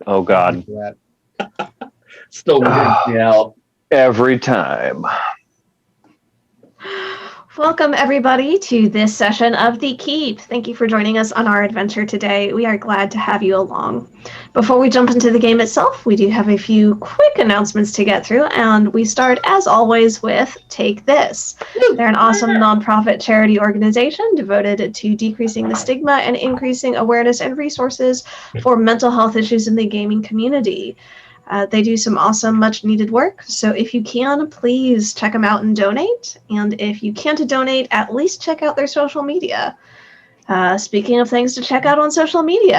Oh, God. Still weirds me out. Every time. Welcome, everybody, to this session of The Keep. Thank you for joining us on our adventure today. We are glad to have you along. Before we jump into the game itself, we do have a few quick announcements to get through, and we start, as always, with Take This. They're an awesome nonprofit charity organization devoted to decreasing the stigma and increasing awareness and resources for mental health issues in the gaming community. They do some awesome, much-needed work, so if you can, please check them out and donate. And if you can't donate, at least check out their social media. Speaking of things to check out on social media,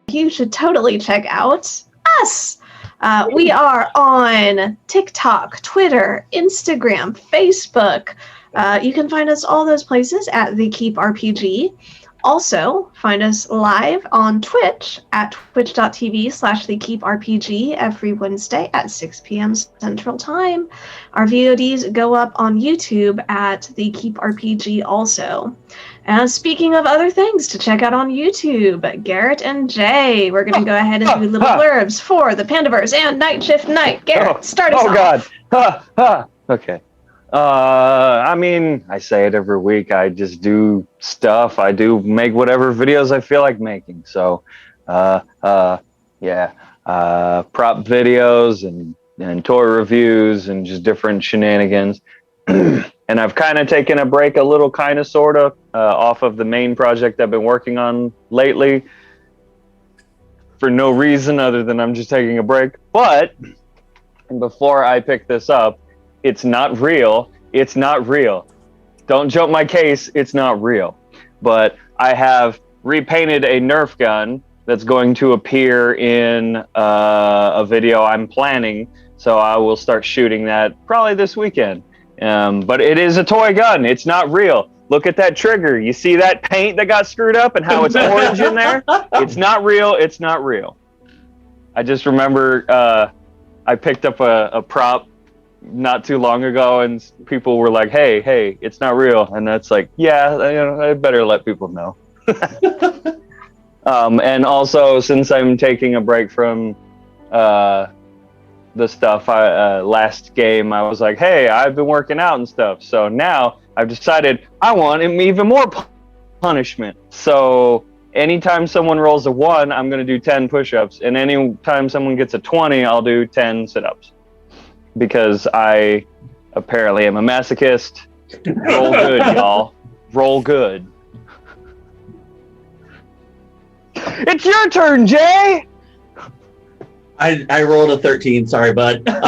you should totally check out us. We are on TikTok, Twitter, Instagram, Facebook. You can find us all those places at The Keep RPG. Also, find us live on Twitch at twitch.tv/thekeeprpg every Wednesday at 6 p.m. Central Time. Our VODs go up on YouTube at The Keep RPG also. And speaking of other things to check out on YouTube, Garrett and Jay, we're going to go ahead and do little blurbs for the Pandaverse and Night Shift Night. Garrett, start us off. Oh, God. Okay. I mean, I say it every week. I just do stuff. I do make whatever videos I feel like making. So, prop videos and toy reviews and just different shenanigans. And I've kind of taken a break a little, kind of, sort of, off of the main project I've been working on lately for no reason other than I'm just taking a break. But before I pick this up, it's not real. It's not real. Don't jump my case. It's not real. But I have repainted a Nerf gun that's going to appear in a video I'm planning. So I will start shooting that probably this weekend. But it is a toy gun. It's not real. Look at that trigger. You see that paint that got screwed up and how it's orange in there? It's not real. It's not real. I just remember I picked up a prop not too long ago, and people were like, hey, it's not real. And that's like, yeah, I better let people know. And also, since I'm taking a break from the stuff, last game, I was like, hey, I've been working out and stuff. So now I've decided I want even more punishment. So anytime someone rolls a 1, I'm going to do 10 push-ups. And anytime someone gets a 20, I'll do 10 sit-ups. Because I apparently am a masochist. Roll good, y'all. Roll good. It's your turn, Jay! I rolled a 13. Sorry, bud. People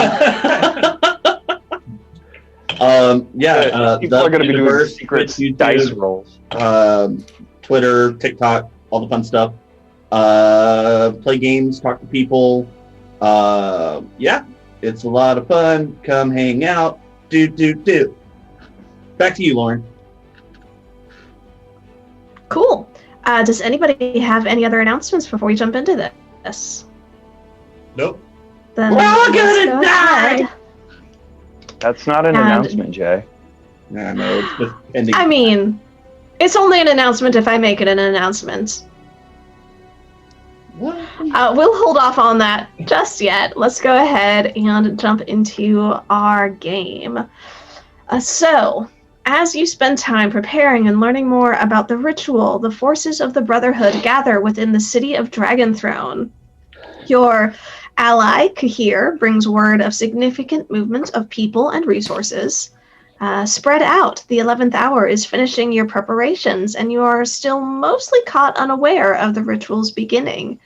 are going to be doing secret YouTube, dice rolls. Twitter, TikTok, all the fun stuff. Play games, talk to people. It's a lot of fun. Come hang out. Do. Back to you, Lauren. Cool. Does anybody have any other announcements before we jump into this? Nope. Then we're all gonna die! That's not an announcement, Jay. Nah, no, it's just ending. I mean, it's only an announcement if I make it an announcement. We'll hold off on that just yet. Let's go ahead and jump into our game. So, as you spend time preparing and learning more about the ritual, the forces of the Brotherhood gather within the city of Dragonthrone. Your ally, Kahir, brings word of significant movement of people and resources. Spread out, the 11th hour is finishing your preparations, and you are still mostly caught unaware of the ritual's beginning.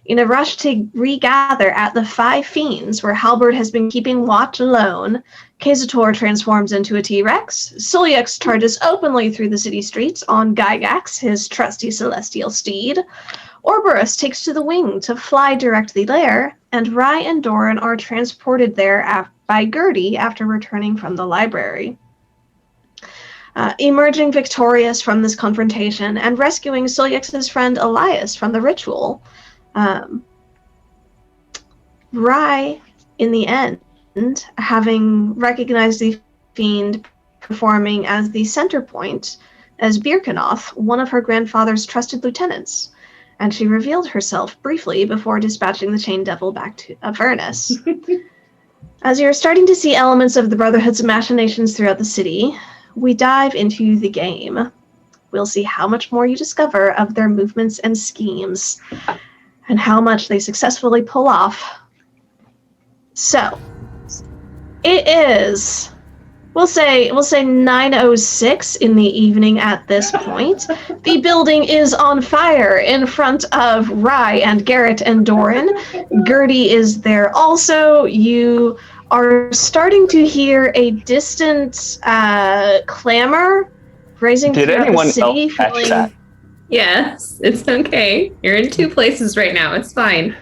In a rush to regather at the Five Fiends, where Halberd has been keeping watch alone, Kazator transforms into a T-Rex, Sulyex charges openly through the city streets on Gygax, his trusty celestial steed, Orborus takes to the wing to fly directly there, and Rai and Doran are transported there by Gertie after returning from the library. Emerging victorious from this confrontation and rescuing Sulyex's friend Elias from the ritual, Rai, in the end, having recognized the fiend performing as the center point, as Birkenoth, one of her grandfather's trusted lieutenants, and she revealed herself briefly before dispatching the Chain Devil back to Avernus. As you're starting to see elements of the Brotherhood's machinations throughout the city, we dive into the game. We'll see how much more you discover of their movements and schemes, and how much they successfully pull off. So, it is, we'll say 9:06 in the evening at this point. The building is on fire in front of Rye and Garrett and Doran. Gertie is there also. You are starting to hear a distant clamor rising Did throughout anyone the city. else catch that? Yes, it's okay. You're in two places right now. It's fine.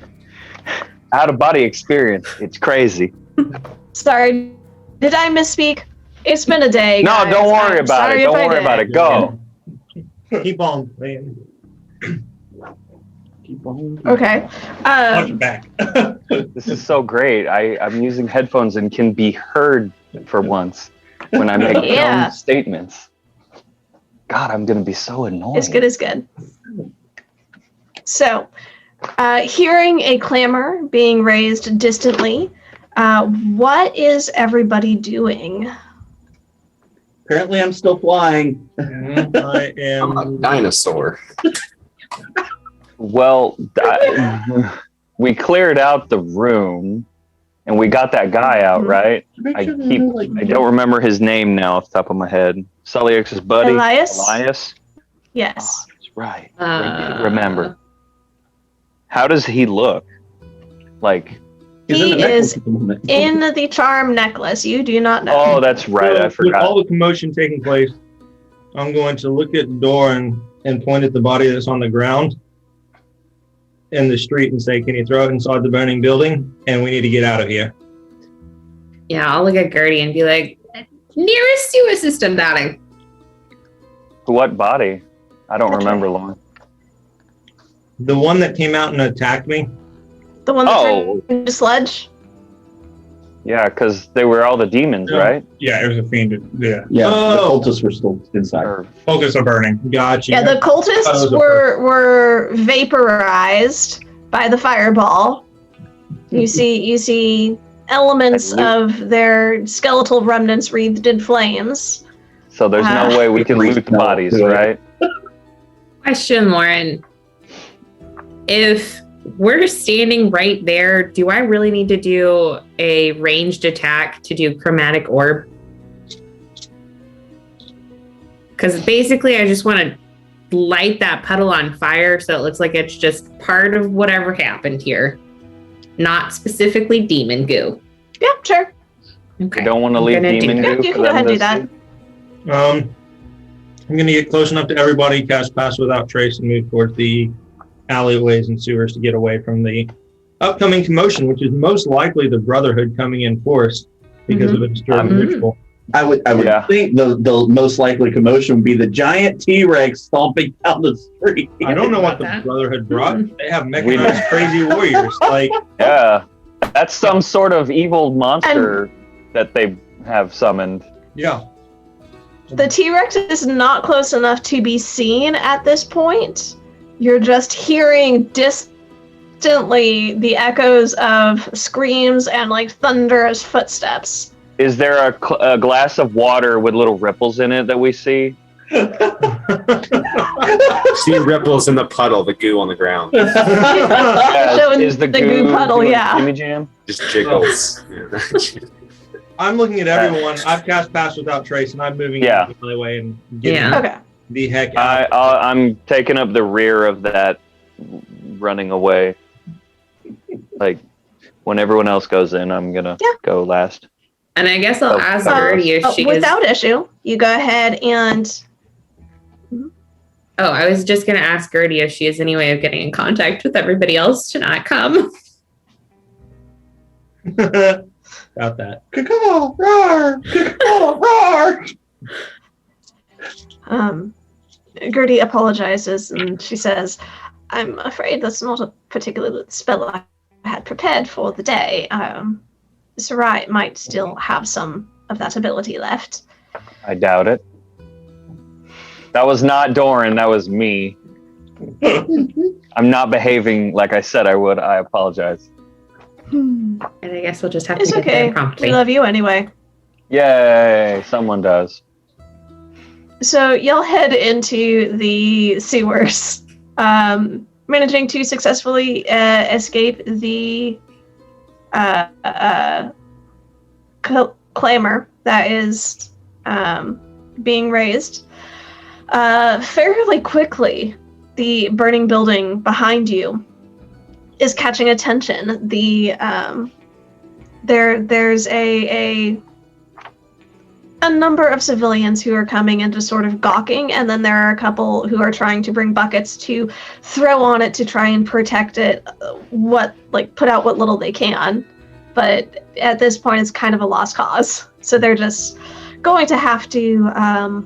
Out of body experience. It's crazy. Sorry, did I misspeak? It's been a day. No, guys. don't worry I'm about sorry it. if Don't I worry did. about it. Go. Keep on playing. Keep on. Okay. Watch back. This is so great. I'm using headphones and can be heard for once when I make Yeah. dumb statements. God, I'm going to be so annoying. It's good as good. So, hearing a clamor being raised distantly, what is everybody doing? Apparently, I'm still flying. I I'm a am. dinosaur. Well, we cleared out the room and we got that guy out, right? I don't remember his name now off the top of my head. Sullyx's buddy? Elias? Yes. That's right. Remember. How does he look? Like, He's He in the necklace is at the moment. in the charm necklace. You do not know. oh, that's right. I With all forgot. the commotion taking place, I'm going to look at Doran and point at the body that's on the ground in the street and say, "Can you throw it inside the burning building? And we need to get out of here." Yeah, I'll look at Gertie and be like, nearest sewer system, darling. What body? I don't That's remember, Lauren. The one that came out and attacked me. The one that Oh. turned into sludge? Yeah, because they were all the demons, Yeah. right? Yeah, it was a fiend. Yeah. Yeah, Oh. the cultists were still inside. Or Focus on burning. Gotcha. Yeah, the That cultists was a were vaporized by the fireball. You see elements of their skeletal remnants wreathed in flames. so there's no way we can loot the bodies, right? Question, Lauren. If we're standing right there, do I really need to do a ranged attack to do chromatic orb? Because basically I just want to light that puddle on fire so it looks like it's just part of whatever happened here. Not specifically demon goo. Yeah, sure. Okay. We don't want to I'm leave gonna do demon that. goo You for can go them ahead and to do that. see. I'm going to get close enough to everybody, cast Pass Without Trace, and move towards the alleyways and sewers to get away from the upcoming commotion, which is most likely the Brotherhood coming in force because of a disturbing Mhm. ritual. I would Yeah. think the most likely commotion would be the giant T-Rex stomping down the street. I don't know what the That. Brotherhood brought. They have mechanized crazy warriors. Like, Yeah. That's some sort of evil monster that they have summoned. yeah. The T-Rex is not close enough to be seen at this point. You're just hearing distantly the echoes of screams and like thunderous footsteps. Is there a glass of water with little ripples in it that we see? See ripples in the puddle, the goo on the ground. Showing is the the goo puddle, doing yeah. Jimmy Jam? Just jiggles. I'm looking at everyone. I've cast Pass Without Trace, and I'm moving Yeah. into the alleyway and getting Yeah. Okay. the heck out. I'm taking up the rear of that, running away. Like when everyone else goes in, I'm gonna Yeah. go last. And I guess I'll Oh, ask cover Gertie if she is... Without issue, you go ahead and Oh, I was just going to ask Gertie if she has any way of getting in contact with everybody else to not come. About that. Caw-caw, roar, caw-caw, roar. Gertie apologizes and she says, "I'm afraid that's not a particular spell I had prepared for the day. Sarai might still have some of that ability left." I doubt it. That was not Doran. That was me. I'm not behaving like I said I would. I apologize. And I guess we'll just have It's to get okay. there promptly. We love you anyway. Yay! Someone does. So y'all head into the sewers, managing to successfully escape the clamor that is being raised. Fairly quickly, the burning building behind you is catching attention. There's a number of civilians who are coming and just sort of gawking, and then there are a couple who are trying to bring buckets to throw on it to try and protect it, put out what little they can. But at this point, it's kind of a lost cause. So they're just going to have to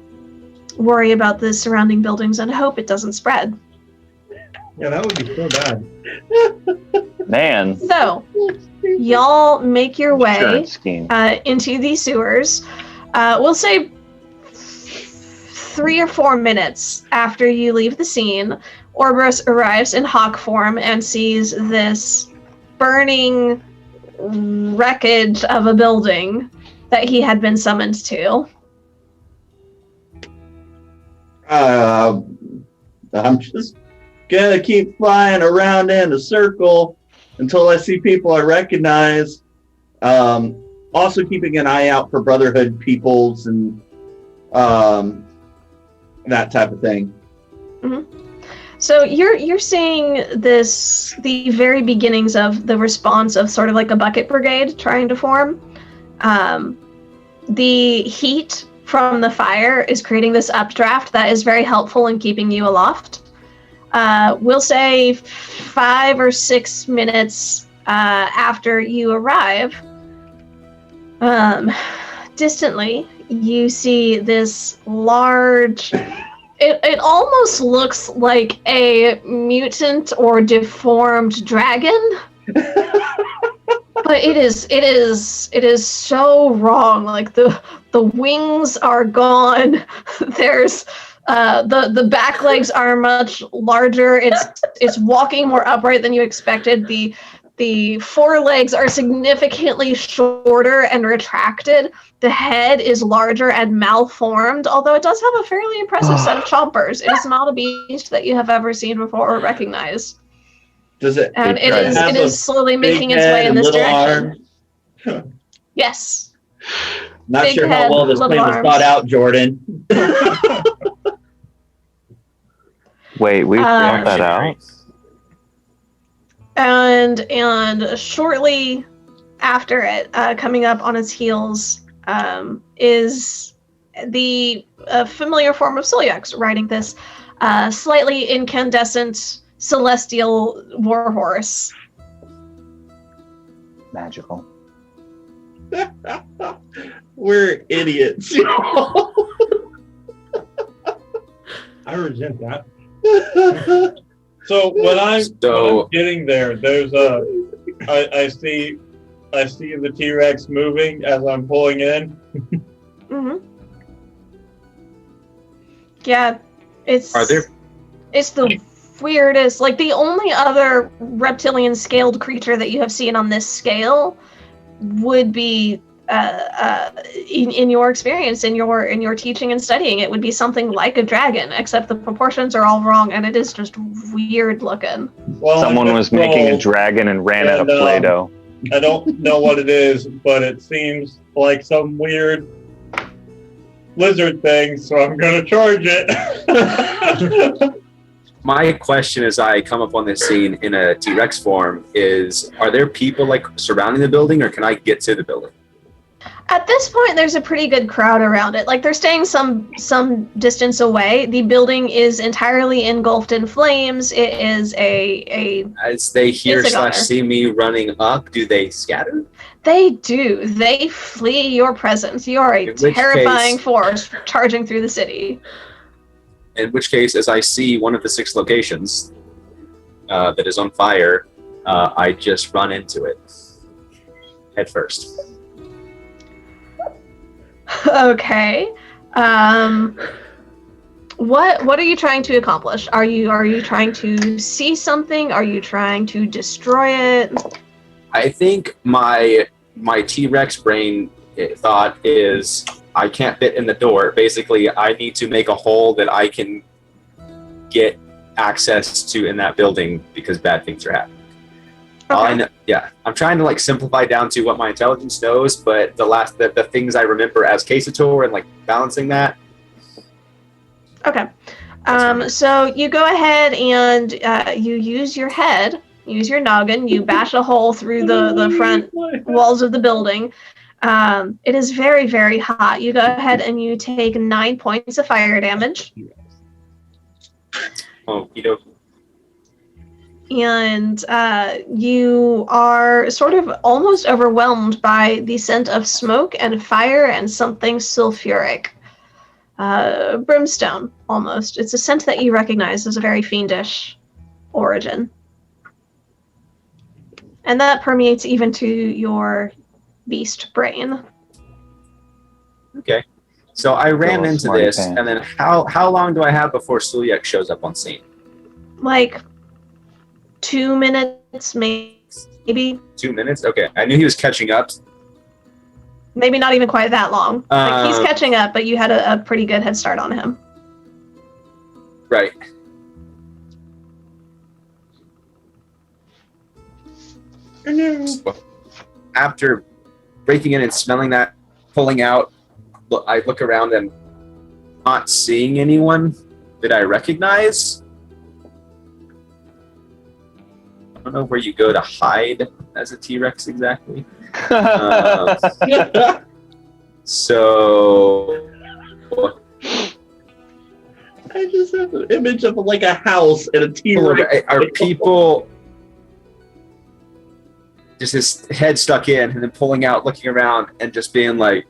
worry about the surrounding buildings and hope it doesn't spread. Yeah, that would be so bad. Man. So, y'all make your way Insurance scheme. into these sewers. We'll say 3 or 4 minutes after you leave the scene, Orberus arrives in hawk form and sees this burning wreckage of a building that he had been summoned to. I'm just gonna keep flying around in a circle until I see people I recognize. Also keeping an eye out for Brotherhood peoples and that type of thing. Mm-hmm. So you're seeing the very beginnings of the response of sort of like a bucket brigade trying to form. The heat from the fire is creating this updraft that is very helpful in keeping you aloft. We'll say 5 or 6 minutes after you arrive, distantly, you see this large... It almost looks like a mutant or deformed dragon. But it is so wrong. Like the wings are gone. There's the back legs are much larger. It's walking more upright than you expected. The forelegs are significantly shorter and retracted. The head is larger and malformed, although it does have a fairly impressive set of chompers. It is not a beast that you have ever seen before or recognized. Does it? And it have it is slowly making its way in this direction. Arms? Yes. Not Big sure head, how well this little plan was arms. thought out, Jordan. Wait, we thought that out. And shortly after it, coming up on its heels, is the familiar form of Solyax riding this slightly incandescent celestial warhorse. Magical. We're idiots. I resent that. So when I'm getting there, there's I see the T-Rex moving as I'm pulling in. Mm-hmm. Yeah, it's the weirdest. Like the only other reptilian scaled creature that you have seen on this scale would be in your experience, in your teaching and studying, it would be something like a dragon, except the proportions are all wrong and it is just weird looking. Well, Someone was making a dragon and ran out of Play-Doh. I don't know what it is, but it seems like some weird lizard thing, so I'm gonna charge it. My question as I come up on this scene in a T-Rex form is, are there people like surrounding the building or can I get to the building? At this point, there's a pretty good crowd around it. Like they're staying some distance away. The building is entirely engulfed in flames. It is a As they hear It's a goner. / see me running up, do they scatter? They do. They flee your presence. You are a In which terrifying case- force charging through the city. In which case, as I see one of the 6 locations that is on fire, I just run into it head first. What are you trying to accomplish? Are you trying to see something? Are you trying to destroy it? I think my T-Rex brain thought is I can't fit in the door. Basically, I need to make a hole that I can get access to in that building because bad things are happening. Okay. I'm trying to like simplify down to what my intelligence knows, but the things I remember as Casator and like balancing that. Okay. So you go ahead and you use your head, use your noggin, you bash a hole through the front walls of the building. It is very, very hot. You go ahead and you take 9 points of fire damage. Oh, you know. And you are sort of almost overwhelmed by the scent of smoke and fire and something sulfuric. Brimstone, almost. It's a scent that you recognize as a very fiendish origin. And that permeates even to your beast brain. Okay. So I ran into smarty this, pants. and then how long do I have before Suliak shows up on scene? Like 2 minutes, maybe. 2 minutes? Okay. I knew he was catching up. Maybe not even quite that long. Like he's Um, catching up, but you had a pretty good head start on him. Right. After breaking in and smelling that, pulling out, I look around and not seeing anyone that I recognize. I don't know where you go to hide as a T-Rex exactly. So I just have an image of like a house and a T-Rex. are people just his head stuck in and then pulling out, looking around and just being like,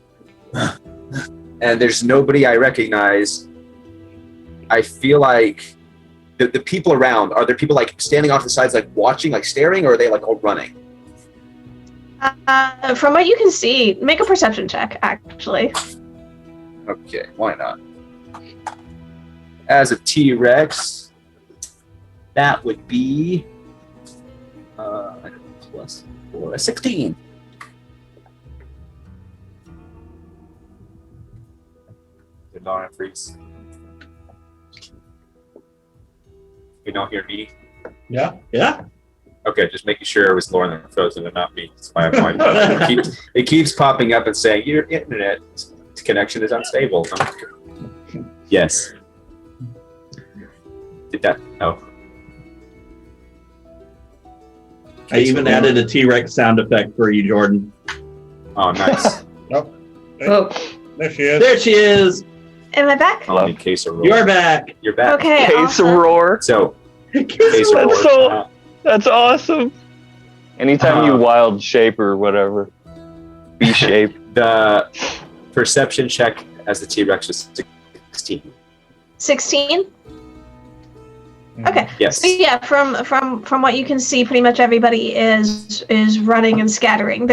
and there's nobody I recognize. I feel like the people around, are there people like standing off the sides, like watching, like staring, or are they like all running? From what you can see, make a perception check, actually. Okay, why not? As a T-Rex, that would be plus 4, 16. Did not freeze. You don't hear me? Yeah. Yeah. Okay, just making sure it was Lauren that frozen and not me. That's why it keeps popping up and saying your internet connection is unstable. Yes. Did that? No. I even added a T-Rex sound effect for you, Jordan. Oh, nice. Oh, There she is. There she is. Am I back? Hello. In case of roar. You're back. You're back. Okay. Case awesome. of roar. So, case of That's roar. so- That's awesome. Anytime you Uh-huh. wild shape or whatever, B shape. The perception check as the T-Rex was 16. 16? Okay. Yes. So yeah, from what you can see, pretty much everybody is running and scattering.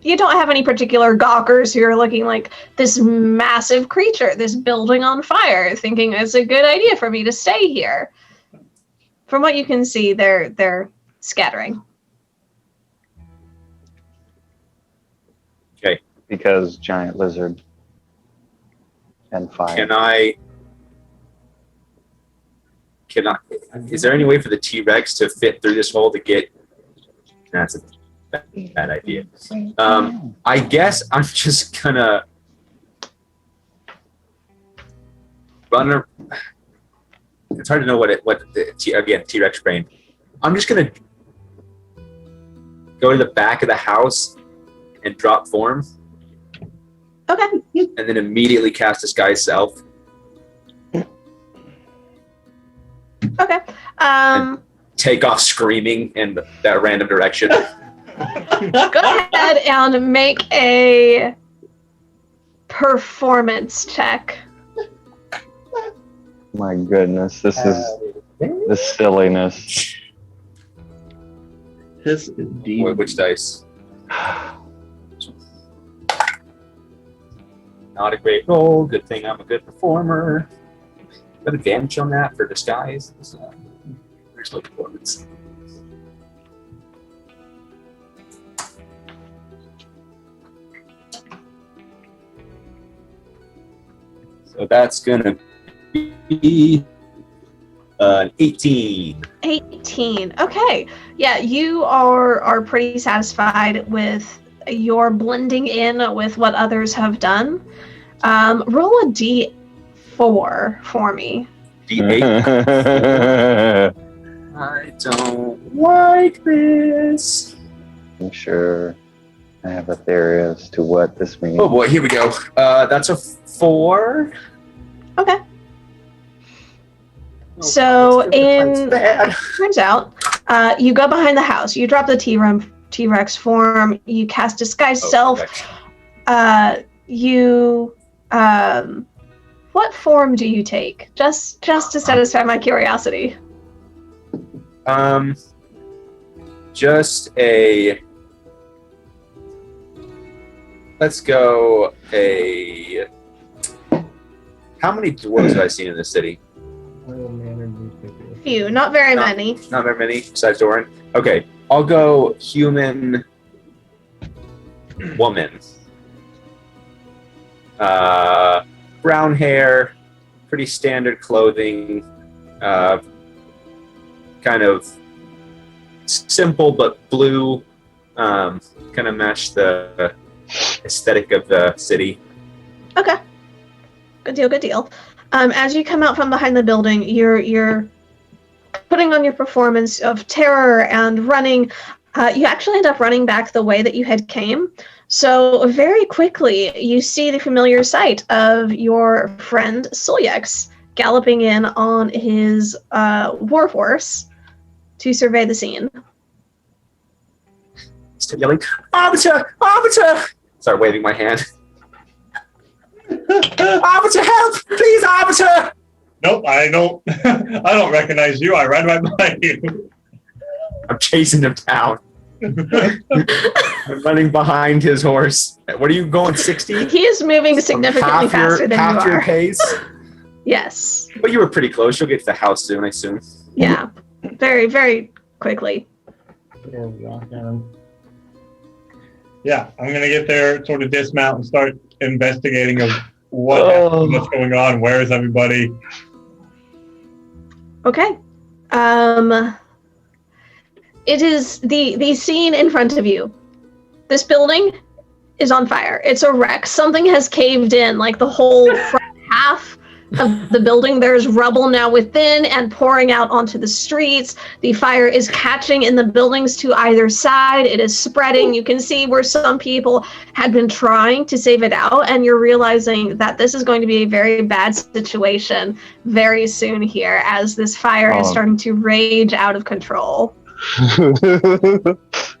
You don't have any particular gawkers who are looking like this massive creature, this building on fire, thinking it's a good idea for me to stay here. From what you can see, they're scattering. Okay. Because giant lizard and fire. Can I? Is there any way for the T-Rex to fit through this hole to get? That's a bad idea. I guess I'm just gonna run. It's hard to know T-Rex brain. I'm just gonna go to the back of the house and drop form, Okay. and then immediately cast Disguise Self. Okay. Take off screaming in that random direction. Go ahead and make a performance check. My goodness, this is the silliness. This is deep. Which dice? Not a great roll. Good thing I'm a good performer. have advantage on that for disguise? There's no performance. So that's gonna be 18. 18. Okay. Yeah, you are pretty satisfied with your blending in with what others have done. Roll a d4 for me. D8. I don't like this. I'm sure I have a theory as to what this means. Oh boy, here we go. That's a 4. Okay. Oh, So that's bad. turns out, you go behind the house. You drop the T-Rex form. You cast disguise self. Okay. What form do you take? Just to satisfy my curiosity. Just a. Let's go a. How many dwarves have I seen in this city? Few, not very many. Not very many, besides Doran. Okay, I'll go human woman. Brown hair, pretty standard clothing, kind of simple but blue, kind of match the aesthetic of the city. Okay. Good deal. As you come out from behind the building, you're putting on your performance of terror and running. You actually end up running back the way that you had came. So very quickly, you see the familiar sight of your friend Sulyex galloping in on his war horse to survey the scene. Start yelling, "Arbiter! Arbiter!" Start waving my hand. Arbiter, help! Please, Arbiter! Nope, I don't. I don't recognize you. I ran right by you. I'm chasing him down. I'm running behind his horse. What are you going, 60? He is moving significantly faster than you half your are. pace? Yes. But you were pretty close. You'll get to the house soon, I assume. Yeah. Very, very quickly. Yeah, I'm gonna get there, sort of dismount, and start investigating of what happened, what's going on, where is everybody. Okay. It is the scene in front of you. This building is on fire. It's a wreck. Something has caved in, like the whole front half of the building. There's rubble now within and pouring out onto the streets. The fire is catching in the buildings to either side. It is spreading. You can see where some people had been trying to save it out, and you're realizing that this is going to be a very bad situation very soon here as this fire is starting to rage out of control.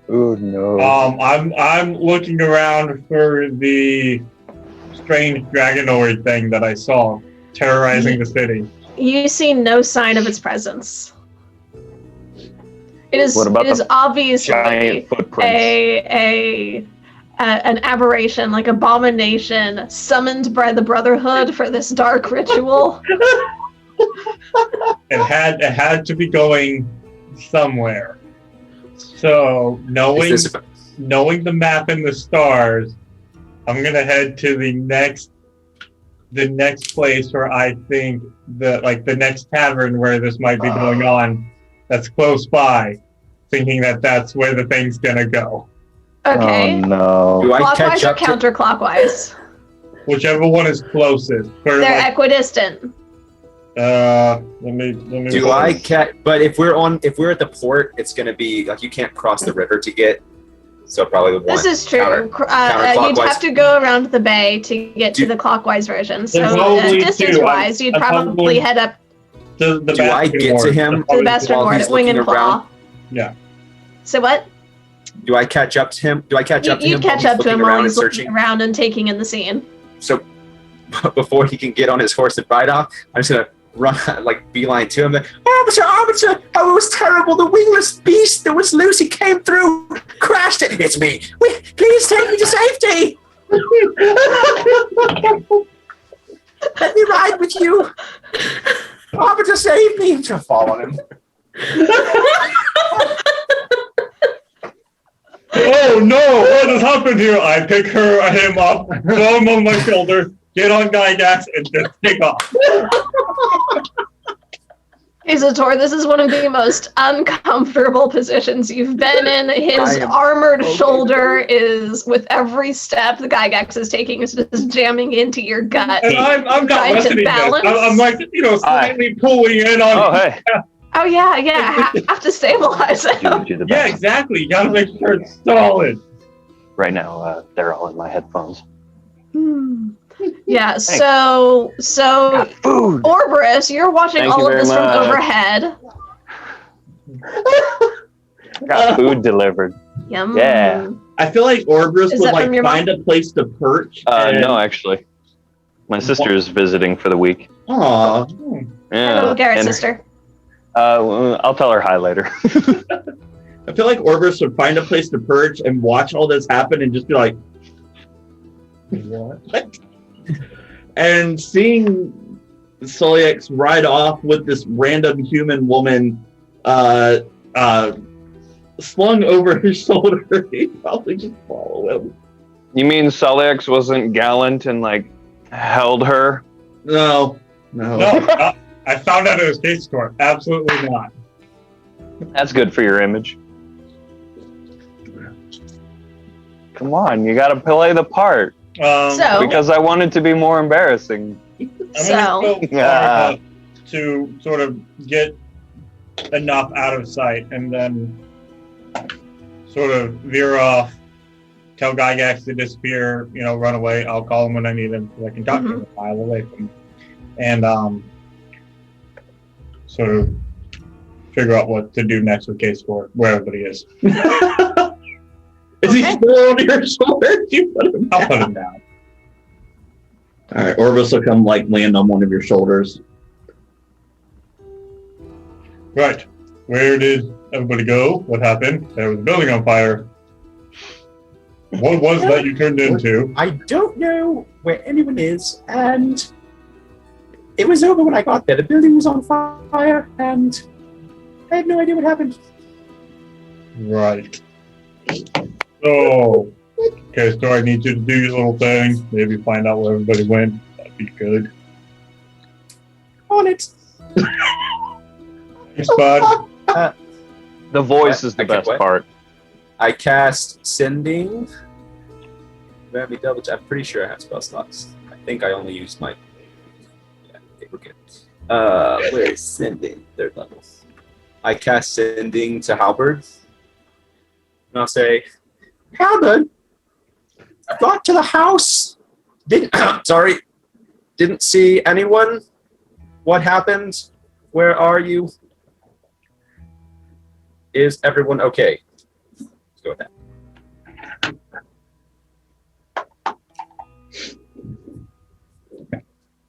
Oh no. I'm looking around for the strange dragonoid thing that I saw terrorizing the city. You see no sign of its presence. It is What about the obviously giant footprints? an aberration, like abomination summoned by the Brotherhood for this dark ritual. It had to be going somewhere. So knowing the map and the stars, I'm gonna head to the next place where I think the next tavern where this might be going on, that's close by, thinking that that's where the thing's gonna go. Okay. Oh no. Do I Clockwise catch or up to counterclockwise? Whichever one is closest. They're equidistant. Let me. Do I catch? But if we're at the port, it's going to be like you can't cross the river to get. So probably the one. This is true. You'd counterclockwise. have to go around the bay to get to the clockwise version. So probably distance-wise, you'd I'm probably probably- head up The Do I bastion get ward. to him? to the Bastard while Ward he's at Wing and looking Claw. around? Yeah. So what? Do I catch up to him? You'd while catch he's up to him looking while around he's and looking searching? around and taking in the scene. So before he can get on his horse and ride off, I'm just gonna run like beeline to him. Like, Arbiter, Arbiter! Oh, it was terrible. The wingless beast that was loose. He came through, crashed it. It's me. Please take me to safety. Let me ride with you. Papa, save me! To fall on him. Oh no! What has happened here? I pick him up, throw him on my shoulder, get on Gygax, and just take off. Isador, this is one of the most uncomfortable positions you've been in. His armored shoulder is, with every step the Gygax is taking, is just jamming into your gut. And I'm not Trying to lessening this. balance. I'm like, slightly pulling in on. Oh, hey. Oh yeah, have to stabilize it. Do the Yeah, best. exactly. You gotta make sure it's solid. Right now, they're all in my headphones. Yeah, so Got food. Orberus, you're watching Thank all you of very this much. from overhead. Got food delivered. Yum. Yeah. I feel like Orbrus Is would that like from your find a place to perch. and- No, actually. My sister is visiting for the week. Aw. Yeah. Hello, Garrett's and, sister. I'll tell her hi later. I feel like Orbrus would find a place to perch and watch all this happen and just be like, what? And seeing Solix ride off with this random human woman slung over his shoulder, he'd probably just follow him. You mean Solix wasn't gallant and held her? No. No, I found out it was case score. Absolutely not. That's good for your image. Come on, you gotta play the part. So- Because I want it to be more embarrassing. I'm So- gonna go Yeah. far enough to sort of get enough out of sight and then sort of veer off, tell Gygax to disappear, run away. I'll call him when I need him because I can talk to him a mile away from him. And sort of figure out what to do next with case 4, where everybody is. Is he still on your shoulder? You put him I'll down. put him down. All right, Orbrus will come land on one of your shoulders. Right. Where did everybody go? What happened? There was a building on fire. What was that you turned into? I don't know where anyone is, and it was over when I got there. The building was on fire, and I had no idea what happened. Right. So, okay, so I need you to do your little thing. Maybe find out where everybody went. That'd be good. On it. Thanks, bud. The voice is the I can't best wait. part. I cast Sending. Let me double check. I'm pretty sure I have spell slots. I think I only used my. Yeah, I think we're good. Where is Sending? Third level. I cast Sending to Halberd. And I'll say, Halberd, got to the house. Didn't see anyone. What happened? Where are you? Is everyone okay? Let's go with that.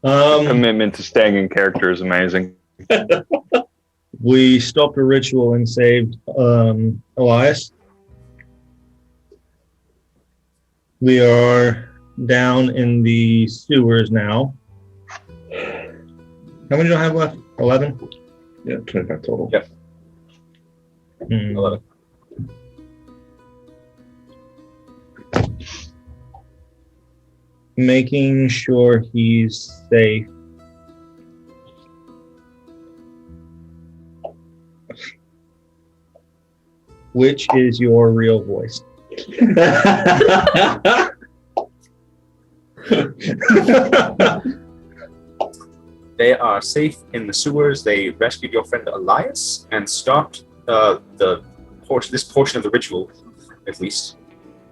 Commitment to staying in character is amazing. We stopped a ritual and saved Elias. We are down in the sewers now. How many do I have left? 11? Yeah, 25 total. Yep. 11. Making sure he's safe. Which is your real voice? They are safe in the sewers. They rescued your friend Elias and stopped this portion of the ritual, at least.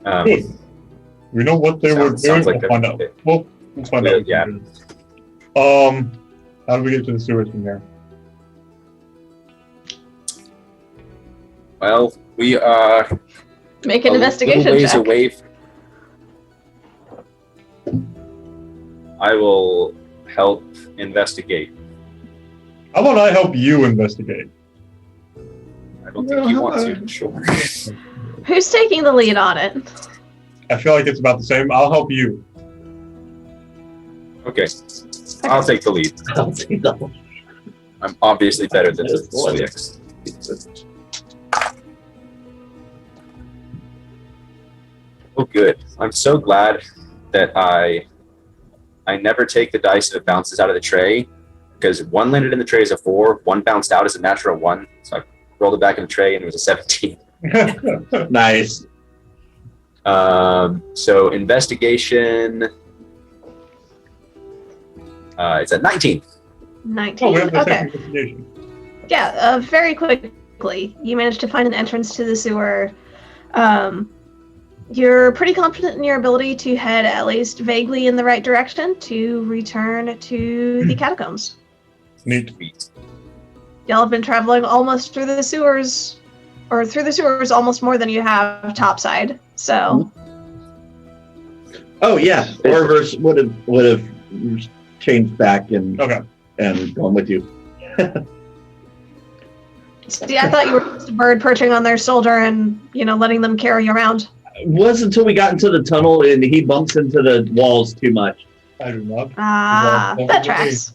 We know what they were doing. Sounds like We'll find out. We'll find out. Yeah. How do we get to the sewers from here? Well, we are Make an a investigation little ways check. away. I will help investigate. How about I help you investigate? I don't think you want to, sure. Who's taking the lead on it? I feel like it's about the same. I'll help you. Okay, I'll take the lead. I'm obviously better than Yes, Lord. Swix. Oh, good. I'm so glad that I never take the dice if it bounces out of the tray, because one landed in the tray as a 4, one bounced out as a natural 1, so I rolled it back in the tray and it was a 17. Nice. So investigation, it's at 19. 19. Oh, we have the Okay. second investigation. Yeah, very quickly, you managed to find an entrance to the sewer. You're pretty confident in your ability to head at least vaguely in the right direction to return to the catacombs. Neat. Sweet. Y'all have been traveling almost through the sewers, or through the sewers almost more than you have topside. So, Oh yeah, Orverse would have changed back and Okay. gone with you. see, I thought you were just a bird perching on their shoulder and, letting them carry you around. It was until we got into the tunnel and he bumps into the walls too much. I do not. Ah, Well, that tracks.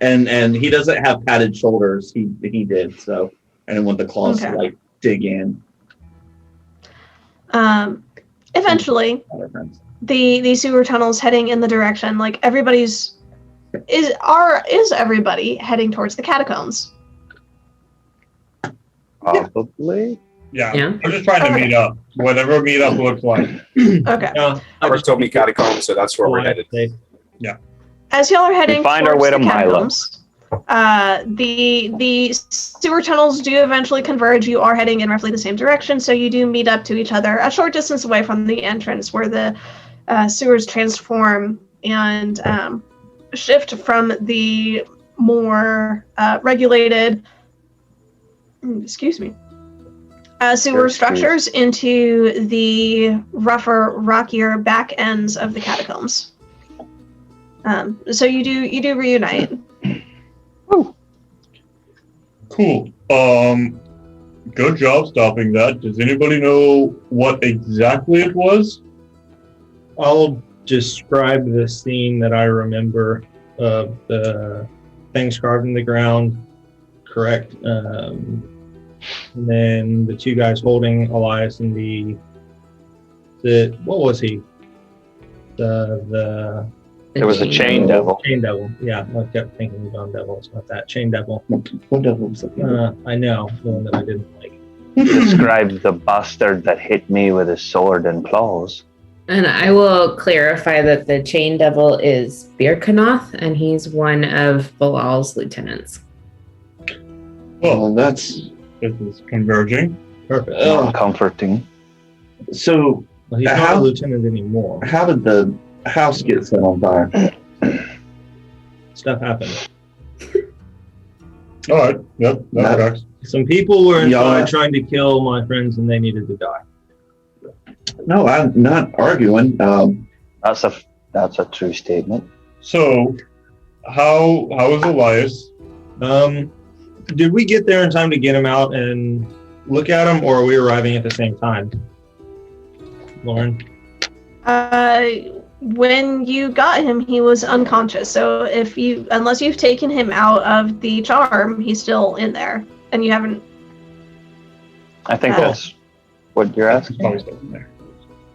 And he doesn't have padded shoulders. He did, so I didn't want the claws to Okay. dig in. Eventually, Other friends. the sewer tunnels heading in the direction, like is everybody heading towards the catacombs? Probably. Yeah. Yeah. I'm just trying to Okay. meet up. Whatever meet up looks like. Okay. Yeah. Robert told me catacombs, so that's where we're headed. As y'all are heading We find our towards way the to Milo. catacombs, the sewer tunnels do eventually converge. You are heading in roughly the same direction, so you do meet up to each other a short distance away from the entrance where the sewers transform and shift from the more regulated, sewer structures into the rougher, rockier back ends of the catacombs. So you do reunite. Cool. Good job stopping that. Does anybody know what exactly it was? I'll describe the scene that I remember of the things carved in the ground. Correct. And then the two guys holding Elias and what was he? The There was a chain devil. chain devil. Yeah, I kept thinking Dawn Devil. It's not that chain devil. What devil was it? I know the one that I didn't like. Described the bastard that hit me with his sword and claws. And I will clarify that the chain devil is Birkanoth, and he's one of Bilal's lieutenants. Well, That's this is converging. Perfect. Comforting. so. Well, he's not How- a lieutenant anymore. How did the house get set on fire? Stuff happened. All right. Yep. That That- tracks. Some people were Yeah. inside trying to kill my friends, and they needed to die. No, I'm not arguing. That's a true statement. So, how is Elias? Did we get there in time to get him out and look at him, or are we arriving at the same time? Lauren. When you got him, he was unconscious. So unless you've taken him out of the charm, he's still in there, and you haven't. I think Oh. that's what you're asking. Probably still in there.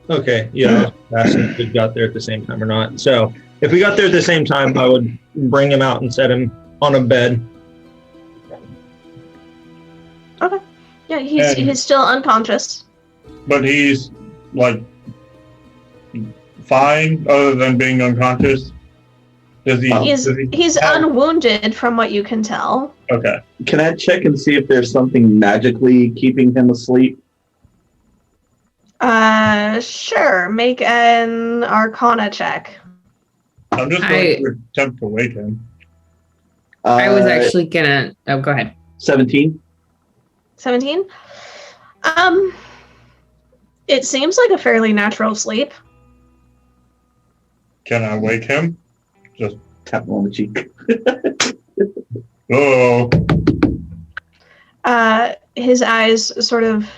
Okay, yeah, asking if we got there at the same time or not. So, if we got there at the same time, I would bring him out and set him on a bed. Yeah, he's still unconscious. But he's like fine, other than being unconscious. Does he? He's unwounded from what you can tell. Okay. Can I check and see if there's something magically keeping him asleep? Sure. Make an Arcana check. I'm just going to attempt to wake him. I was actually gonna. Oh, go ahead. 17. 17. It seems like a fairly natural sleep. Can I wake him? Tap him on the cheek. Oh, His eyes sort of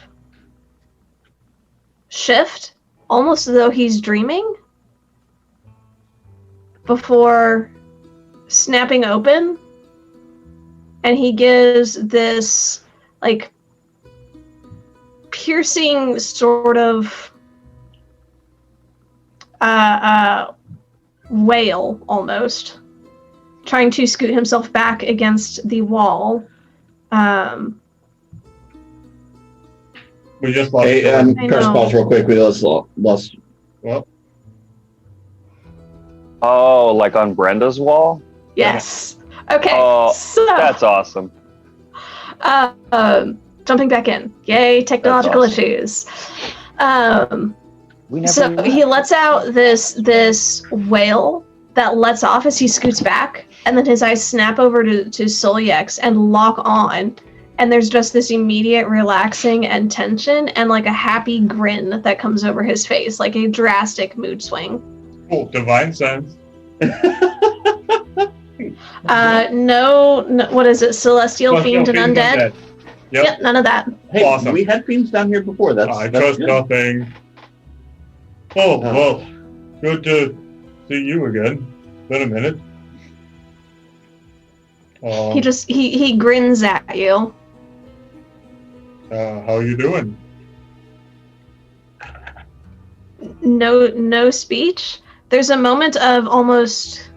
shift, almost as though he's dreaming, before snapping open, and he gives this like piercing sort of wail almost, trying to scoot himself back against the wall. We just lost. Hey, I press know. pause real quick. We lost. Well, Oh, like on Brenda's wall? Yes. Okay. Oh, so That's awesome. jumping back in. Yay, technological That's awesome. issues. We never So left. he lets out this wail that lets off as he scoots back, and then his eyes snap over to Soliex and lock on, and there's just this immediate relaxing and tension and like a happy grin that comes over his face, like a drastic mood swing. cool. Divine sense. No, what is it? Celestial fiend and undead? Yep. None of that. Hey, Awesome. we had fiends down here before. That's I that's trust good. nothing. Oh, well, good to see you again. Been a minute. He grins at you. How you doing? No speech. There's a moment of almost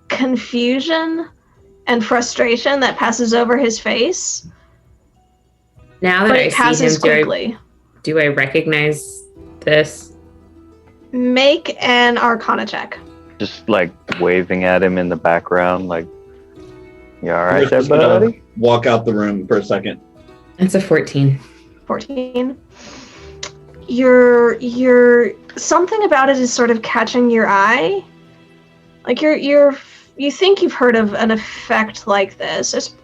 confusion and frustration that passes over his face, Now that but I it see passes him, quickly. do I recognize this? Make an Arcana check. Just like waving at him in the background, like, you all right We're there, just gonna buddy? walk out the room for a second. It's a 14. 14. You're something about it is sort of catching your eye. Like you think you've heard of an effect like this. It's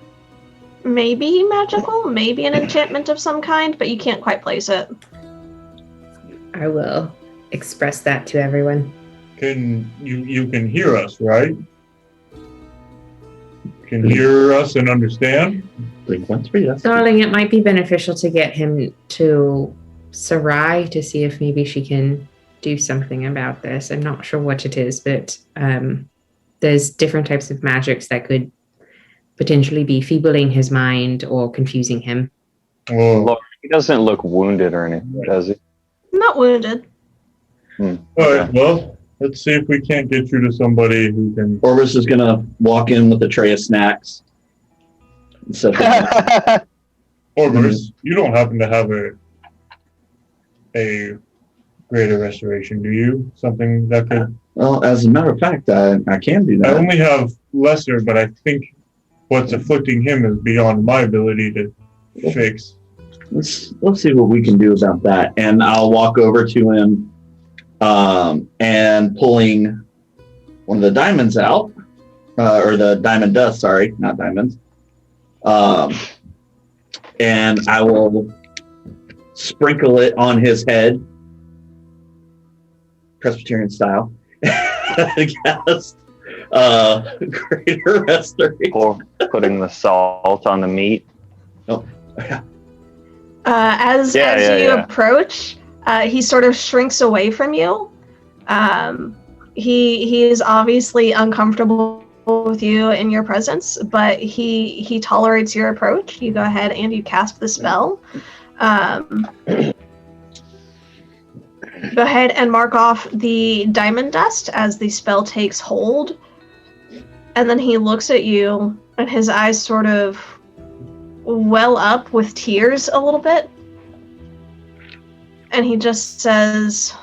maybe magical, maybe an enchantment of some kind, but you can't quite place it. I will express that to everyone. Can you can hear us, right? Can hear us and understand? Blink once for yes. Darling, it might be beneficial to get him to Sarai to see if maybe she can do something about this. I'm not sure what it is, but there's different types of magics that could potentially be feebling his mind or confusing him. Oh, Look, he doesn't look wounded or anything, does he? Not wounded. all right. Well, let's see if we can't get you to somebody who can. Orvis is gonna walk in with a tray of snacks. And set them- Orvis, you don't happen to have a greater restoration, do you? Something that could. Well, as a matter of fact, I can do I that. only have lesser, but I think what's afflicting him is beyond my ability to fix. Let's see what we can do about that. And I'll walk over to him, and pulling one of the diamonds out, or the diamond dust. Sorry, not diamonds. And I will sprinkle it on his head, Presbyterian style. Cast greater restoration. Or putting the salt on the meat. As you approach, he sort of shrinks away from you. He is obviously uncomfortable with you in your presence, but he tolerates your approach. You go ahead and you cast the spell. Go ahead and mark off the diamond dust as the spell takes hold. And then he looks at you, and his eyes sort of well up with tears a little bit. And he just says,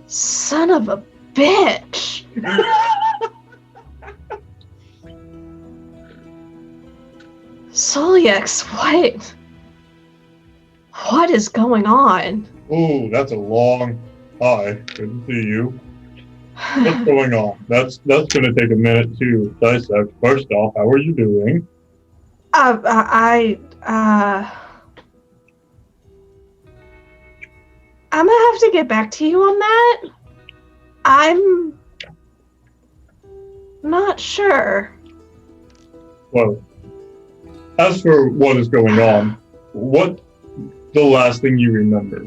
"Son of a bitch." Soliex, what is going on? Oh, that's a long. Hi, good to see you. What's going on? That's going to take a minute to dissect. First off, how are you doing? I'm gonna have to get back to you on that. I'm not sure. Well, as for what is going on, what the last thing you remember?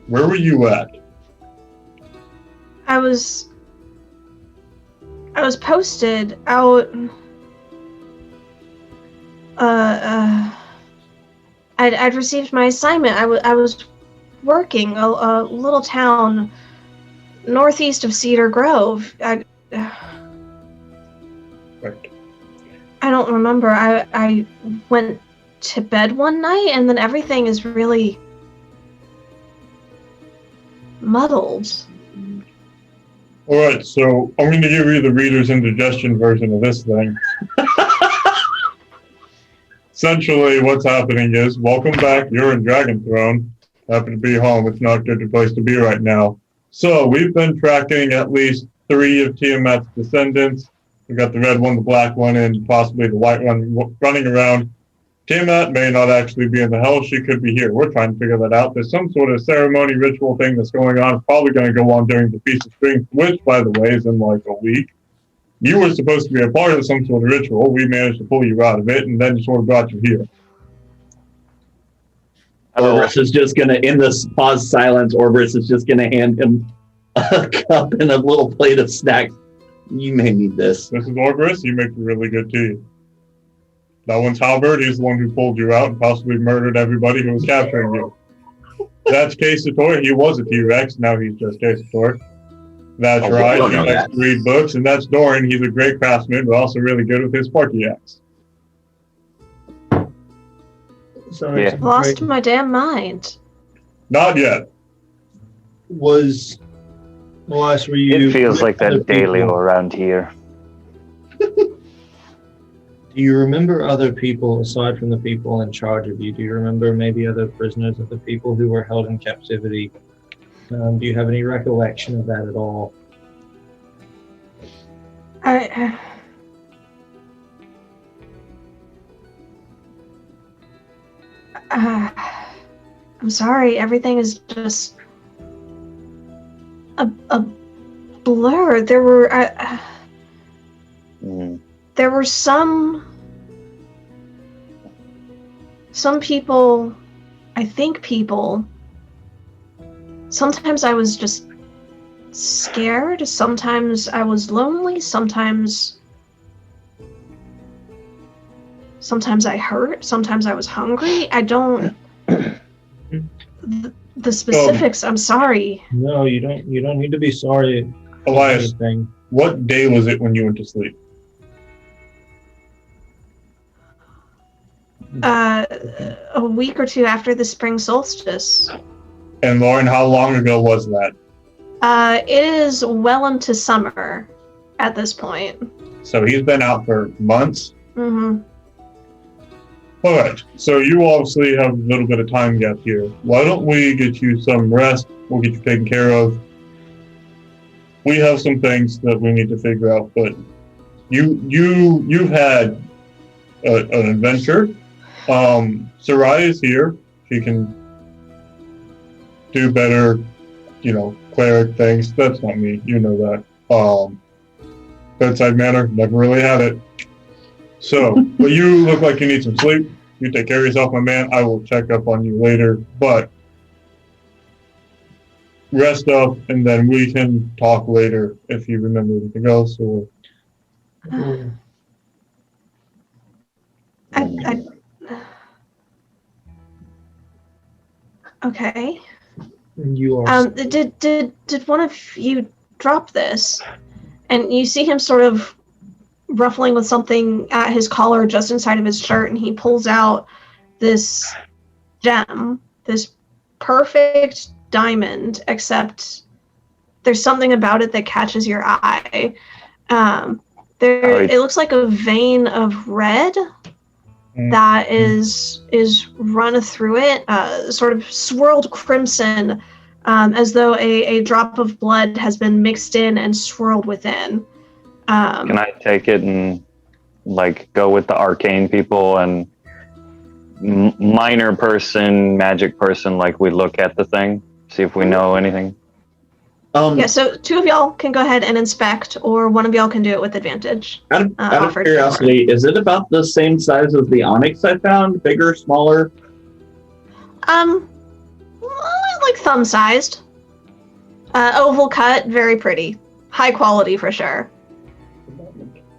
Where were you at? I was I was posted out. I'd received my assignment. I was working a little town northeast of Cedar Grove. Right. I don't remember. I went to bed one night, and then everything is really muddled. All right, so I'm going to give you the reader's indigestion version of this thing. Essentially, what's happening is, welcome back. You're in Dragonthrone. Happy to be home. It's not a good place to be right now. So we've been tracking at least 3 of Tiamat's descendants. We've got the red one, the black one, and possibly the white one running around. Tiamat may not actually be in the hell. She could be here. We're trying to figure that out. There's some sort of ceremony, ritual thing that's going on. It's probably going to go on during the Feast of Strength, which, by the way, is in like a week. You were supposed to be a part of some sort of ritual. We managed to pull you out of it, and then sort of brought you here. Orbrus is just going to, in this pause silence, Orbrus is just going to hand him a cup and a little plate of snacks. You may need this. This is Orbrus. He makes really good tea. That one's Halbert. He's the one who pulled you out and possibly murdered everybody who was capturing you. That's Casator. He was a T-Rex. Now he's just Casator. That's right. He likes to read books. And that's Doran. He's a great craftsman, but also really good with his Sparky axe. Sorry. Lost my damn mind. Not yet. Was Elias, were you? It feels like that daily around here. Do you remember other people aside from the people in charge of you? Do you remember maybe other prisoners, other people who were held in captivity? Do you have any recollection of that at all? I'm sorry. Everything is just a blur. There were some people, I think people. Sometimes I was just scared, sometimes I was lonely, sometimes I hurt, sometimes I was hungry. I don't the specifics, I'm sorry. No, you don't need to be sorry. Elias, what day was it when you went to sleep? A week or two after the spring solstice. And Lauren, how long ago was that? It is well into summer at this point. So he's been out for months? Mm-hmm. All right, so you obviously have a little bit of time gap here. Why don't we get you some rest? We'll get you taken care of. We have some things that we need to figure out, but you've had an adventure. Sarai is here. She can do better, cleric things. That's not me. You know that. Bedside manner, never really had it. So, but you look like you need some sleep. You take care of yourself, my man. I will check up on you later, but rest up, and then we can talk later if you remember anything else. Or Okay. you are. Did one of you drop this? And you see him sort of ruffling with something at his collar just inside of his shirt, and he pulls out this gem, this perfect diamond, except there's something about it that catches your eye. It looks like a vein of red that is run through it, sort of swirled crimson, as though a drop of blood has been mixed in and swirled within. Can I take it and go with the arcane people and minor person, magic person, we look at the thing, see if we know anything? Yeah, so 2 of y'all can go ahead and inspect, or 1 of y'all can do it with advantage. Out of curiosity, is it about the same size as the onyx I found? Bigger, smaller? Like thumb-sized. Oval cut, very pretty. High quality for sure.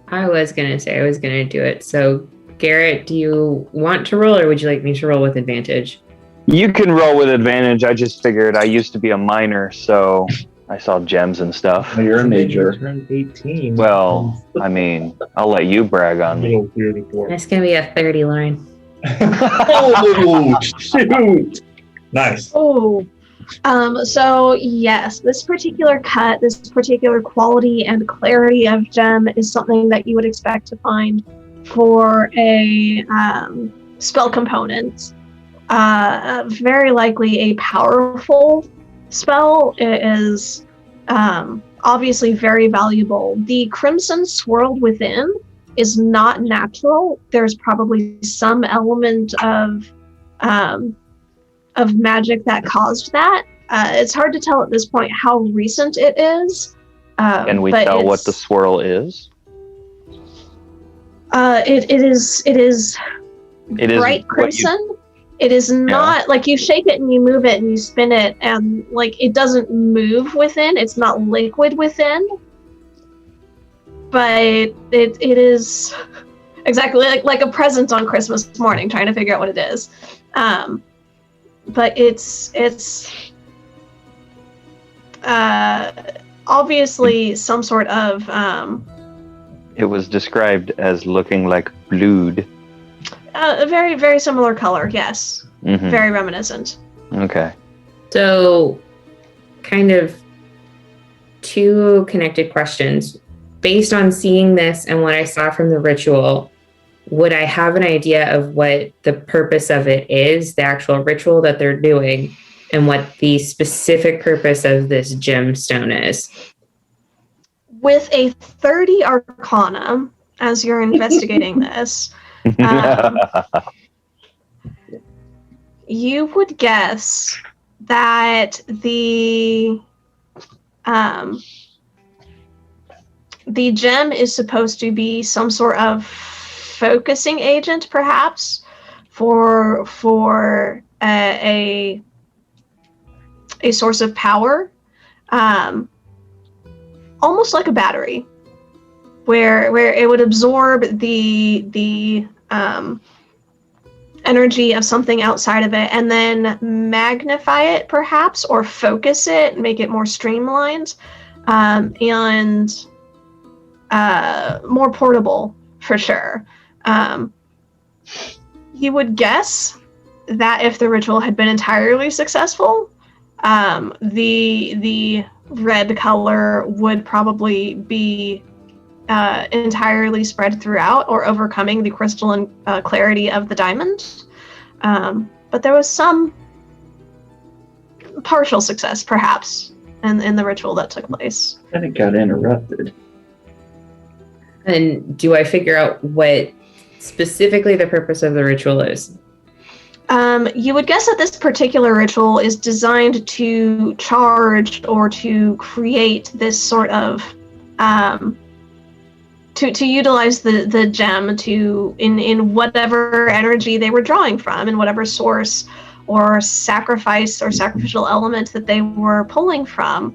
I was gonna say I was gonna do it. So, Garrett, do you want to roll, or would you like me to roll with advantage? You can roll with advantage. I just figured I used to be a miner, so I saw gems and stuff. You're a major. Turned 18. Well, I mean, I'll let you brag on me. Little weird for. That's gonna be a 30, Lauren. Oh, shoot! Nice. Oh. So yes, this particular cut, this particular quality and clarity of gem is something that you would expect to find for a spell component. Very likely a powerful spell. It is obviously very valuable. The Crimson Swirled Within is not natural. There's probably some element of magic that caused that. It's hard to tell at this point how recent it is. Can we tell what the swirl is? It is bright crimson. It is not like you shake it and you move it and you spin it and like it doesn't move within. It's not liquid within. But it is exactly like a present on Christmas morning trying to figure out what it is. But it's obviously some sort of It was described as looking like blood. a very, very similar color, yes. Mm-hmm. Very reminiscent. Okay. So, kind of two connected questions. Based on seeing this and what I saw from the ritual, would I have an idea of what the purpose of it is, the actual ritual that they're doing, and what the specific purpose of this gemstone is? With a 30 Arcana, as you're investigating this, you would guess that the gem is supposed to be some sort of focusing agent, perhaps, for a source of power, almost like a battery, where it would absorb the energy of something outside of it and then magnify it, perhaps, or focus it, make it more streamlined, and more portable, for sure. You would guess that if the ritual had been entirely successful, the red color would probably be entirely spread throughout or overcoming the crystalline clarity of the diamond. But there was some partial success, perhaps, in the ritual that took place. And it got interrupted. And do I figure out what specifically the purpose of the ritual is? You would guess that this particular ritual is designed to charge or to create this sort of to utilize the gem to in whatever energy they were drawing from, in whatever source or sacrifice or sacrificial element that they were pulling from,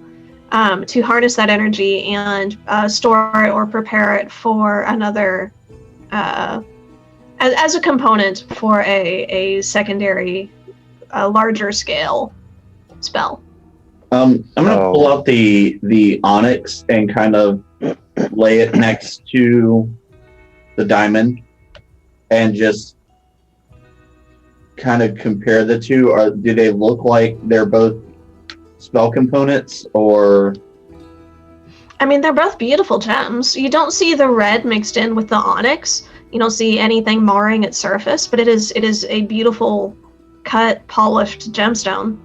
to harness that energy and store it or prepare it for another as a component for a secondary, larger scale spell. I'm gonna pull out the onyx and kind of lay it next to the diamond and just kind of compare the two. Or do they look like they're both spell components, or? I mean, they're both beautiful gems. You don't see the red mixed in with the onyx. You don't see anything marring its surface, but it is a beautiful cut, polished gemstone.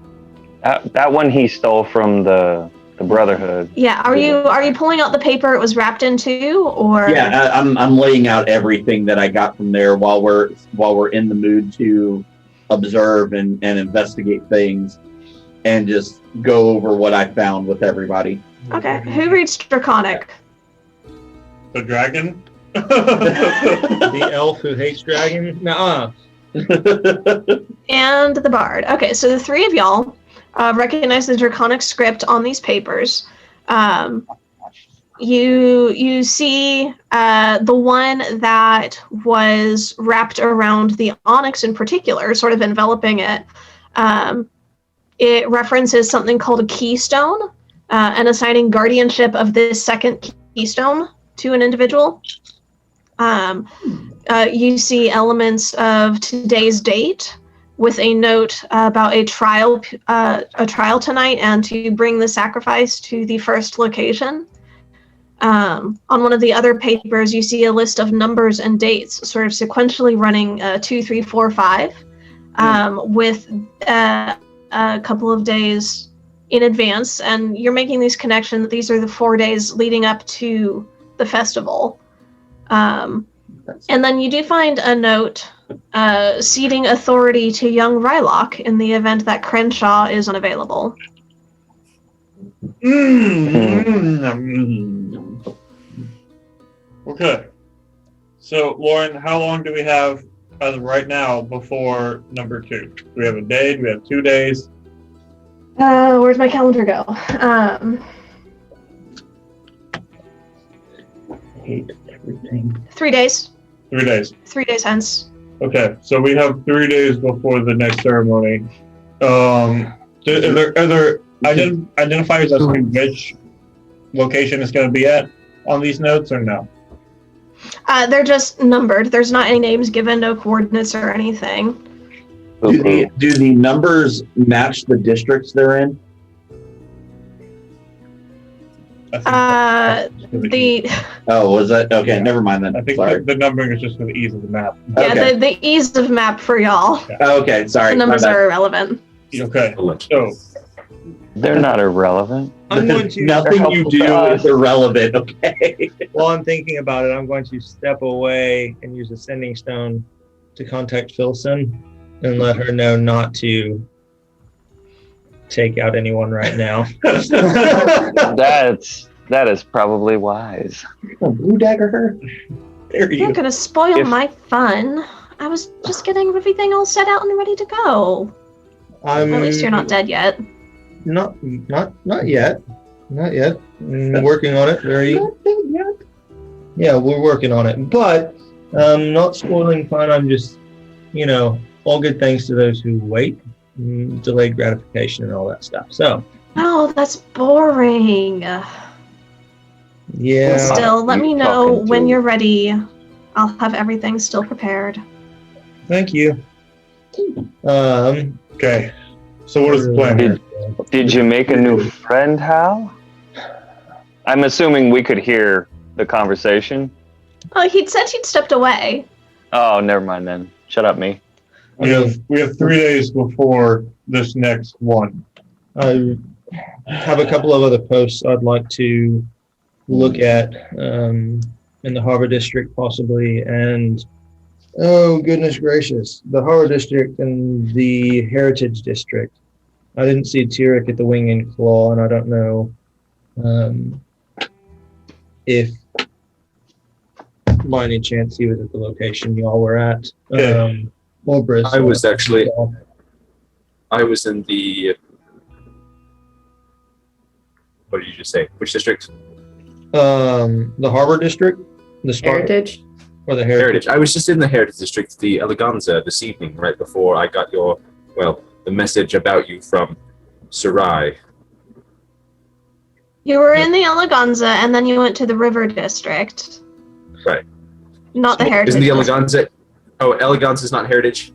That one he stole from the Brotherhood. Yeah, are you pulling out the paper it was wrapped into, or? Yeah, I'm laying out everything that I got from there while we're in the mood to observe and investigate things, and just go over what I found with everybody. Okay, who reads Draconic? The dragon? The elf who hates dragons? Nuh-uh. And the bard. Okay, so the three of y'all recognize the Draconic script on these papers. You see the one that was wrapped around the onyx in particular, sort of enveloping it. It references something called a keystone, and assigning guardianship of this second keystone to an individual. You see elements of today's date with a note about a trial tonight, and to bring the sacrifice to the first location. On one of the other papers, you see a list of numbers and dates, sort of sequentially running 2, 3, 4, 5, with a couple of days in advance, and you're making these connections. These are the 4 days leading up to the festival. And then you do find a note ceding authority to young Rylock in the event that Crenshaw is unavailable. Okay. So, Lauren, how long do we have as of right now before number 2? Do we have a day? Do we have 2 days? Where's my calendar go? Hate everything. 3 days. 3 days. 3 days hence. Okay, so we have 3 days before the next ceremony. Are there identifiers as to which location it's going to be at on these notes, or no? They're just numbered. There's not any names given, no coordinates or anything. Do the numbers match the districts they're in? Oh, was that okay? Never mind then. I think sorry. the numbering is just for the ease of the map. Yeah, Okay. the ease of map for y'all. Okay, sorry. The numbers are irrelevant. Okay, so They're not irrelevant. I'm going to. Nothing you do is irrelevant. Okay. While I'm thinking about it, I'm going to step away and use a sending stone to contact Filson and let her know not to take out anyone right now. That is probably wise. Blue dagger her. There You're gonna spoil my fun. I was just getting everything all set out and ready to go. At least you're not dead yet. Not yet. Not yet. Working on it. Yeah, we're working on it. But not spoiling fun. I'm just, all good things to those who wait, delayed gratification, and all that stuff. So. Oh, that's boring. Yeah. Still, let me know talking to? when you're ready. I'll have everything still prepared. Thank you. Okay. So what is the plan here? Did you make a new friend, Hal? I'm assuming we could hear the conversation. Oh, he'd said he'd stepped away. Oh, never mind then. Shut up, me. We have 3 days before this next one. I have a couple of other posts I'd like to look at in the Harbor District possibly, and oh goodness gracious, the Harbor District and the Heritage District. I didn't see Tyrek at the Wing and Claw, and I don't know if by any chance he was at the location y'all were at. Or Bristol. I was in the. What did you just say? Which district? The Harbor District, the Heritage. or the Heritage. I was just in the Heritage District, the Eleganza, this evening, right before I got the message about you from Sarai. You were in the Eleganza, and then you went to the River District. Right. Not the Heritage. Isn't the District. Eleganza? Oh, Eleganza is not Heritage.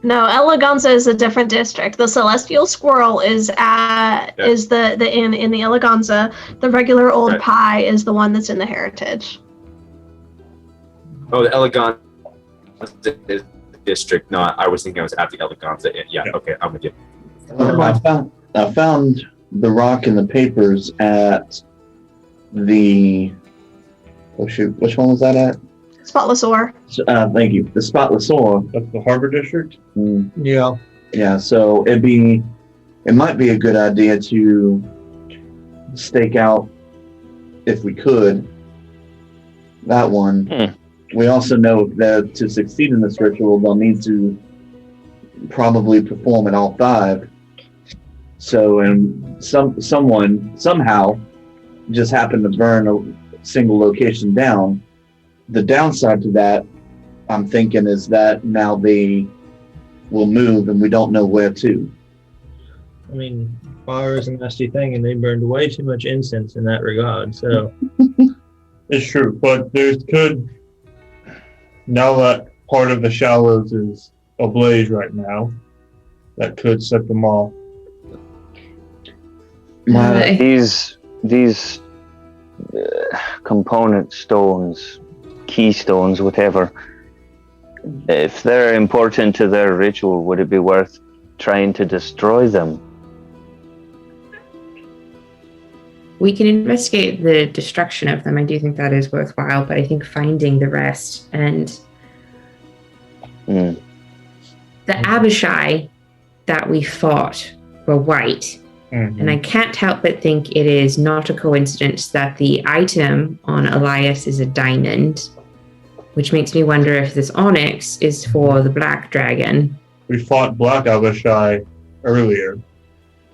No, Eleganza is a different district. The Celestial Squirrel is the inn in the Eleganza. The regular Old Right. Pie is the one that's in the Heritage. Oh, the Eleganza district. No, I was thinking I was at the Eleganza. Yeah. Okay, I'm with you. I found the rock in the papers at the. Oh shoot! Which one was that at? Spotless Ore. Thank you. The Spotless Ore. That's the Harbor District? Mm, Yeah. yeah. So it might be a good idea to stake out, if we could, that one. We also know that to succeed in this ritual, they'll need to probably perform at all 5. So, and someone somehow just happened to burn single location down. The downside to that, I'm thinking, is that now they will move and we don't know where to. I mean, fire is a nasty thing, and they burned way too much incense in that regard. So It's true, but there could, now that part of the shallows is ablaze right now, that could set them off. These component stones, keystones, whatever, if they're important to their ritual, would it be worth trying to destroy them? We can investigate the destruction of them. I do think that is worthwhile, but I think finding the rest and the Abishai that we fought were white. And I can't help but think it is not a coincidence that the item on Elias is a diamond, which makes me wonder if this onyx is for the black dragon. We fought Black Abishai earlier.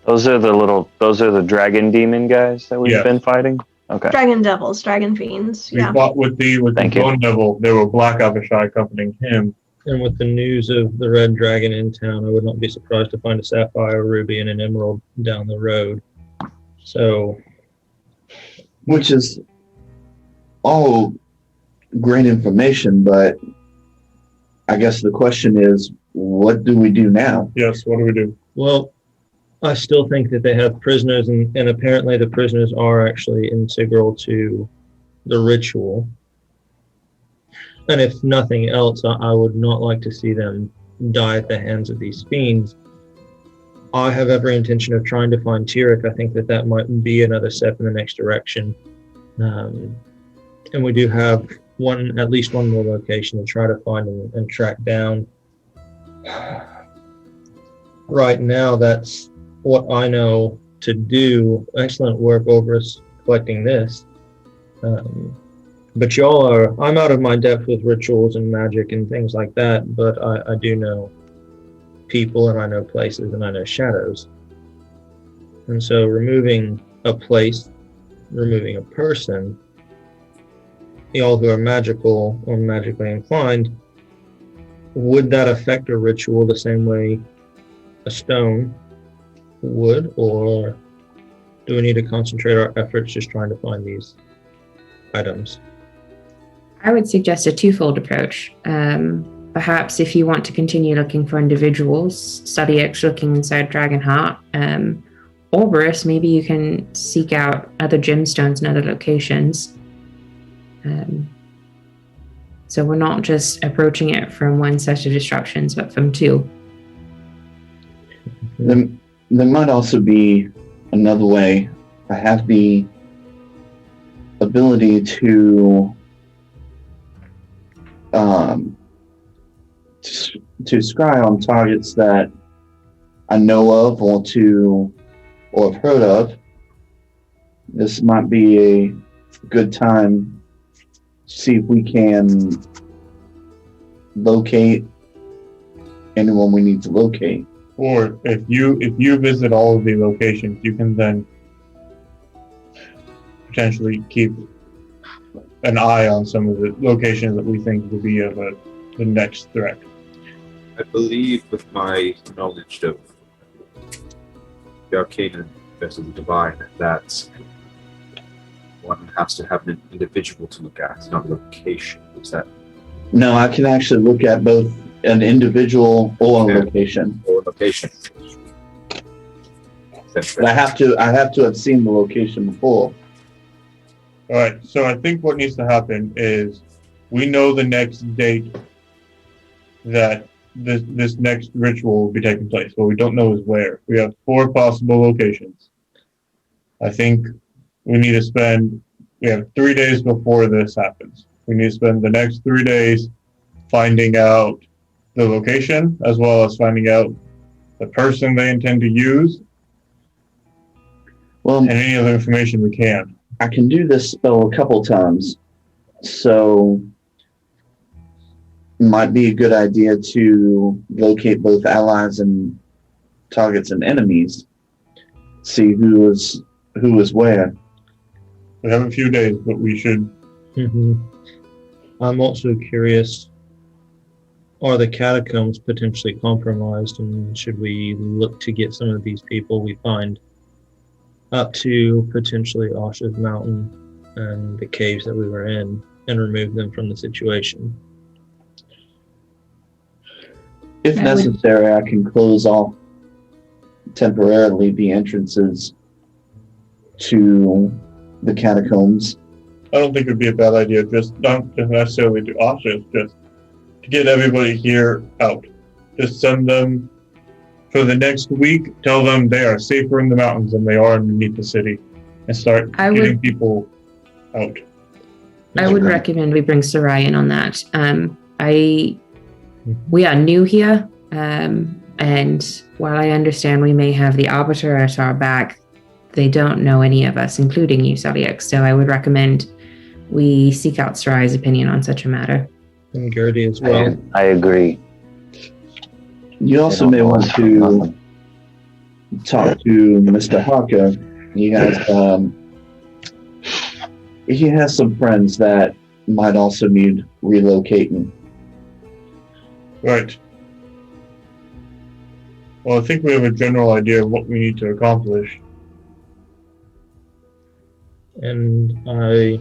Those are the dragon demon guys that we've been fighting? Okay. Dragon devils, dragon fiends. We Yeah. fought with the Bone Devil. There were Black Abishai accompanying him. And with the news of the red dragon in town, I would not be surprised to find a sapphire, ruby, and an emerald down the road. So, Which is all great information, but I guess the question is, what do we do now? Yes, what do we do? well, I still think that they have prisoners, and apparently the prisoners are actually integral to the ritual. And if nothing else, I would not like to see them die at the hands of these fiends. I have every intention of trying to find Tyrek. I think that might be another step in the next direction. And we do have at least one more location to try to find and track down. Right now, that's what I know to do. Excellent work over us collecting this. But I'm out of my depth with rituals and magic and things like that, but I do know people, and I know places, and I know shadows. And so removing a place, removing a person, y'all who are magical or magically inclined, would that affect a ritual the same way a stone would, or do we need to concentrate our efforts just trying to find these items? I would suggest a twofold approach. Perhaps if you want to continue looking for individuals, study X looking inside Dragonheart. Orberus, maybe you can seek out other gemstones in other locations. So we're not just approaching it from one set of disruptions, but from two. There might also be another way. I have the ability to scry on targets that I know of or have heard of. This might be a good time to see if we can locate anyone we need to locate. Or if you visit all of the locations, you can then potentially keep an eye on some of the locations that we think will be of the next threat. I believe with my knowledge of the arcane versus the divine, that one has to have an individual to look at, not a location. Is that? No, I can actually look at both an individual or a location. Or location. But I have to have seen the location before. All right, so I think what needs to happen is we know the next date that this next ritual will be taking place. What we don't know is where. We have 4 possible locations. I think we have 3 days before this happens. We need to spend the next 3 days finding out the location, as well as finding out the person they intend to use, and any other information we can. I can do this spell a couple times, so it might be a good idea to locate both allies and targets and enemies, see who is where. We have a few days, but we should. I'm also curious, are the catacombs potentially compromised, and should we look to get some of these people we find up to potentially Asha's Mountain and the caves that we were in and remove them from the situation? If necessary, I can close off temporarily the entrances to the catacombs. I don't think it would be a bad idea, just not to necessarily do Asha, just to get everybody here out. Just send them for the next week, tell them they are safer in the mountains than they are underneath the city, and start getting people out. I would recommend we bring Sarai in on that. We are new here, and while I understand we may have the Arbiter at our back, they don't know any of us, including you, Saviek. So I would recommend we seek out Sarai's opinion on such a matter. And Gertie as well. I agree. You also may want to talk to Mr. Harker. He has some friends that might also need relocating. Right. Well, I think we have a general idea of what we need to accomplish. And I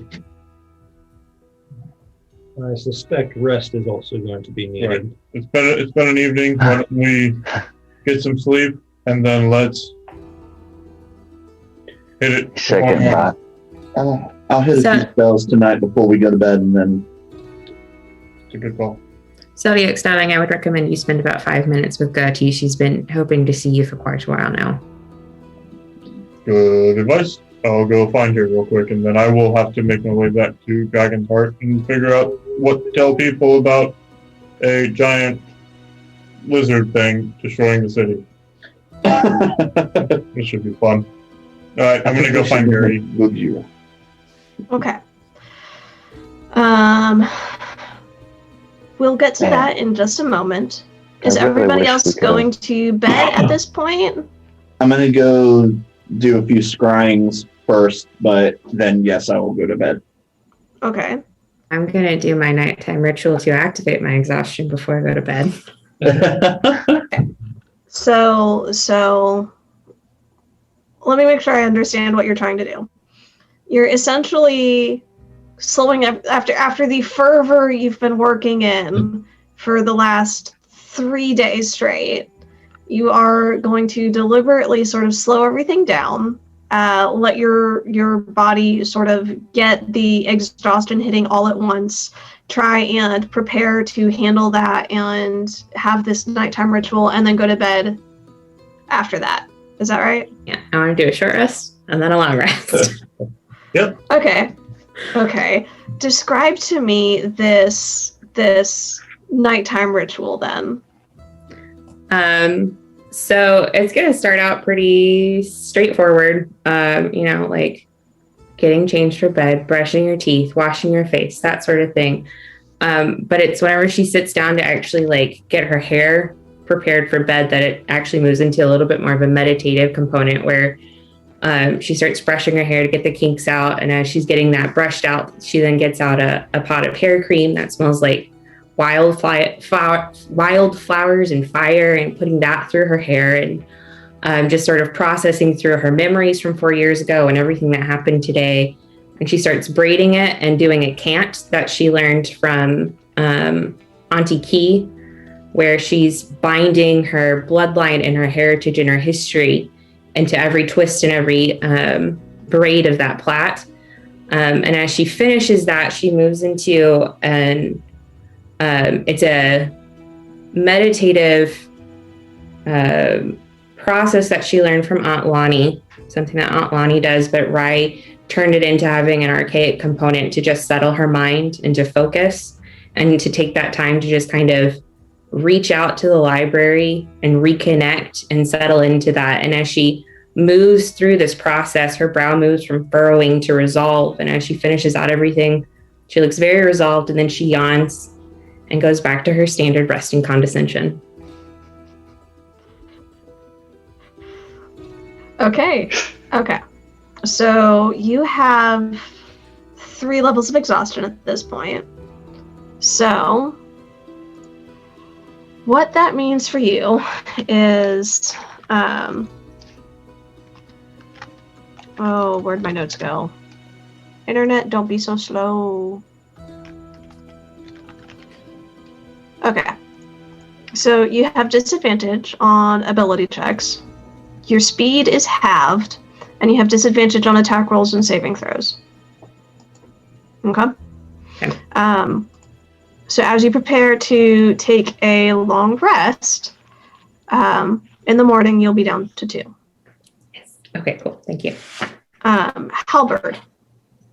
suspect rest is also going to be needed. Right. It's been an evening. Why don't we get some sleep and then let's hit it. Second thought. I'll hit a few spells tonight before we go to bed, and then It's a good call. Saviek, darling, I would recommend you spend about 5 minutes with Gertie. She's been hoping to see you for quite a while now. Good advice. I'll go find her real quick, and then I will have to make my way back to Dragonthrone and figure out what to tell people about a giant lizard thing destroying the city. This should be fun. All right, I'm gonna go find Gary. Okay. We'll get to that in just a moment. Is everybody else going to bed at this point? I'm going to go do a few scryings first, but then, yes, I will go to bed. Okay. I'm going to do my nighttime ritual to activate my exhaustion before I go to bed. So let me make sure I understand what you're trying to do. You're essentially slowing up after the fervor you've been working in for the last 3 days straight. You are going to deliberately sort of slow everything down, let your body sort of get the exhaustion hitting all at once, try and prepare to handle that and have this nighttime ritual, and then go to bed after that. Is that right? Yeah, I want to do a short rest and then a long rest. Yep. Okay. Describe to me this nighttime ritual then. So it's going to start out pretty straightforward. Like getting changed for bed, brushing your teeth, washing your face, that sort of thing. But it's whenever she sits down to actually like get her hair prepared for bed that it actually moves into a little bit more of a meditative component where she starts brushing her hair to get the kinks out. And as she's getting that brushed out, she then gets out a pot of hair cream that smells like wildflowers and fire, and putting that through her hair and just sort of processing through her memories from 4 years ago and everything that happened today. And she starts braiding it and doing a cant that she learned from Auntie Key, where she's binding her bloodline and her heritage and her history into every twist and every braid of that plait. And as she finishes that, she moves into it's a meditative process that she learned from Aunt Lonnie, something that Aunt Lonnie does, but Rai turned it into having an archaic component to just settle her mind and to focus and to take that time to just kind of reach out to the library and reconnect and settle into that. And as she moves through this process, her brow moves from furrowing to resolve. And as she finishes out everything, she looks very resolved, and then she yawns and goes back to her standard resting condescension. Okay. So you have 3 levels of exhaustion at this point. So what that means for you is, oh, where'd my notes go? Internet, don't be so slow. Okay. So you have disadvantage on ability checks. Your speed is halved, and you have disadvantage on attack rolls and saving throws. Okay? Okay. So as you prepare to take a long rest, in the morning you'll be down to 2. Yes. Okay, cool. Thank you. Halberd,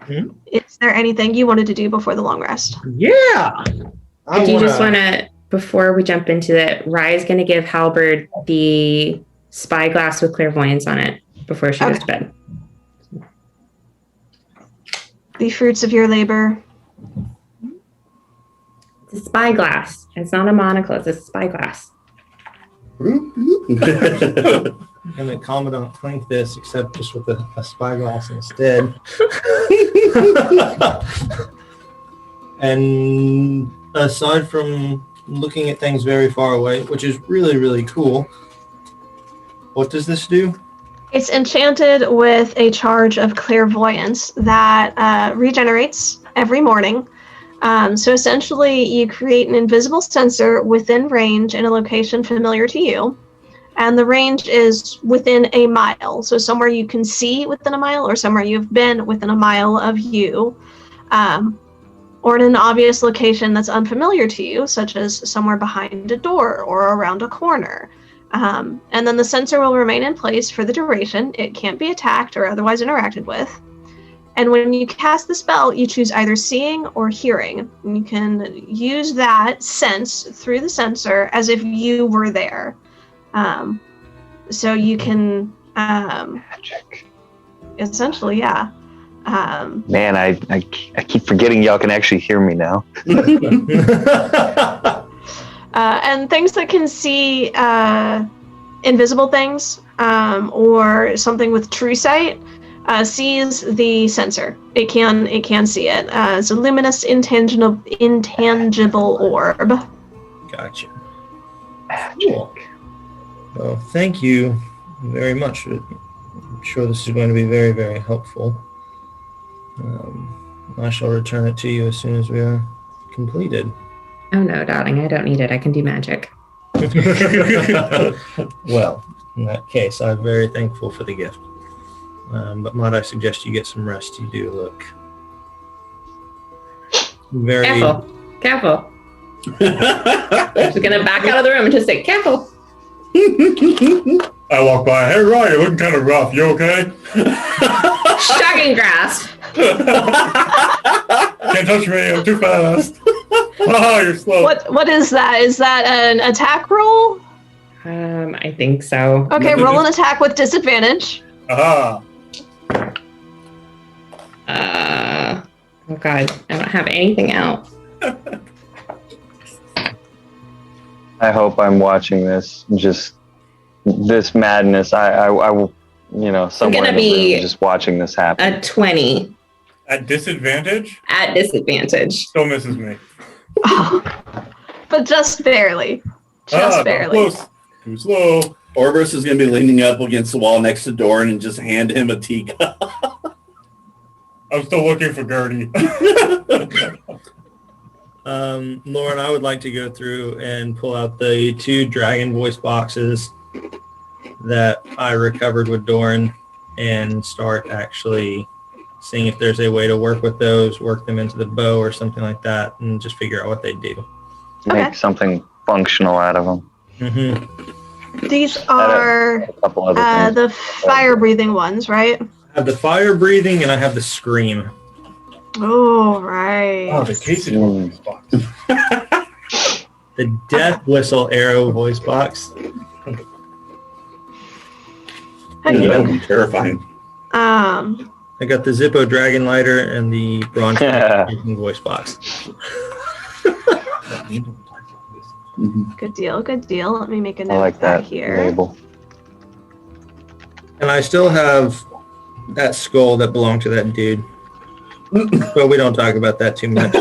is there anything you wanted to do before the long rest? Yeah. Do you just want to, before we jump into that, Rye's going to give Halberd the spyglass with clairvoyance on it before she goes to bed. The fruits of your labor. It's a spyglass. It's not a monocle. It's a spyglass. And the Commandant think this, except just with a spyglass instead. And aside from looking at things very far away, which is really, really cool, what does this do? It's enchanted with a charge of clairvoyance that regenerates every morning. So essentially, you create an invisible sensor within range in a location familiar to you. And the range is within a mile. So somewhere you can see within a mile, or somewhere you've been within a mile of you. Or in an obvious location that's unfamiliar to you, such as somewhere behind a door or around a corner. And then the sensor will remain in place for the duration. It can't be attacked or otherwise interacted with. And when you cast the spell, you choose either seeing or hearing. And you can use that sense through the sensor as if you were there. So you can, Magic. essentially, yeah. Man, I keep forgetting y'all can actually hear me now. And things that can see invisible things, or something with true sight, sees the sensor. It can see it. It's a luminous, intangible orb. Gotcha. Cool. Well, thank you very much. I'm sure this is going to be very, very helpful. I shall return it to you as soon as we are completed. Oh no, darling, I don't need it. I can do magic. Well, in that case, I'm very thankful for the gift. But might I suggest you get some rest? You do look very... Careful. I'm just going to back out of the room and just say, careful. I walk by. Hey, Ryan, you're looking kind of rough. You okay? Shocking grasp. Can't touch me. I'm too fast. Oh, you're slow. What is that? Is that an attack roll? I think so. Okay, roll an attack with disadvantage. Aha. Oh god, I don't have anything else. I hope I'm watching this. Just this madness. I will, somewhere gonna in the be room just watching this happen. A 20 At disadvantage? at disadvantage. Still misses me. But just barely. Just barely. Close. Too slow. Orvis is going to be leaning up against the wall next to Doran and just hand him a teacup. I'm still looking for Gertie. Lauren, I would like to go through and pull out the 2 dragon voice boxes that I recovered with Doran and start actually seeing if there's a way to work with those, work them into the bow or something like that, and just figure out what they do. Okay. Make something functional out of them. Mm-hmm. These are A couple other things. the fire-breathing ones, right? I have the fire breathing and I have the scream. Oh, right. Oh, the casing voice box. The death whistle arrow voice box. Okay. That would be terrifying. I got the Zippo Dragon Lighter and the Bronze voice box. Good deal, good deal. Let me make a note I like of that that here. label. And I still have that skull that belonged to that dude. But we don't talk about that too much.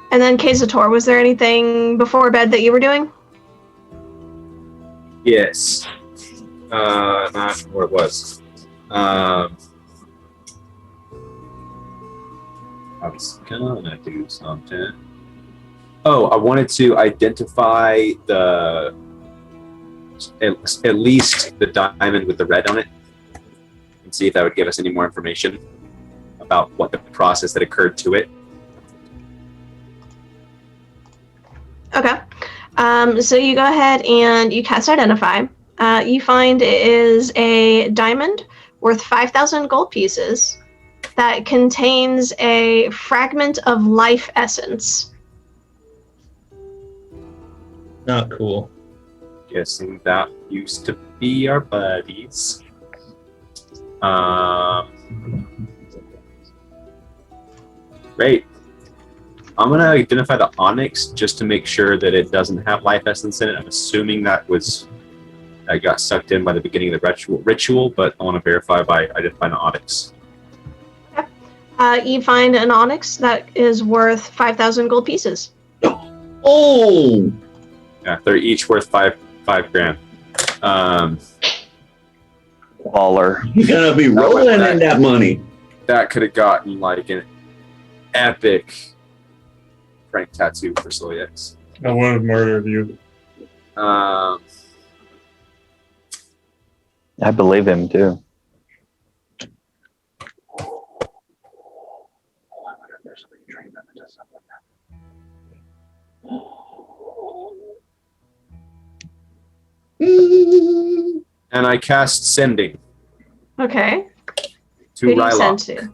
And then Kazator, was there anything before bed that you were doing? Yes. Not what it was. I was gonna do something. Oh, I wanted to identify at least the diamond with the red on it, and see if that would give us any more information about what the process that occurred to it. Okay. So you go ahead and you cast Identify. You find it is a diamond worth 5,000 gold pieces that contains a fragment of life essence. Not cool. Guessing that used to be our buddies. Great. I'm gonna identify the onyx just to make sure that it doesn't have life essence in it. I'm assuming that got sucked in by the beginning of the ritual, but I want to verify by identifying the onyx. You find an onyx that is worth 5,000 gold pieces. Oh! Yeah, they're each worth five grand. Baller. You're gonna be rolling in that money. That could have gotten like an epic prank tattoo for Solex. I would have murdered you. I believe him too. And I cast sending Okay. to Who do you send Rylock. to?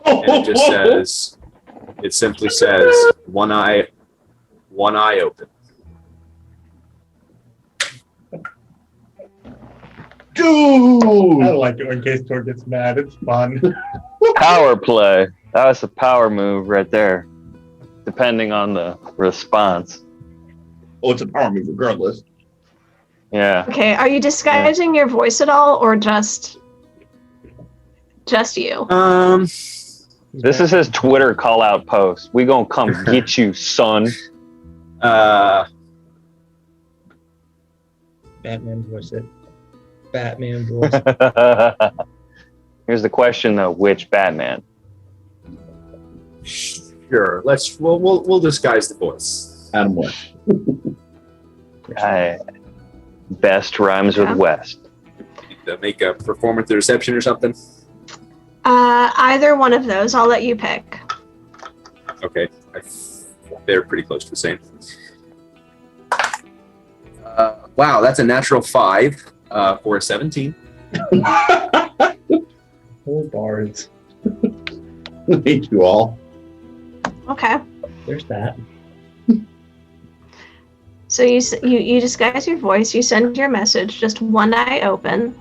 And it simply says, one eye open. Dude! I like it when Kazator gets mad. It's fun. Power play. That was a power move right there. Depending on the response. Oh, it's a power move regardless. Yeah. Okay, are you disguising your voice at all, or just you? This is his Twitter call out post. We gonna come get you, son. Batman voice it. Batman voice. Here's the question though, which Batman? Sure. We'll disguise the voice. Adam West. Best rhymes with West. Make a performance or reception or something. Either one of those. I'll let you pick. Okay. They're pretty close to the same. Wow, that's a natural 5 for a 17. Whole bards. Hate you all. Okay. There's that. So you disguise your voice. You send your message, just one eye open.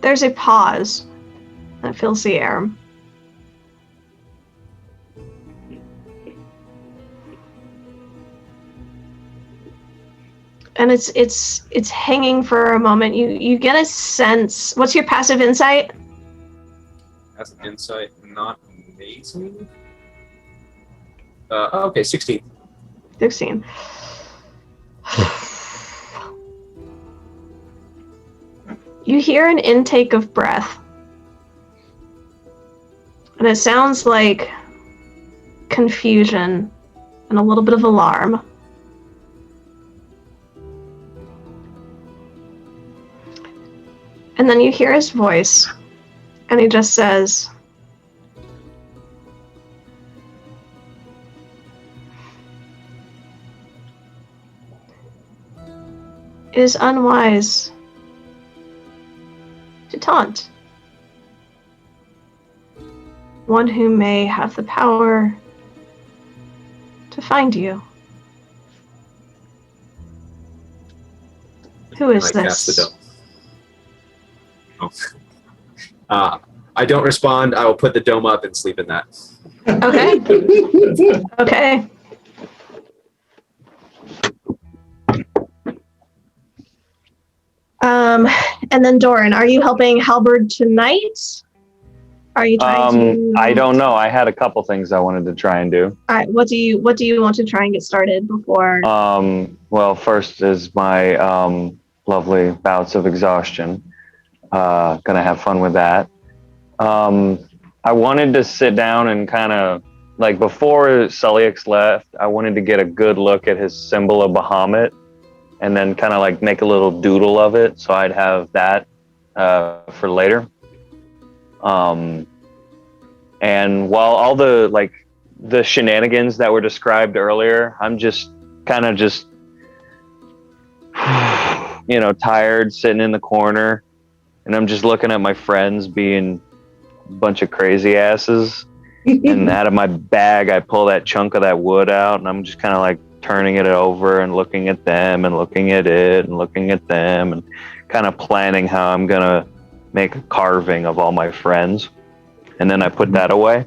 There's a pause that fills the air. And it's hanging for a moment. You get a sense. What's your passive insight? That's an insight, not amazing. Okay, 16. 16. You hear an intake of breath. And it sounds like confusion and a little bit of alarm. And then you hear his voice, and he just says, "It is unwise to taunt one who may have the power to find you. Who is I cast the this? dome. I don't respond. I will put the dome up and sleep in that. Okay. Okay. And then Doran, are you helping Halberd tonight? Are you trying to? I don't know. I had a couple things I wanted to try and do. All right. What do you want to try and get started before? Well, first is my lovely bouts of exhaustion. Gonna have fun with that. I wanted to sit down and kind of, like, before Sullyx left, I wanted to get a good look at his symbol of Bahamut and then kind of like make a little doodle of it, so I'd have that for later. And while all the shenanigans that were described earlier, I'm just kind of tired, sitting in the corner, and I'm just looking at my friends being a bunch of crazy asses. And out of my bag, I pull that chunk of that wood out, and I'm just kind of like turning it over and looking at them and looking at it and looking at them and kind of planning how I'm gonna make a carving of all my friends. And then I put that away.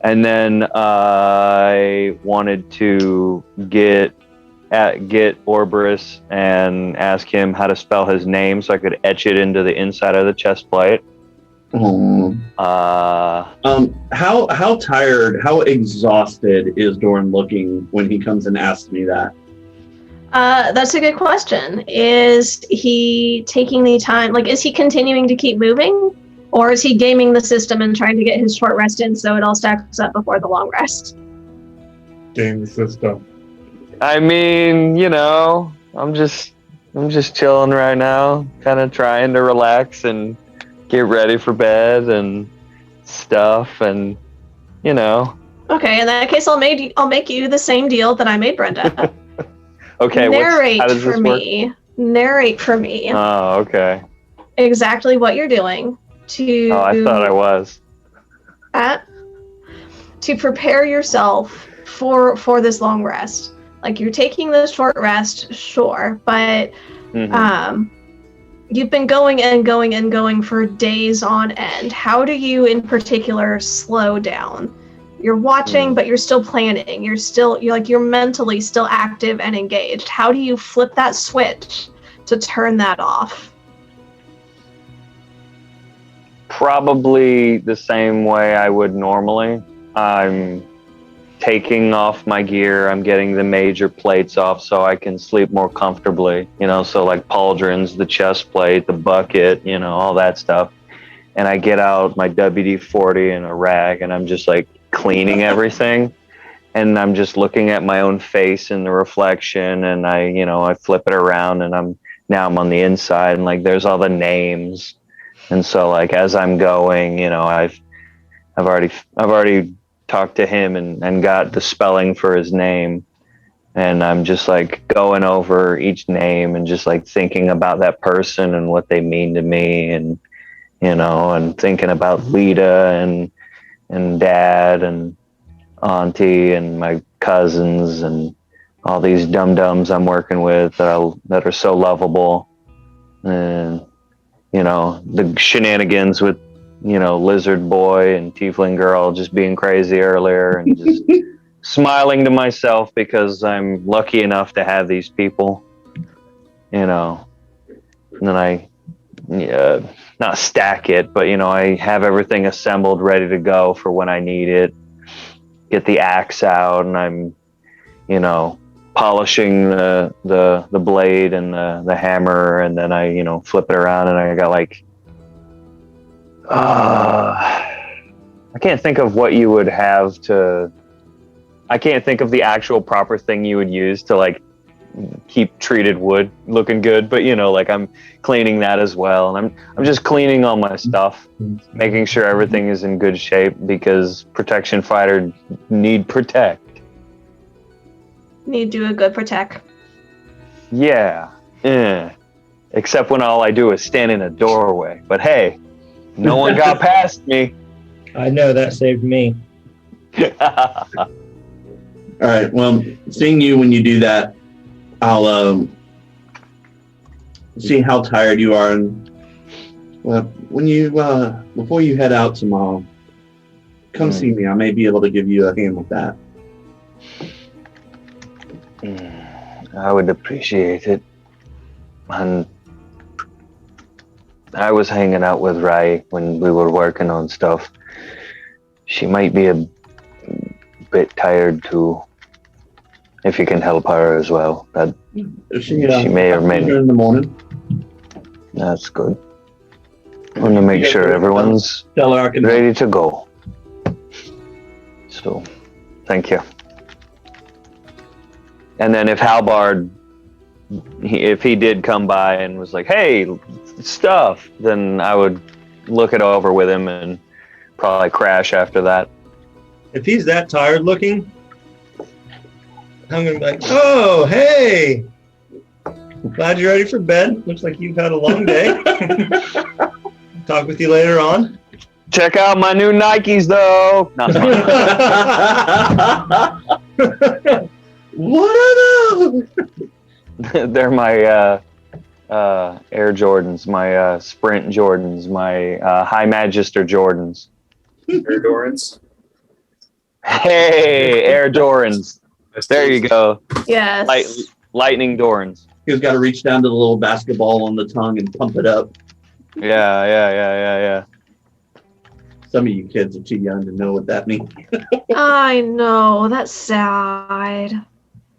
And then I wanted to get Orberus and ask him how to spell his name so I could etch it into the inside of the chest plate. How tired, how exhausted is Doran looking when he comes and asks me that? That's a good question. Is he taking the time? Like, is he continuing to keep moving, or is he gaming the system and trying to get his short rest in so it all stacks up before the long rest? Game the system. I mean, I'm just chilling right now, kind of trying to relax and get ready for bed and stuff, and Okay, in that case, I'll make you the same deal that I made Brenda. Okay, narrate how does for this me. work? Narrate for me. Oh, okay. Exactly what you're doing to. Oh, I thought I was. To prepare yourself for this long rest. Like, you're taking this short rest, sure, but you've been going and going and going for days on end. How do you, in particular, slow down? You're watching, but you're still planning. You're mentally still active and engaged. How do you flip that switch to turn that off? Probably the same way I would normally. I'm taking off my gear. I'm getting the major plates off so I can sleep more comfortably, so like pauldrons, the chest plate, the bucket, all that stuff. And I get out my WD-40 and a rag, and I'm just like cleaning everything. And I'm just looking at my own face in the reflection, and I flip it around, and I'm on the inside, and like there's all the names. And so like as I'm going, I've already talked to him and got the spelling for his name, and I'm just like going over each name and just like thinking about that person and what they mean to me, and and thinking about Lita and Dad and Auntie and my cousins and all these dum-dums I'm working with that are so lovable. And the shenanigans with Lizard Boy and Tiefling Girl just being crazy earlier, and just smiling to myself because I'm lucky enough to have these people, and then I not stack it, but I have everything assembled ready to go for when I need it. Get the axe out, and I'm polishing the blade and the hammer, and then I flip it around, and I got like I can't think of what you would have to. I can't think of the actual proper thing you would use to like keep treated wood looking good, but like I'm cleaning that as well, and I'm just cleaning all my stuff, making sure everything is in good shape, because protection fighter need protect. Need do a good protect. Yeah. Except when all I do is stand in a doorway. But hey, no one got past me. I know that saved me. All right. Well, seeing you when you do that, I'll see how tired you are, and Well, when you before you head out tomorrow, come see me. I may be able to give you a hand with that. I would appreciate it. And I was hanging out with Rai when we were working on stuff. She might be a bit tired too. If you can help her as well, that She may or may in the morning. That's good. I want to make sure everyone's Tell her I can. ready to go. So, thank you. And then if Halbard, if he did come by and was like, "Hey, stuff," then I would look it over with him and probably crash after that. If he's that tired looking, I'm gonna be like, "Oh, hey, glad you're ready for bed. Looks like you've had a long day. Talk with you later on." Check out my new Nikes, though. Not mine. What are those? They're my Air Jordans, my Sprint Jordans, my High Magister Jordans. Air Dorans. Hey, Air Jordans. There you go. Yes. Lightning Dorans. He's got to reach down to the little basketball on the tongue and pump it up. Yeah. Some of you kids are too young to know what that means. I know. That's sad.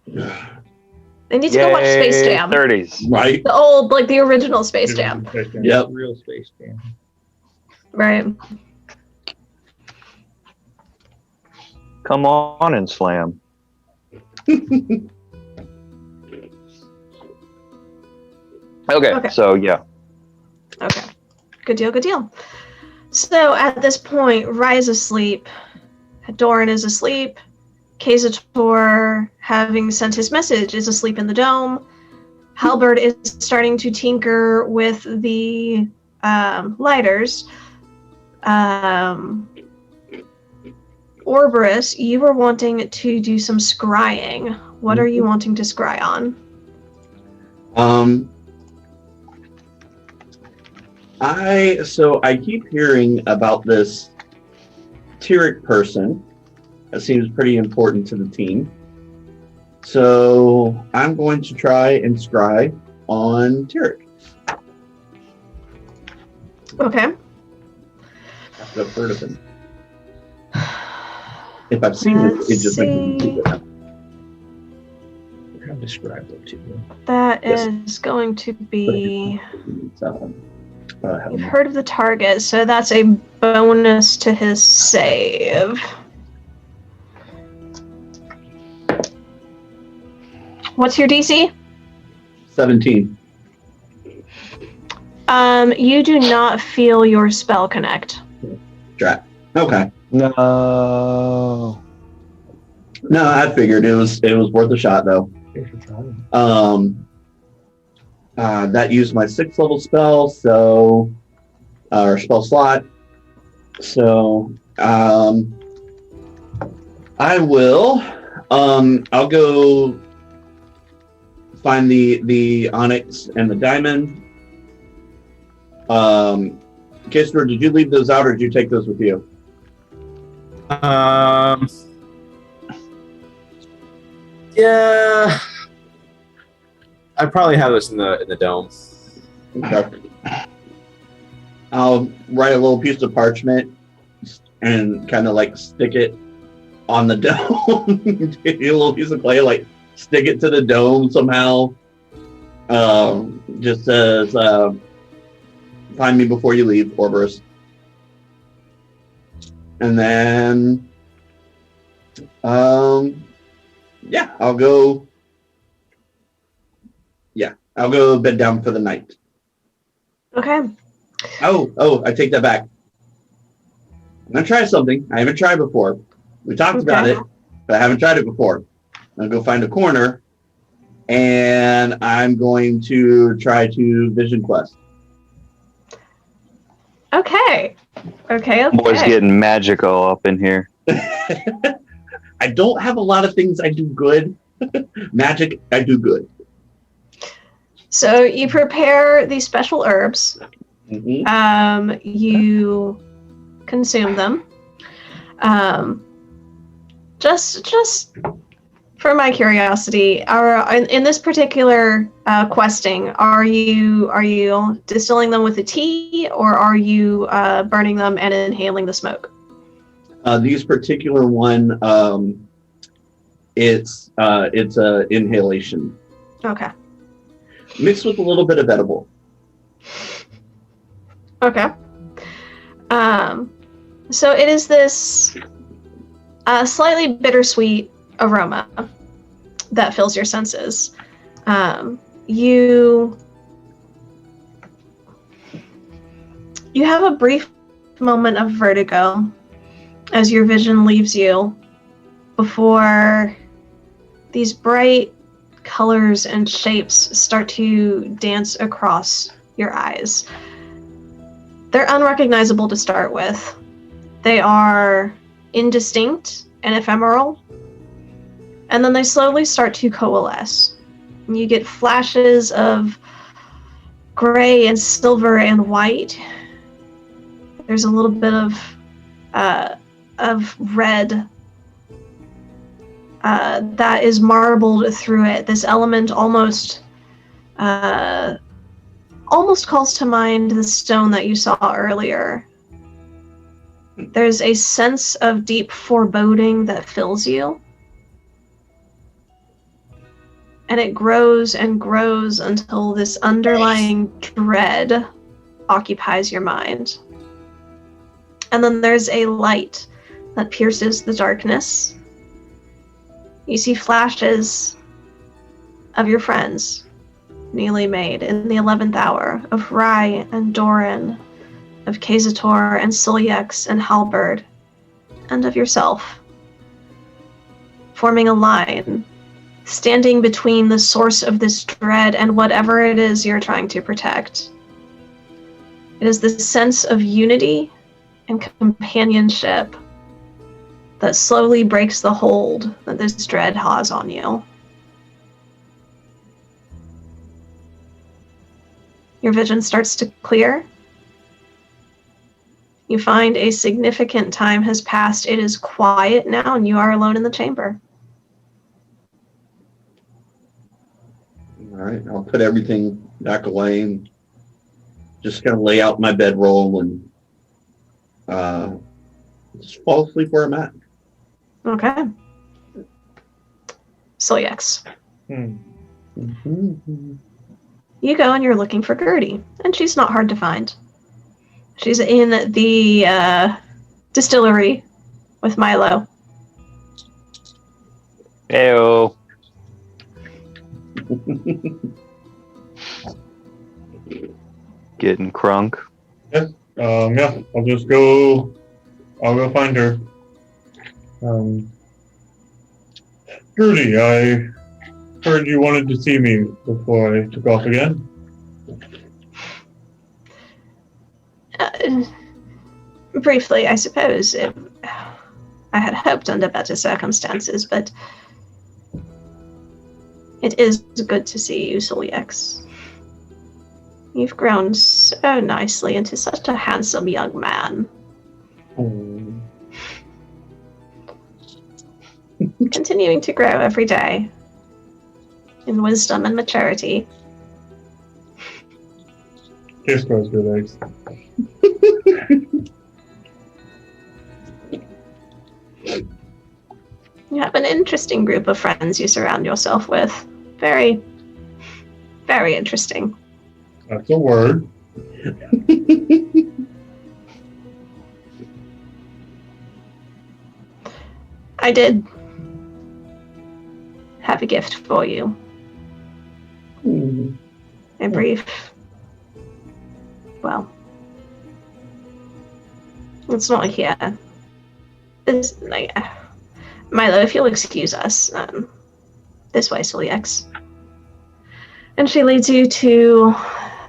They need to go watch Space Jam. 30s. Right? The old, like the original Space Jam. Yep. Real Space Jam. Right. Come on and slam. Okay, so yeah. Okay. Good deal. So at this point, Rai is asleep. Doran is asleep. Kazator, having sent his message, is asleep in the dome. Halberd is starting to tinker with the lighters. Orberus, you were wanting to do some scrying. What are you wanting to scry on? I keep hearing about this Tyrrek person. That seems pretty important to the team. So I'm going to try and scry on Tyrrek. Okay. I've heard of him. If I've seen it, it just makes me think of him. How describe it to you? That Yes. is going to be... So, You've heard of the target, so that's a bonus to his save. What's your DC? 17. You do not feel your spell connect. Drat. Okay. No. No, I figured it was worth a shot though. That used my 6th level spell, so or spell slot. So I will. I'll go find the onyx and the diamond. Kisner, did you leave those out or did you take those with you? Yeah. I probably have this in the dome. Okay. I'll write a little piece of parchment and kind of like stick it on the dome. Take a little piece of clay, like stick it to the dome somehow. Just as find me before you leave, Orberus. And then, yeah, I'll go bed down for the night. Okay. Oh, I take that back. I'm going to try something I haven't tried before. We talked about it, but I haven't tried it before. I'm going to go find a corner, and I'm going to try to Vision Quest. Okay. Boys getting magical up in here. I don't have a lot of things I do good. Magic, I do good. So you prepare these special herbs. Mhm. You consume them. Just for my curiosity, in this particular questing, are you distilling them with a tea, or are you burning them and inhaling the smoke? These particular one, it's a inhalation Okay. mixed with a little bit of edible. Okay. So it is this slightly bittersweet aroma that fills your senses. You have a brief moment of vertigo as your vision leaves you before these bright colors and shapes start to dance across your eyes. They're unrecognizable to start with. They are indistinct and ephemeral, and then they slowly start to coalesce. And you get flashes of gray and silver and white. There's a little bit of red that is marbled through it. This element almost calls to mind the stone that you saw earlier. There's a sense of deep foreboding that fills you. And it grows and grows until this underlying dread occupies your mind. And then there's a light that pierces the darkness. You see flashes of your friends, newly made in the 11th hour, of Rai and Doran, of Kazator and Silyex and Halberd, and of yourself, forming a line, standing between the source of this dread and whatever it is you're trying to protect. It is this sense of unity and companionship that slowly breaks the hold that this dread has on you. Your vision starts to clear. You find a significant time has passed. It is quiet now, and you are alone in the chamber. All right, I'll put everything back away and just kind of lay out my bedroll and just fall asleep where I'm at. Okay. Silyex. Mm-hmm. You go and you're looking for Gertie, and she's not hard to find. She's in the distillery with Milo. Ew. Getting crunk. Yeah, I'll go find her. Gertie, I heard you wanted to see me before I took off again. Briefly, I suppose. I had hoped under better circumstances, but it is good to see you, Silyex. You've grown so nicely into such a handsome young man. Continuing to grow every day in wisdom and maturity. Kiss those good eggs. You have an interesting group of friends you surround yourself with. Very, very interesting. That's a word. I did have a gift for you. A brief. Well, it's not here. It's like, Milo, if you'll excuse us, this way, Silyex. And she leads you to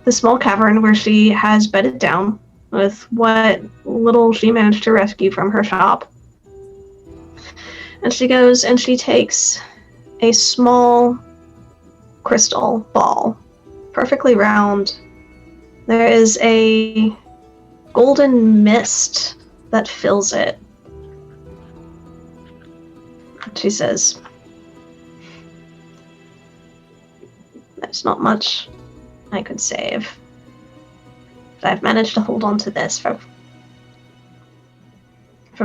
the small cavern where she has bedded down with what little she managed to rescue from her shop. And she goes and she takes a small crystal ball, perfectly round, There is a golden mist that fills it. She says, "There's not much I could save, but I've managed to hold on to this for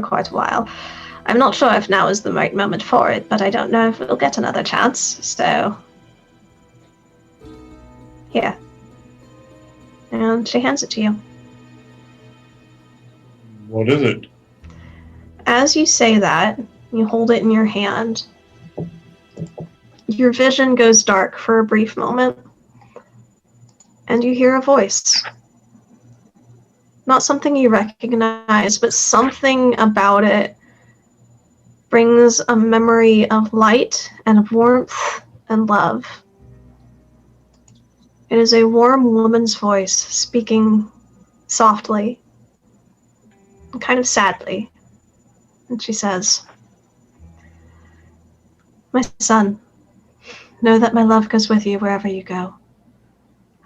quite a while. I'm not sure if now is the right moment for it, but I don't know if we'll get another chance, so here." And she hands it to you. What is it? As you say that, you hold it in your hand. Your vision goes dark for a brief moment, and you hear a voice. Not something you recognize, but something about it brings a memory of light and of warmth and love. It is a warm woman's voice speaking softly, and kind of sadly. And she says, "My son, know that my love goes with you wherever you go.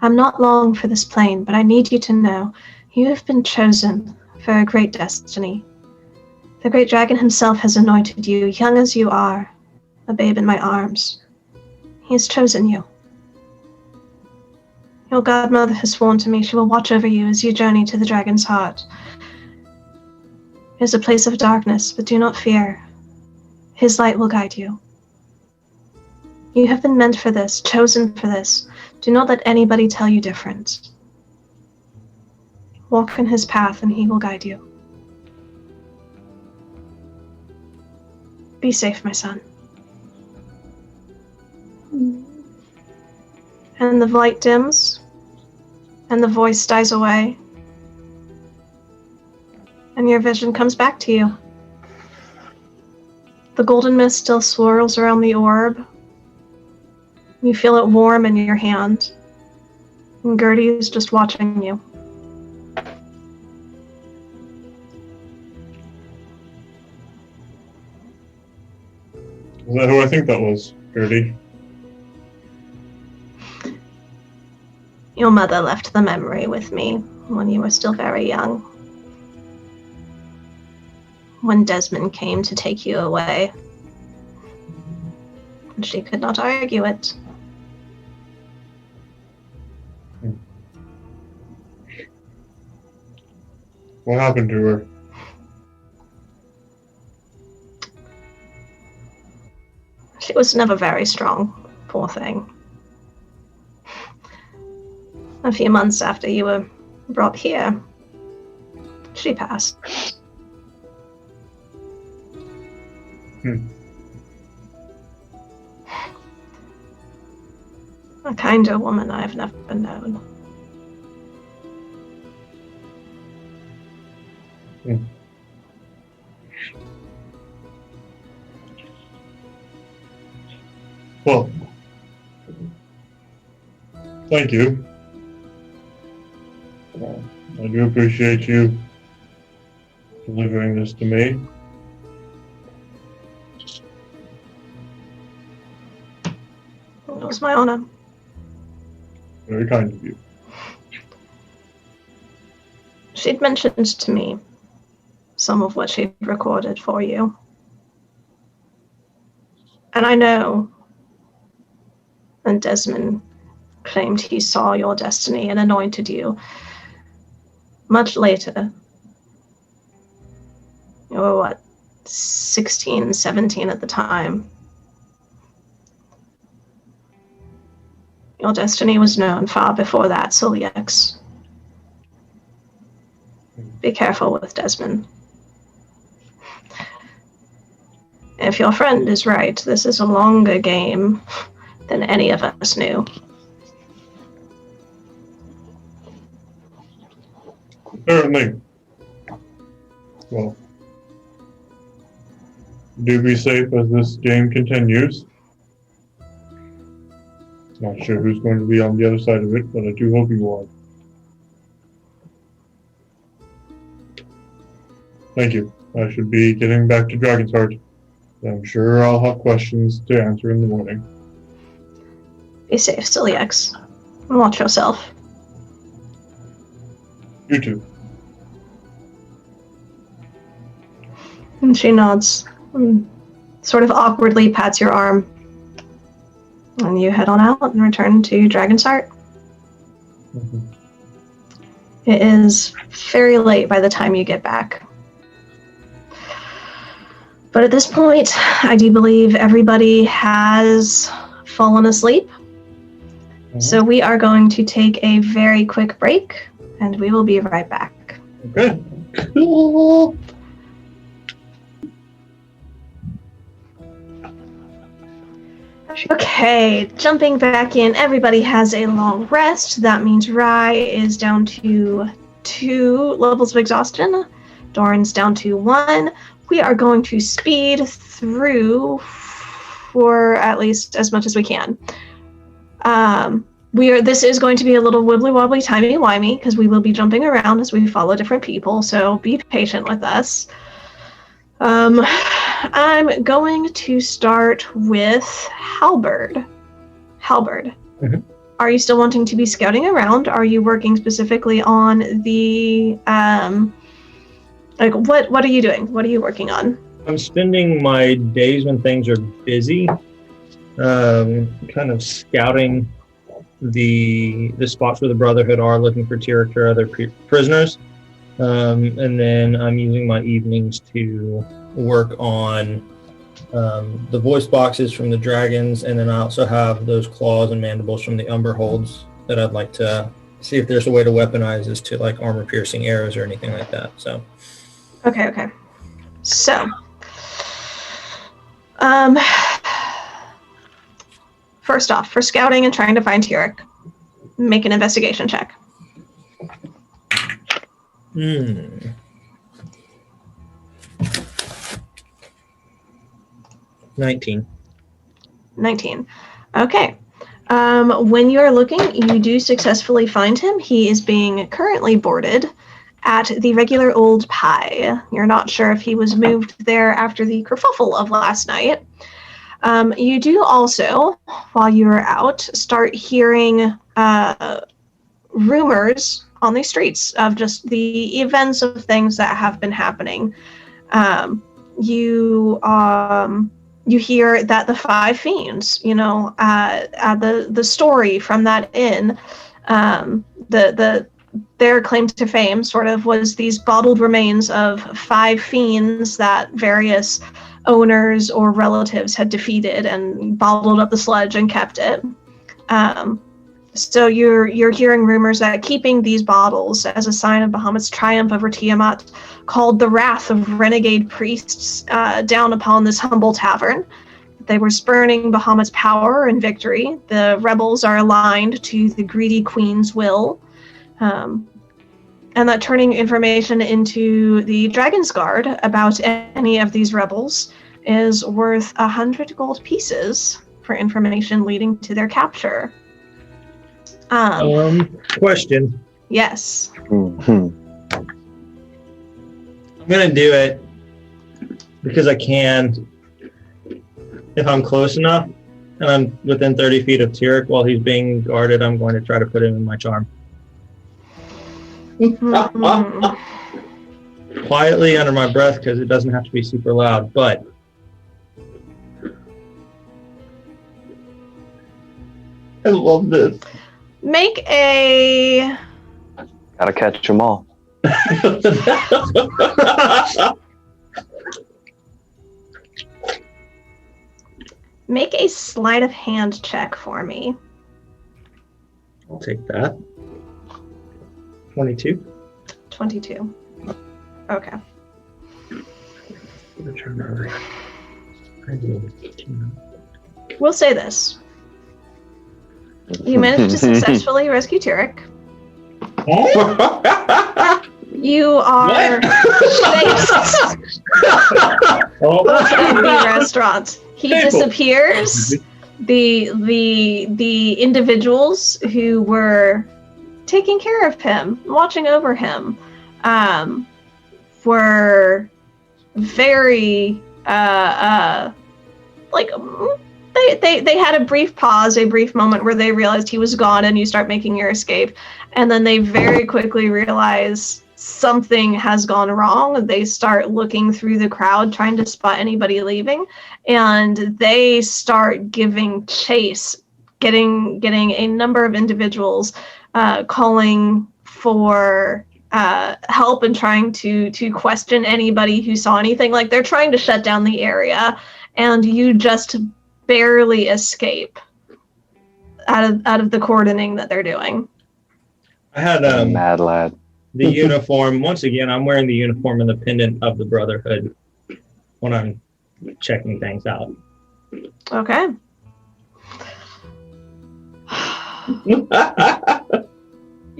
I'm not long for this plane, but I need you to know you have been chosen for a great destiny. The great dragon himself has anointed you, young as you are, a babe in my arms. He has chosen you. Your godmother has sworn to me she will watch over you as you journey to the dragon's heart. It is a place of darkness, but do not fear. His light will guide you. You have been meant for this, chosen for this. Do not let anybody tell you different. Walk in his path and he will guide you. Be safe, my son." And the light dims, and the voice dies away, and your vision comes back to you. The golden mist still swirls around the orb. You feel it warm in your hand, and Gertie is just watching you. Is that who I think that was, Gertie? Your mother left the memory with me when you were still very young. When Desmond came to take you away. And she could not argue it. What happened to her? She was never very strong, poor thing. A few months after you were brought here, she passed. A kinder woman I've never known. Well, thank you. I do appreciate you delivering this to me. It was my honor. Very kind of you. She'd mentioned to me some of what she'd recorded for you. And I know, and Desmond claimed he saw your destiny and anointed you. Much later, you were what, 16, 17 at the time. Your destiny was known far before that, Celiax. Be careful with Desmond. If your friend is right, this is a longer game than any of us knew. Certainly. Well, do be safe as this game continues. Not sure who's going to be on the other side of it, but I do hope you are. Thank you. I should be getting back to Dragon's Heart. I'm sure I'll have questions to answer in the morning. Be safe, Celiax. Watch yourself. You too. And she nods, and sort of awkwardly pats your arm. And you head on out and return to Dragon's Heart. It is very late by the time you get back. But at this point, I do believe everybody has fallen asleep. So we are going to take a very quick break, and we will be right back. Okay. Cool. Okay, jumping back in, everybody has a long rest. That means Rye is down to 2 levels of exhaustion. Doran's down to 1. We are going to speed through for at least as much as we can. This is going to be a little wibbly wobbly, timey wimey, because we will be jumping around as we follow different people, so be patient with us. I'm going to start with Halberd. Halberd, Are you still wanting to be scouting around? Are you working specifically on the what are you doing? What are you working on? I'm spending my days when things are busy, kind of scouting the spots where the Brotherhood are, looking for Tyrek or other prisoners, and then I'm using my evenings to work on the voice boxes from the dragons, and then I also have those claws and mandibles from the Umber holds that I'd like to see if there's a way to weaponize this to like armor piercing arrows or anything like that. So Okay. So first off, for scouting and trying to find Tyrek, make an investigation check. 19. 19. Okay. When you're looking, you do successfully find him. He is being currently boarded at the regular old pie. You're not sure if he was moved there after the kerfuffle of last night. You do also, while you're out, start hearing rumors on the streets of just the events of things that have been happening. You hear that the 5 fiends, the story from that inn, their claim to fame sort of was these bottled remains of 5 fiends that various owners or relatives had defeated and bottled up the sludge and kept it. So you're hearing rumors that keeping these bottles as a sign of Bahamut's triumph over Tiamat called the wrath of renegade priests down upon this humble tavern. They were spurning Bahamut's power and victory. The rebels are aligned to the greedy queen's will. And that turning information into the Dragon's Guard about any of these rebels is worth 100 gold pieces for information leading to their capture. Question. Yes. I'm going to do it because I can. If I'm close enough and I'm within 30 feet of Tyrek while he's being guarded, I'm going to try to put him in my charm. Quietly under my breath because it doesn't have to be super loud, but I love this. Make a... Gotta catch them all. Make a sleight of hand check for me. I'll take that. 22. 22. Okay. We'll say this. You managed to successfully rescue Tyrek. You are based at the restaurant. He disappears. The individuals who were taking care of him, watching over him, were very They had a brief pause, a brief moment where they realized he was gone, and you start making your escape, and then they very quickly realize something has gone wrong. They start looking through the crowd, trying to spot anybody leaving, and they start giving chase, getting a number of individuals calling for help and trying to question anybody who saw anything. Like, they're trying to shut down the area, and you just barely escape out of the cordoning that they're doing. I had Mad lad. the uniform. Once again, I'm wearing the uniform and the pendant of the Brotherhood when I'm checking things out. Okay. You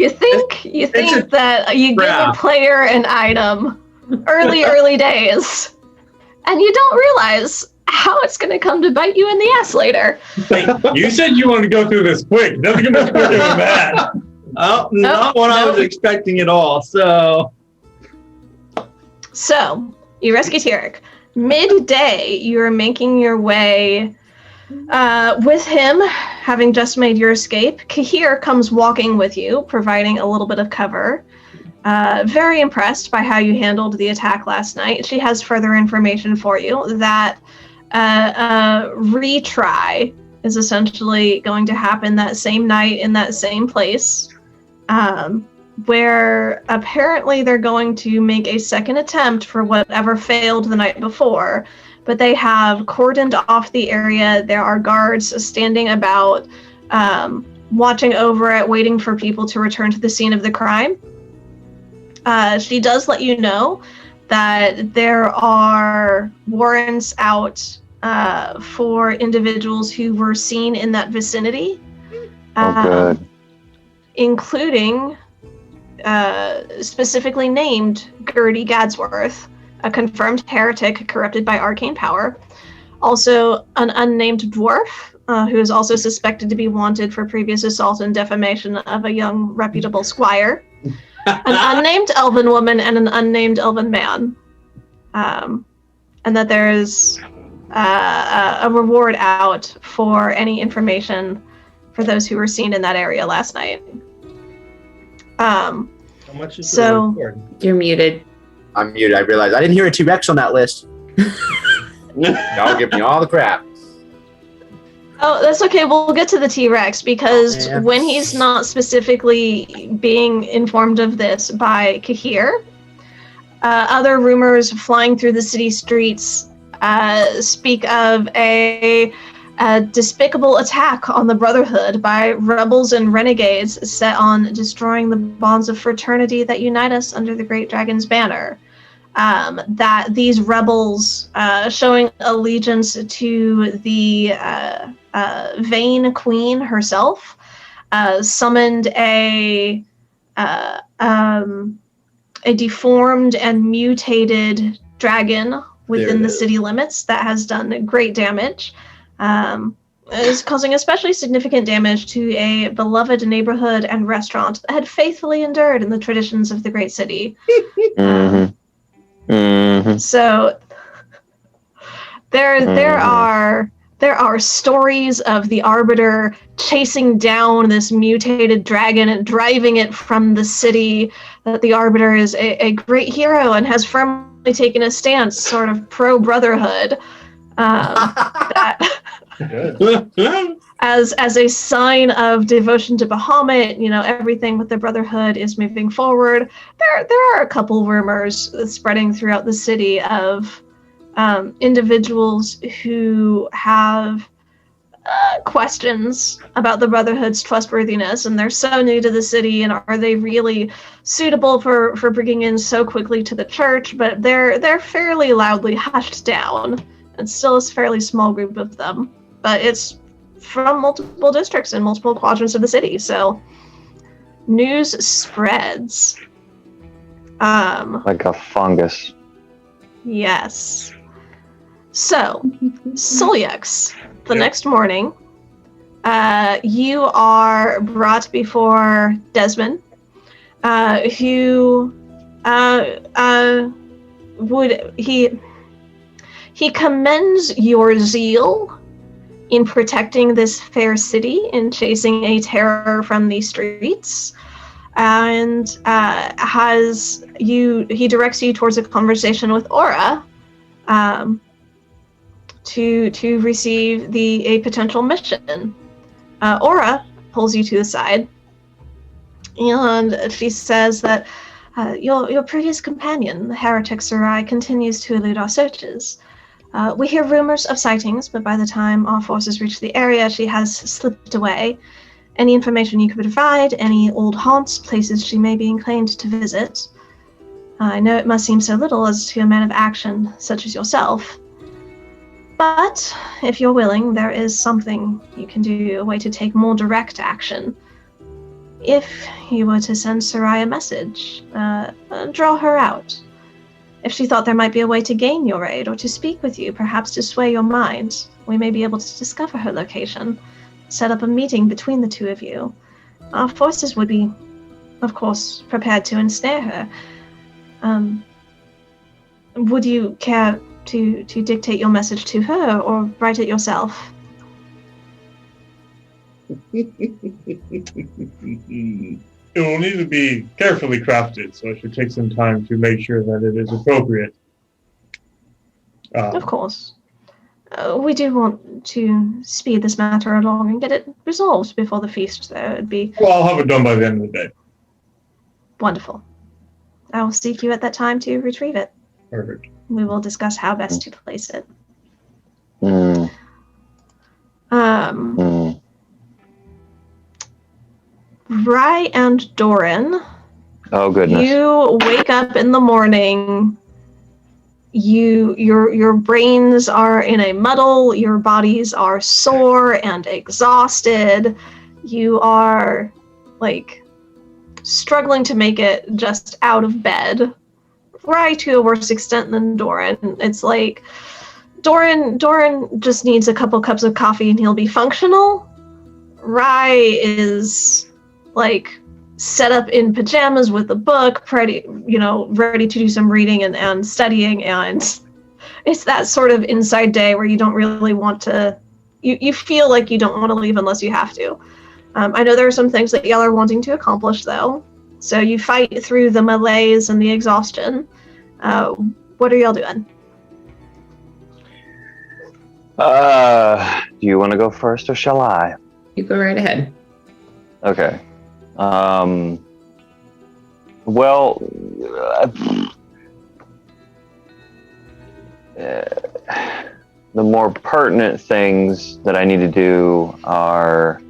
think that you give a player an item early days, and you don't realize how it's going to come to bite you in the ass later. Hey, you said you wanted to go through this quick. Nothing much quicker than that. Oh, not what I was expecting at all. So you rescue Tyrek. Midday, you're making your way with him, having just made your escape. Kahir comes walking with you, providing a little bit of cover. Very impressed by how you handled the attack last night. She has further information for you that retry is essentially going to happen that same night in that same place, where apparently they're going to make a second attempt for whatever failed the night before, but they have cordoned off the area. There are guards standing about, watching over it, waiting for people to return to the scene of the crime. She does let you know that there are warrants out for individuals who were seen in that vicinity, Good. including specifically named Gertie Gadsworth, a confirmed heretic corrupted by arcane power. Also, an unnamed dwarf who is also suspected to be wanted for previous assault and defamation of a young reputable squire. An unnamed elven woman and an unnamed elven man. And that there is a reward out for any information for those who were seen in that area last night. how much is So- the reward? You're muted. I'm muted. I realized I didn't hear a T-Rex on that list. Y'all give me all the crap. Oh, that's okay. We'll get to the T-Rex because Yeah. when he's not specifically being informed of this by Kahir, other rumors flying through the city streets speak of a despicable attack on the Brotherhood by rebels and renegades set on destroying the bonds of fraternity that unite us under the Great Dragon's banner. That these rebels, showing allegiance to the Vane Queen herself, summoned a deformed and mutated dragon within the city limits that has done great damage. Is causing especially significant damage to a beloved neighborhood and restaurant that had faithfully endured in the traditions of the great city. Mm-hmm. Mm-hmm. So there are stories of the Arbiter chasing down this mutated dragon and driving it from the city. That the Arbiter is a great hero and has firmly taken a stance, sort of pro-Brotherhood. As a sign of devotion to Bahamut, everything with the Brotherhood is moving forward. There are a couple rumors spreading throughout the city of individuals who have questions about the Brotherhood's trustworthiness, and they're so new to the city, and are they really suitable for bringing in so quickly to the church? But they're fairly loudly hushed down. It's still a fairly small group of them, but it's from multiple districts and multiple quadrants of the city, so news spreads. Like a fungus. Yes. So, Solyux, the next morning, you are brought before Desmond, who he commends your zeal in protecting this fair city and chasing a terror from the streets, and he directs you towards a conversation with Aura to receive a potential mission. Aura pulls you to the side, and she says that your previous companion, the heretic Sarai, continues to elude our searches. We hear rumors of sightings, but by the time our forces reach the area, she has slipped away. Any information you could provide, any old haunts, places she may be inclined to visit. I know it must seem so little as to a man of action such as yourself, but if you're willing, there is something you can do, a way to take more direct action. If you were to send Sarai a message, draw her out. If she thought there might be a way to gain your aid or to speak with you, perhaps to sway your mind, we may be able to discover her location, set up a meeting between the two of you. Our forces would be, of course, prepared to ensnare her. Would you care to dictate your message to her or write it yourself? It will need to be carefully crafted, so I should take some time to make sure that it is appropriate. Of course. We do want to speed this matter along and get it resolved before the feast, though. It'd be... Well, I'll have it done by the end of the day. Wonderful. I will seek you at that time to retrieve it. Perfect. We will discuss how best to place it. Rye and Doran. Oh goodness. You wake up in the morning. Your brains are in a muddle. Your bodies are sore and exhausted. You are struggling to make it just out of bed. Rye to a worse extent than Doran. It's like Doran just needs a couple cups of coffee and he'll be functional. Rye is set up in pajamas with a book, ready to do some reading and studying, and it's that sort of inside day where you don't really want to, you feel like you don't want to leave unless you have to. I know there are some things that y'all are wanting to accomplish though, so you fight through the malaise and the exhaustion. What are y'all doing? Do you want to go first or shall I? You go right ahead. Okay. The more pertinent things that I need to do are,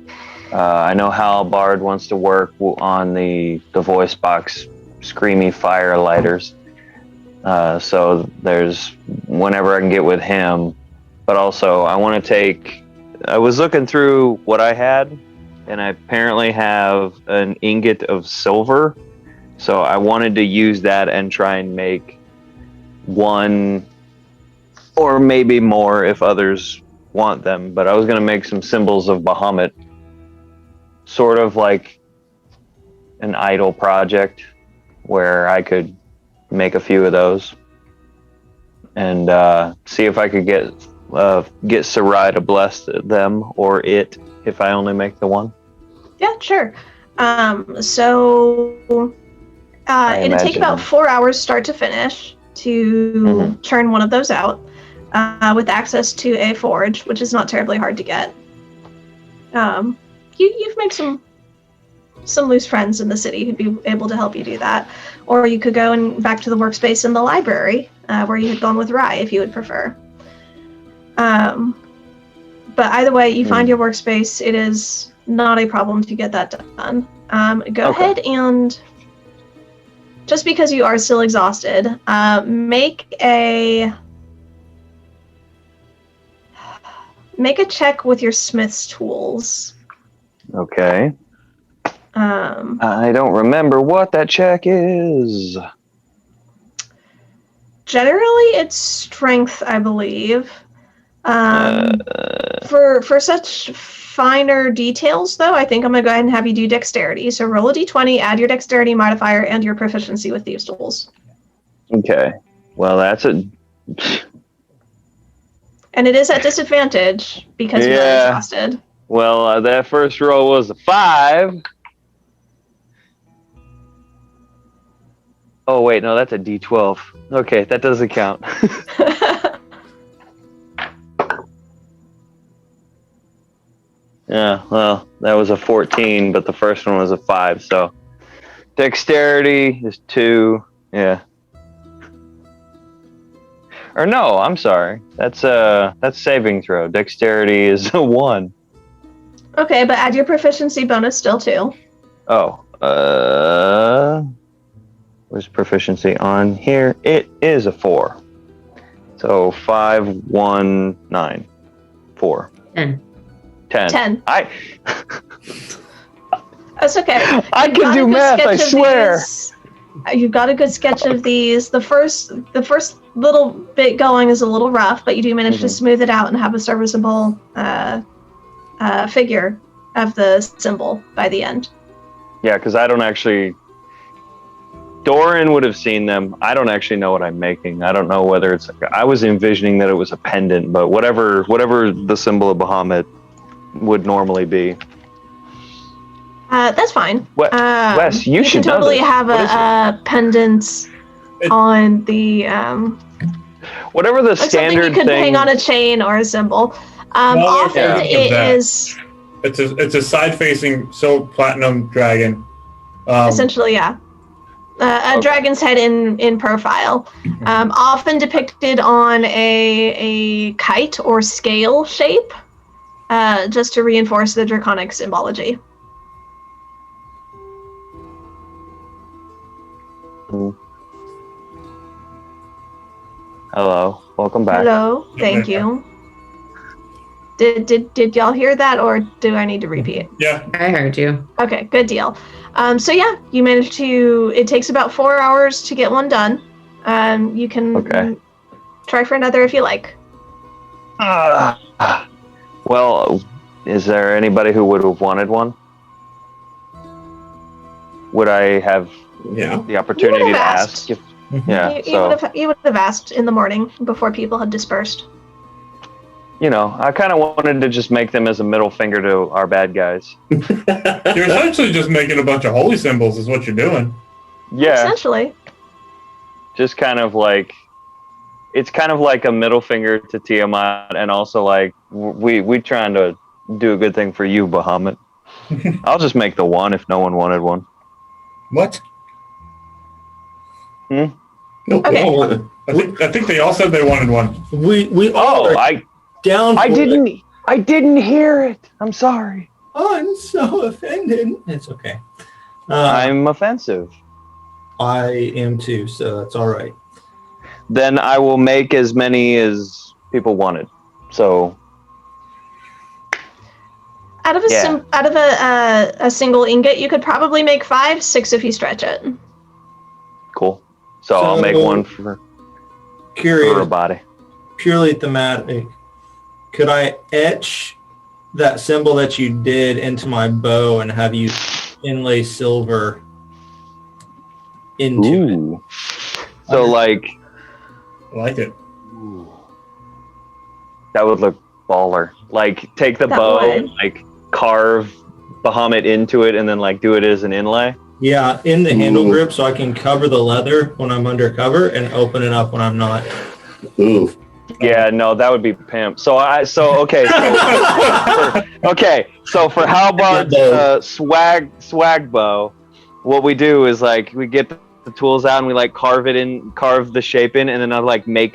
I know Hal Bard wants to work on the voice box screamy fire lighters. So there's whenever I can get with him, but also I was looking through what I had, and I apparently have an ingot of silver. So I wanted to use that and try and make one or maybe more if others want them. But I was going to make some symbols of Bahamut, sort of like an idol project where I could make a few of those and see if I could get Sarai to bless them or it if I only make the one. Yeah, sure. So it'd take about 4 hours start to finish to churn one of those out with access to a forge, which is not terribly hard to get. You've made some loose friends in the city who'd be able to help you do that. Or you could go back to the workspace in the library where you had gone with Rye if you would prefer. But either way, you find your workspace. It is not a problem to get that done. Go ahead and, just because you are still exhausted, make a check with your smith's tools. Okay. I don't remember what that check is. Generally, it's strength, I believe. For such finer details, though, I think I'm going to go ahead and have you do dexterity. So roll a d20, add your dexterity modifier and your proficiency with these tools. Okay. Well, that's a... And it is at disadvantage because you are Yeah. exhausted. Well, that first roll was a 5. Oh, wait, no, that's a D12. Okay, that doesn't count. Yeah, well, that was a 14, but the first one was a 5, so dexterity is 2. Yeah. Or no, I'm sorry. That's saving throw. Dexterity is a 1. Okay, but add your proficiency bonus still too. Oh, where's proficiency on here? It is a 4. So 5, 1, 9, 4. 10. 10. I That's okay. I You've can got do a good math, I sketch of swear. these. You've got a good sketch of these. The first little bit going is a little rough, but you do manage to Mhm. smooth it out and have a serviceable figure of the symbol by the end. Yeah, because I don't actually. Doran would have seen them. I don't actually know what I'm making. I don't know whether it's. I was envisioning that it was a pendant, but whatever the symbol of Bahamut would normally be. That's fine. Wes, you should can know totally this. have What is a pendant on the. Whatever the Like something standard you could thing. hang on a chain or a symbol. Often yeah. it That. is It's a side-facing silk platinum dragon. essentially, yeah. A dragon's head in profile, often depicted on a kite or scale shape, just to reinforce the draconic symbology. Hello, welcome back. Hello, thank you. Did y'all hear that, or do I need to repeat? Yeah. I heard you. Okay, good deal. So yeah, you managed to. It takes about 4 hours to get one done. You can Okay. try for another if you like. Well, is there anybody who would have wanted one? Would I have Yeah. the opportunity You would to have ask? If, yeah, You would have asked in the morning before people had dispersed. you know, I kind of wanted to just make them as a middle finger to our bad guys. You're essentially just making a bunch of holy symbols, is what you're doing. Yeah, Essentially. just kind of like, it's kind of like a middle finger to Tiamat, and also like we trying to do a good thing for you, Bahamut. I'll just make the one if no one wanted one. What? Hmm? No, Okay. no. I think they all said they wanted one. We all Oh, are down. I for it. didn't hear it. I'm sorry. I'm so offended. It's okay. I'm offensive. I am too, so that's all right. Then I will make as many as people wanted. So Out of a single ingot, you could probably make 5, 6 if you stretch it. cool. So I'll make one for a Curious, body. purely thematic. Could I etch that symbol that you did into my bow and have you inlay silver into it? Ooh. So like I like it. that would look baller. Like take the That bow, would. like carve Bahamut into it, and then like do it as an inlay. Yeah, in the handle Ooh. grip so I can cover the leather when I'm undercover and open it up when I'm not. Ooh. Yeah, no, that would be pimp. So okay. So for how about swag bow? What we do is like we get the tools out and we like carve the shape in, and then I like get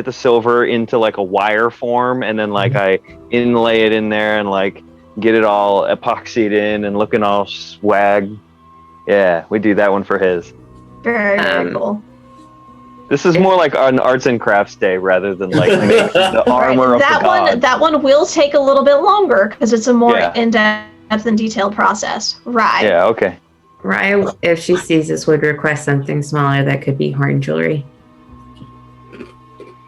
the silver into like a wire form, and then like I inlay it in there and like get it all epoxied in and looking all swag. Yeah, we do that one for his. Very, very cool. This is more like an arts and crafts day rather than like make the armor of the god. That one will take a little bit longer because it's a more Yeah. in-depth and detailed process. Right. Yeah, okay. Raya, if she sees this, would request something smaller that could be horn jewelry.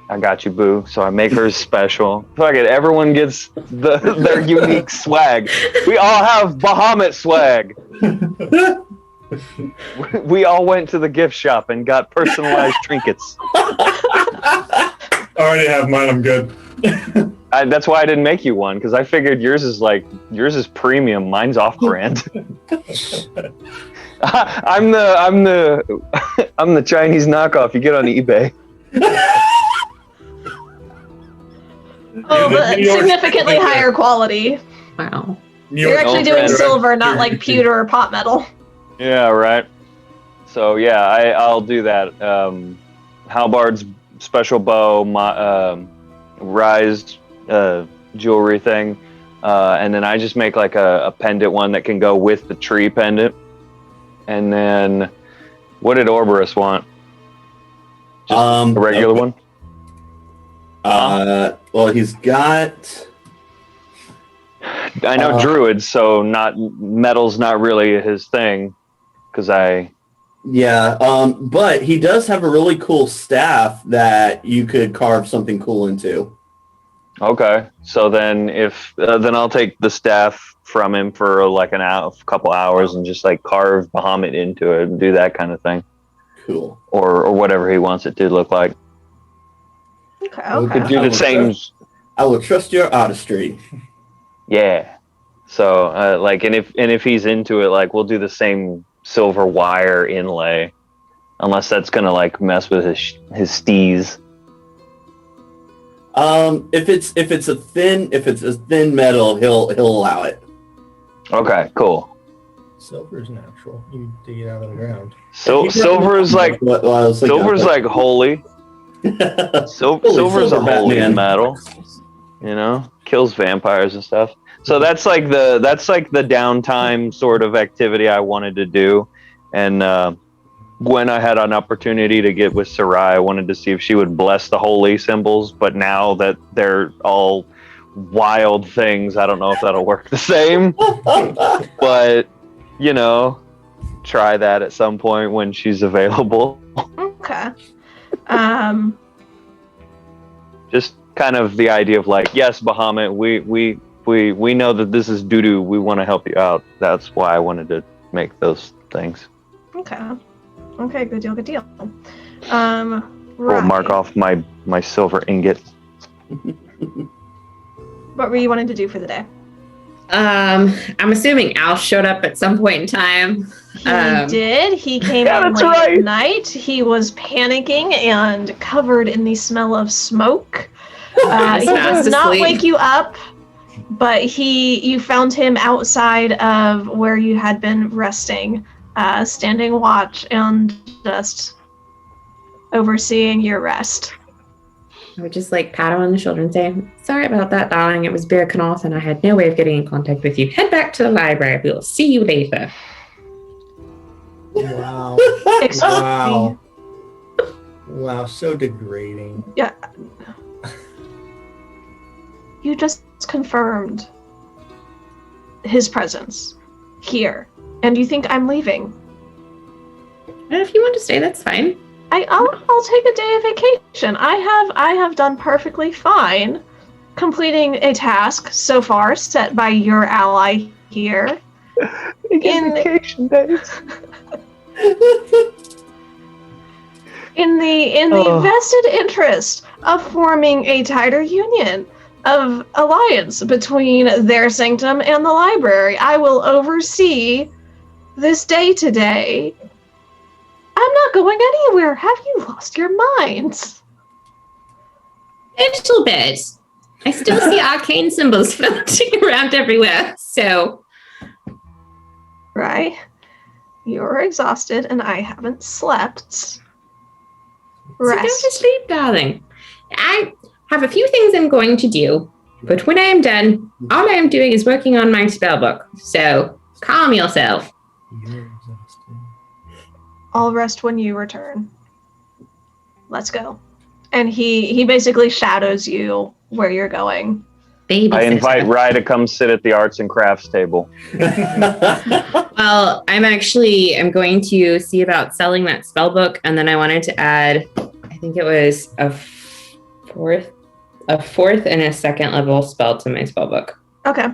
I got you, boo. So I make hers special. Fuck it, everyone gets their unique swag. We all have Bahamut swag. We all went to the gift shop and got personalized trinkets. I already have mine. I'm good. That's why I didn't make you one, because I figured yours is premium. Mine's off-brand. I'm the Chinese knockoff. You get on eBay. Oh, but significantly higher quality. Wow. You're actually doing silver, not like pewter or pot metal. Yeah, right. So yeah, I'll do that. Halbard's special bow, my Rise jewelry thing, and then I just make like a pendant one that can go with the tree pendant. And then, what did Orberus want? Just a regular one. Well, he's got. I know druids, so metal's not really his thing, because Yeah, but he does have a really cool staff that you could carve something cool into. Okay, so then then I'll take the staff from him for like a couple hours and just like carve Bahamut into it and do that kind of thing. Cool. Or whatever he wants it to look like. Okay. We could do the same. I will trust your artistry. Yeah. So and if he's into it, like we'll do the same silver wire inlay, unless that's gonna like mess with his steez. If it's a thin metal, he'll allow it. Okay, cool. Silver's natural. You dig it out of the ground. Silver's like holy. Silver's a holy metal. You know, kills vampires and stuff. So that's like the downtime sort of activity I wanted to do, and when I had an opportunity to get with Sarai, I wanted to see if she would bless the holy symbols. But now that they're all wild things, I don't know if that'll work the same. But try that at some point when she's available. Okay. Just kind of the idea of like, yes, Bahamut, we know that this is doo-doo. We want to help you out. That's why I wanted to make those things. Okay, good deal. We'll mark off my silver ingot. What were you wanting to do for the day? I'm assuming Al showed up at some point in time. He did. He came in late at night. He was panicking and covered in the smell of smoke. He does not wake you up, but you found him outside of where you had been resting, standing watch and just overseeing your rest. I would just pat him on the shoulder and say, "Sorry about that, darling. It was Birkenhoff and I had no way of getting in contact with you. Head back to the library. We'll see you later." Wow. Wow, so degrading. Yeah. You just confirmed his presence here, and you think I'm leaving. And if you want to stay, that's fine. I'll take a day of vacation. I have done perfectly fine completing a task so far set by your ally here. In vacation days. in the vested interest of forming a tighter union of alliance between their sanctum and the library, I will oversee this day today. I'm not going anywhere. Have you lost your minds? A little bit. I still see arcane symbols floating around everywhere, so. Right. You're exhausted and I haven't slept. Rest. So go to sleep, darling. I have a few things I'm going to do, but when I am done, all I am doing is working on my spell book. So calm yourself. You're exhausted. I'll rest when you return. Let's go. And he basically shadows you where you're going. I invite Rye to come sit at the arts and crafts table. Well, I'm going to see about selling that spell book, and then I wanted to add, I think it was a fourth and a second level spell to my spell book. Okay.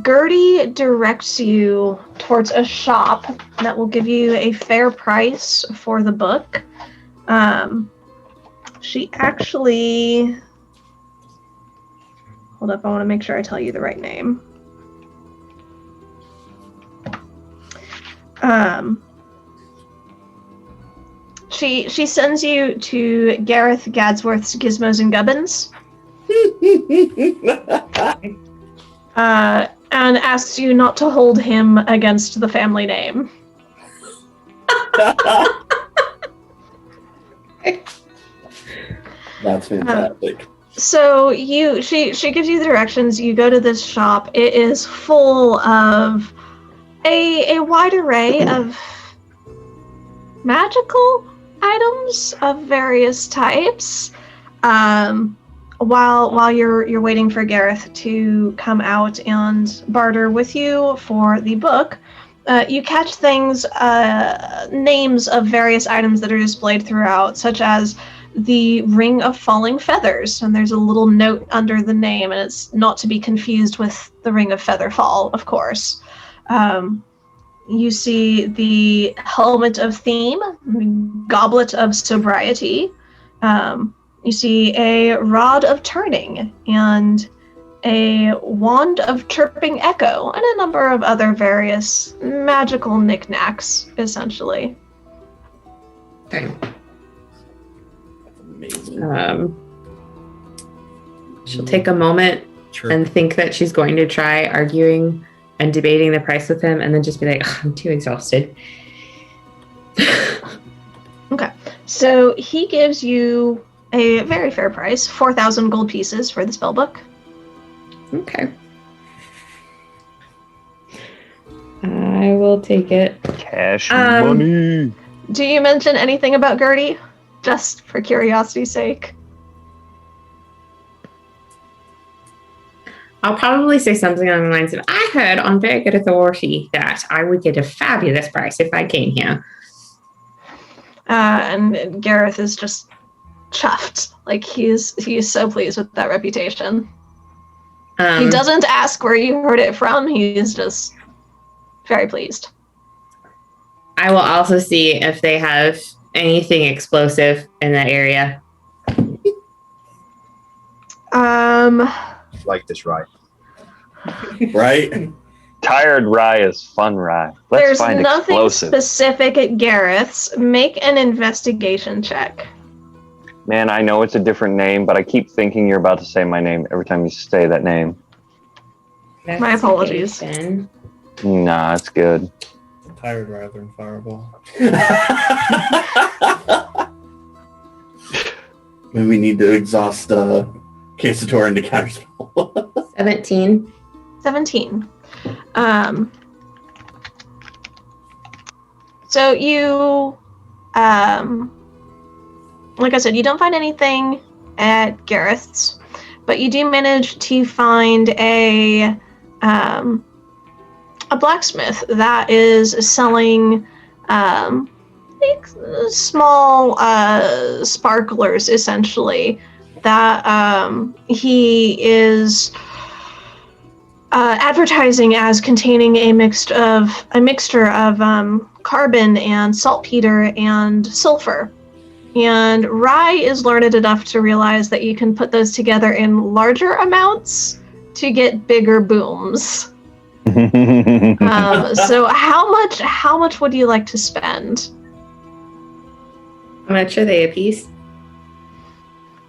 Gertie directs you towards a shop that will give you a fair price for the book. She actually Hold up, I want to make sure I tell you the right name. She sends you to Gareth Gadsworth's Gizmos and Gubbins. And asks you not to hold him against the family name. That's fantastic. So she gives you the directions. You go to this shop. It is full of a wide array of magical items of various types. While you're waiting for Gareth to come out and barter with you for the book, you catch things, names of various items that are displayed throughout, such as the Ring of Falling Feathers, and there's a little note under the name, and it's not to be confused with the Ring of Featherfall, of course. You see the Helmet of Theme, Goblet of Sobriety. You see a Rod of Turning, and a Wand of Chirping Echo, and a number of other various magical knickknacks, essentially. Okay. Amazing. She'll take a moment Sure. and think that she's going to try arguing and debating the price with him, and then just be like, "Ugh, I'm too exhausted." Okay, so he gives you a very fair price, 4,000 gold pieces for the spellbook. Okay. I will take it. Cash Um, money. Do you mention anything about Gertie? Just for curiosity's sake. I'll probably say something along the lines of, I heard on very good authority that I would get a fabulous price if I came here. And Gareth is just chuffed. Like, he is so pleased with that reputation. He doesn't ask where you heard it from. He's just very pleased. I will also see if they have anything explosive in that area. Like this ride. Right? Tired rye is fun rye. Let's There's find nothing explosive. specific at Gareth's. Make an investigation check. Man, I know it's a different name, but I keep thinking you're about to say my name every time you say that name. My apologies. Investigation. Nah, it's good. Tired rather than Fireball. Maybe we need to exhaust Casator into counterspell. 17. 17. So you, like I said, you don't find anything at Gareth's, but you do manage to find a blacksmith that is selling like small sparklers, essentially, that he is advertising as containing a mixture of carbon and saltpeter and sulfur. And Rye is learned enough to realize that you can put those together in larger amounts to get bigger booms. So how much would you like to spend? How much are they a piece?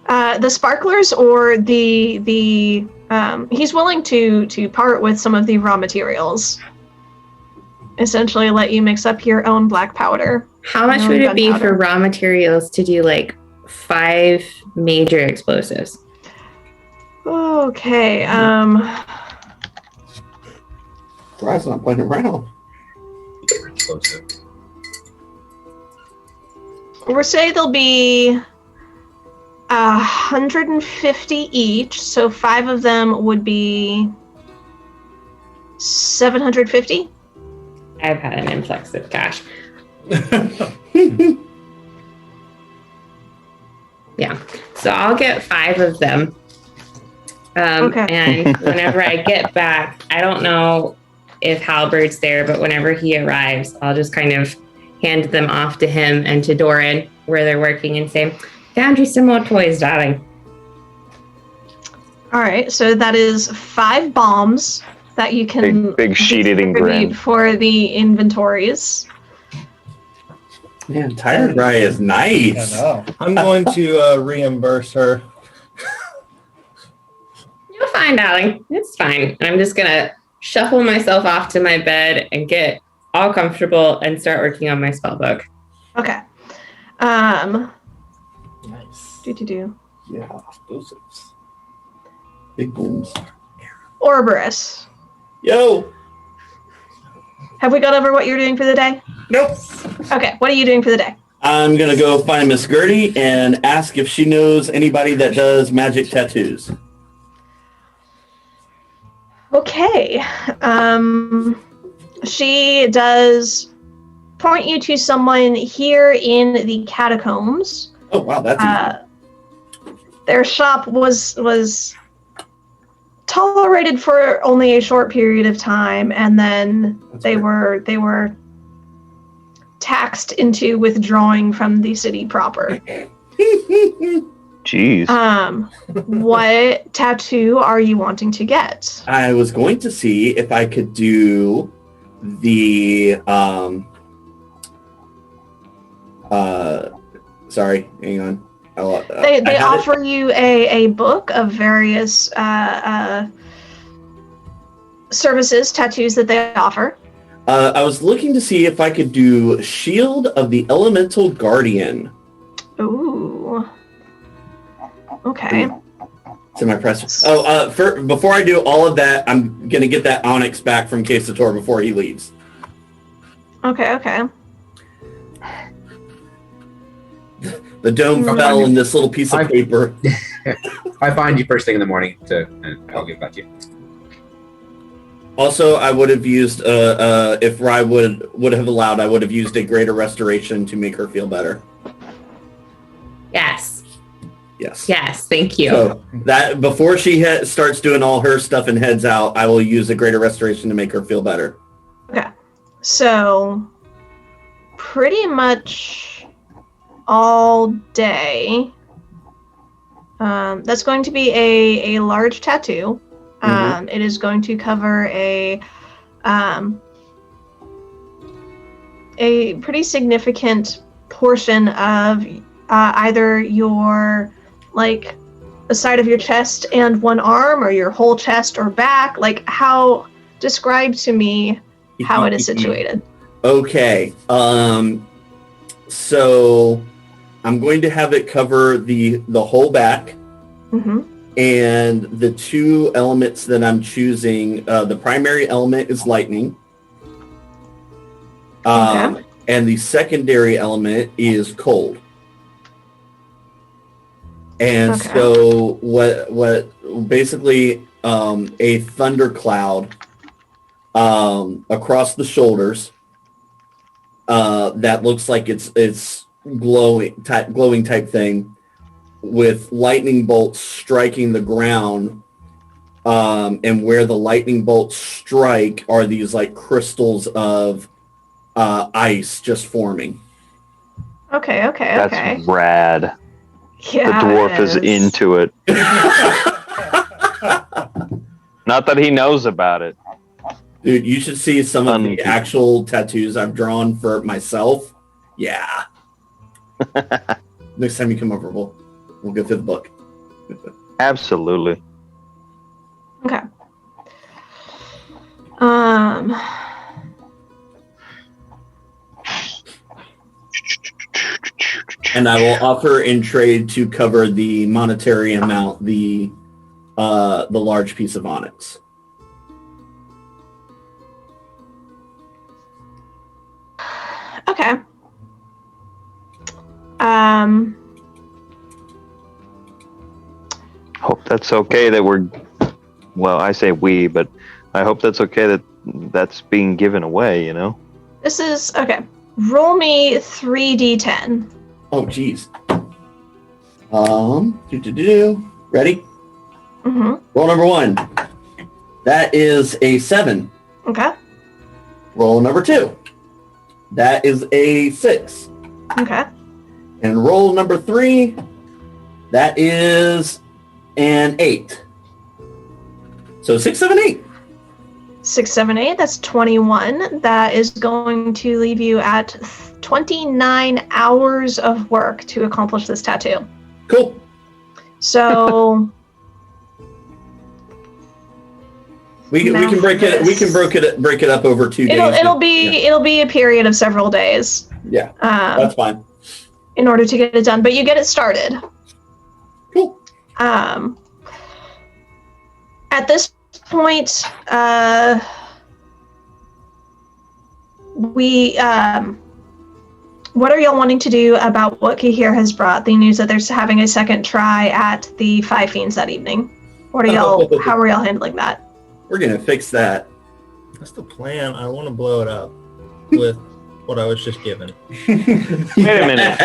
The sparklers, or the he's willing to part with some of the raw materials. Essentially let you mix up your own black powder. How much would it be for raw materials to do like 5 major explosives? Okay, Rye's not playing around. Explosive. we'll say there'll be 150 each, so 5 of them would be 750. I've had an influx of cash. Yeah, so I'll get 5 of them. Okay. And whenever I get back, I don't know if Halberd's there, but whenever he arrives, I'll just kind of hand them off to him and to Doran where they're working and say, "Found you some more toys, darling." All right, so that is 5 bombs that you can Big sheet-eating distribute grin. for the inventories. Man, Tiger Dry is nice. know. I'm going to reimburse her. You're fine, darling. It's fine. I'm just gonna shuffle myself off to my bed and get all comfortable and start working on my spell book. Okay. Nice. Do. Yeah, explosives. Big booms. Ouroboros. Yo! Have we gone over what you're doing for the day? Nope. Okay, what are you doing for the day? I'm going to go find Miss Gertie and ask if she knows anybody that does magic tattoos. Okay. She does point you to someone here in the catacombs. Oh, wow, that's easy. Their shop was tolerated for only a short period of time, and then That's they great. were taxed into withdrawing from the city proper. Jeez. What tattoo are you wanting to get? I was going to see if I could do the sorry, hang on. They offer you a book of various services, tattoos that they offer. I was looking to see if I could do Shield of the Elemental Guardian. Ooh. Okay. It's in my press. Oh, before I do all of that, I'm gonna get that onyx back from Quesator before he leaves. Okay. The dome fell in this little piece of paper. I find you first thing in the morning, and I'll give it back to you. Also, I would have used, if Rye would have allowed, I would have used a greater restoration to make her feel better. Yes. Yes. Thank you. So that before she starts doing all her stuff and heads out, I will use a greater restoration to make her feel better. Okay. So pretty much all day. That's going to be a large tattoo. It is going to cover a pretty significant portion of either your, like, the side of your chest and one arm, or your whole chest or back. Like, describe to me how it is situated. Okay. So I'm going to have it cover the whole back. Mm-hmm. And the 2 elements that I'm choosing, the primary element is lightning. Okay. And the secondary element is cold. And Okay. so what basically a thundercloud across the shoulders that looks like it's glowing type thing, with lightning bolts striking the ground, and where the lightning bolts strike are these like crystals of ice just forming. Okay. That's rad. Yeah, The dwarf is into it. Not that he knows about it. Dude, you should see some of the actual tattoos I've drawn for myself. Yeah. Next time you come over, we'll go through the book. Absolutely. Okay. And I will offer in trade to cover the monetary amount, the large piece of onyx. Okay. Hope that's okay that well, I say we, but I hope that's okay that that's being given away, you know? This is okay. Roll me 3d10. Oh, geez. Ready? Mm-hmm. Roll number 1. That is a 7. Okay. Roll number 2. That is a 6. Okay. And roll number 3. That is an 8. So 6, 7, 8. 6, 7, 8. That's 21. That is going to leave you at 29 hours of work to accomplish this tattoo. Cool. So We can break it. We can break it up over 2 days. it'll be a period of several days. Yeah, that's fine. In order to get it done, but you get it started. Cool. At this point, what are y'all wanting to do about what Kahir has brought? The news that they're having a second try at the Five Fiends that evening. What are y'all? How are y'all handling that? We're gonna fix that. That's the plan. I want to blow it up with what I was just given. Wait a minute.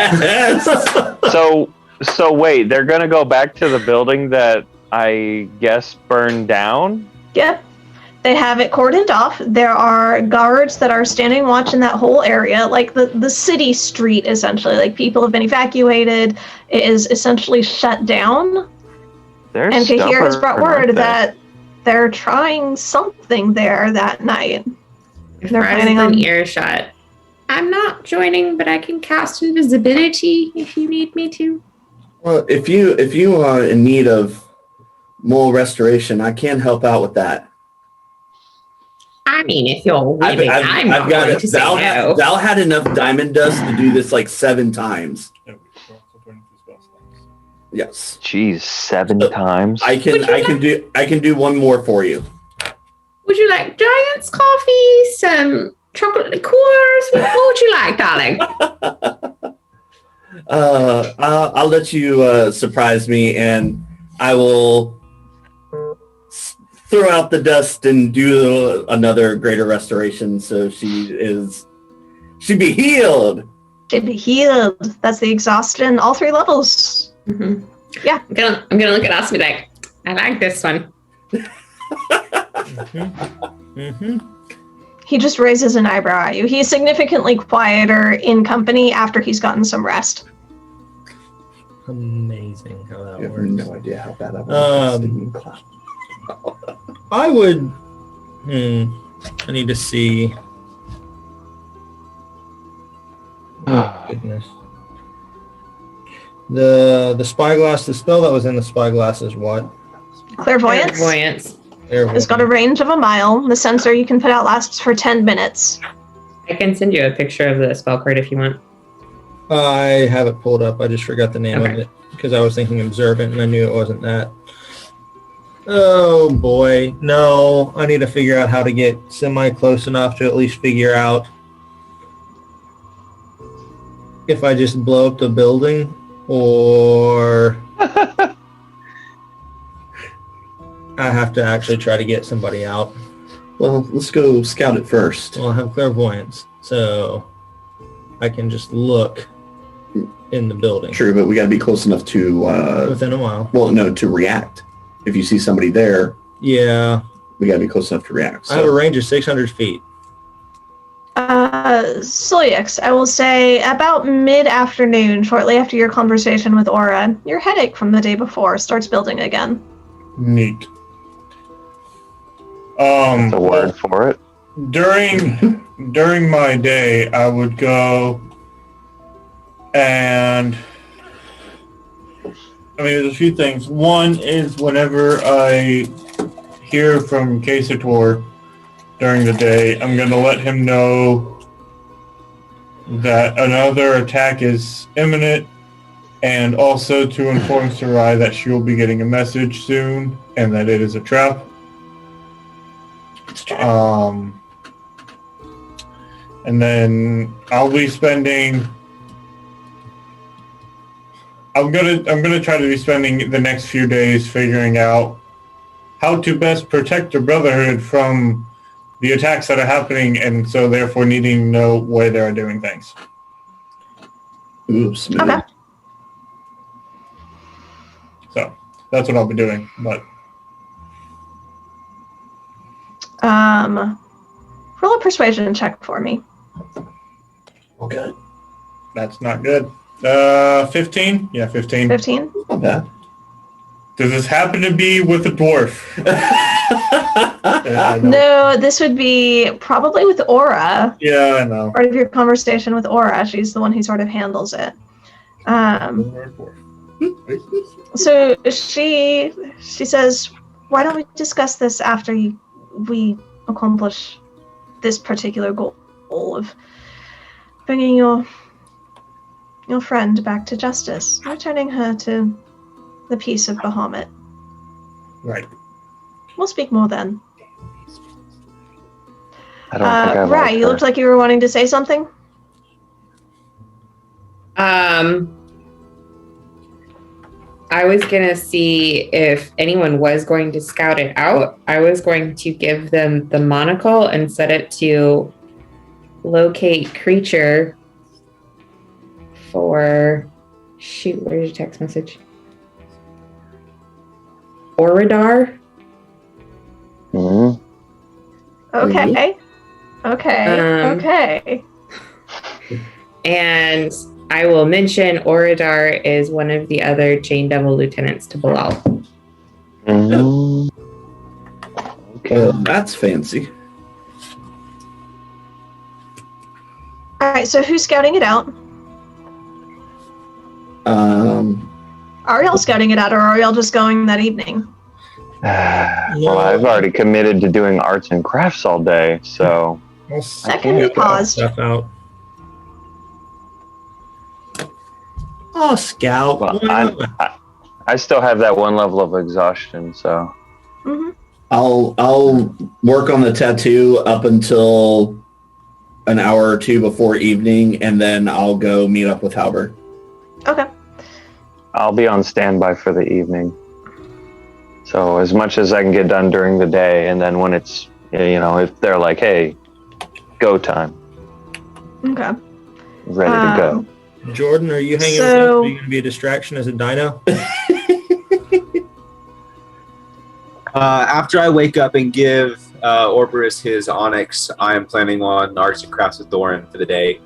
So wait, they're gonna go back to the building that I guess burned down? Yep. They have it cordoned off. There are guards that are standing watch in that whole area, like the city street, essentially. Like, people have been evacuated. It is essentially shut down. And Kahir has brought word that they're trying something there that night. They're planning on earshot. I'm not joining, but I can cast invisibility if you need me to. Well, if you are in need of mole restoration, I can help out with that. I mean, if you're willing, I'm not going to say no. Val had enough diamond dust to do this like 7 times. Yes. Jeez, 7 times. I can do one more for you. Would you like Giant's coffee, some chocolate liqueurs? What would you like, darling? I'll let you surprise me, and I will throw out the dust and do another greater restoration, so she'd be healed. She'd be healed. That's the exhaustion, all 3 levels. Mm-hmm. Yeah. I'm gonna look at us and be like, I like this one. He just raises an eyebrow at you. He's significantly quieter in company after he's gotten some rest. Amazing how that You have works. no idea how bad I was. I would. I need to see. Oh, goodness. The spyglass, the spell that was in the spyglass is what? Clairvoyance. Clairvoyance. It's got a range of a mile. The sensor you can put out lasts for 10 minutes. I can send you a picture of the spell card if you want. I have it pulled up. I just forgot the name of it because I was thinking observant and I knew it wasn't that. Oh boy. No, I need to figure out how to get semi-close enough to at least figure out if I just blow up the building or I have to actually try to get somebody out. Well, let's go scout it first. Well, I have clairvoyance, so I can just look in the building. True, but we got to be close enough to Within a mile. well, no, to react. If you see somebody there, Yeah. we got to be close enough to react. I have a range of 600 feet. Silix, I will say about mid-afternoon, shortly after your conversation with Aura, your headache from the day before starts building again. Neat. That's a word for it. During my day, I would go and there's a few things. One is whenever I hear from Kasator during the day, I'm going to let him know that another attack is imminent, and also to inform Sarai that she will be getting a message soon and that it is a trap. And then I'll be spending. I'm gonna try to be spending the next few days figuring out how to best protect the Brotherhood from the attacks that are happening, and so therefore needing to know where they are doing things. Oops. Okay. So that's what I'll be doing. But Roll a persuasion check for me. Okay. that's not good. 15? Yeah, 15. 15? Not bad. Does this happen to be with a dwarf? I know. No, this would be probably with Aura. Yeah, I know. Part of your conversation with Aura. She's the one who sort of handles it. So she says, "Why don't we discuss this after we accomplish this particular goal of bringing your friend back to justice, returning her to the peace of Bahamut. Right. We'll speak more then." I don't think I Right, like you her. looked like you were wanting to say something. I was gonna see if anyone was going to scout it out. I was going to give them the monocle and set it to locate creature for where's your text message? Oradar. Mhm. Okay. Okay. And I will mention Oradar is one of the other Chain Devil lieutenants to Bilal. Mhm. Okay. Well, that's fancy. All right. So who's scouting it out? Are y'all scouting it out, or are y'all just going that evening? Well, I've already committed to doing arts and crafts all day, so That can be can't go. paused. Stuff out. Oh, scout. well, Why not? I still have that one level of exhaustion. So Hmm. I'll work on the tattoo up until an hour or two before evening, and then I'll go meet up with Halbert. Okay. I'll be on standby for the evening. So as much as I can get done during the day, and then when it's, if they're like, "Hey, go time," Okay. ready to go. Jordan, are you hanging with us? So- Are you going to be a distraction as a dino? After I wake up and give Orberus his onyx, I am planning on arts and crafts with Thorin for the day.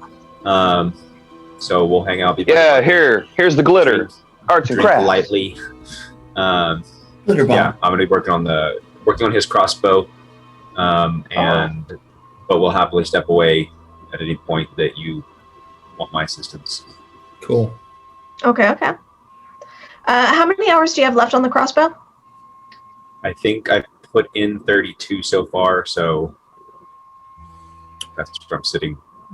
So we'll hang out. Yeah, here's the glitter. Drink, Arts and drink crafts. lightly. Glitter bomb. Yeah, I'm gonna be working on his crossbow, but we'll happily step away at any point that you want my assistance. Cool. Okay. How many hours do you have left on the crossbow? I think I put in 32 so far, so that's from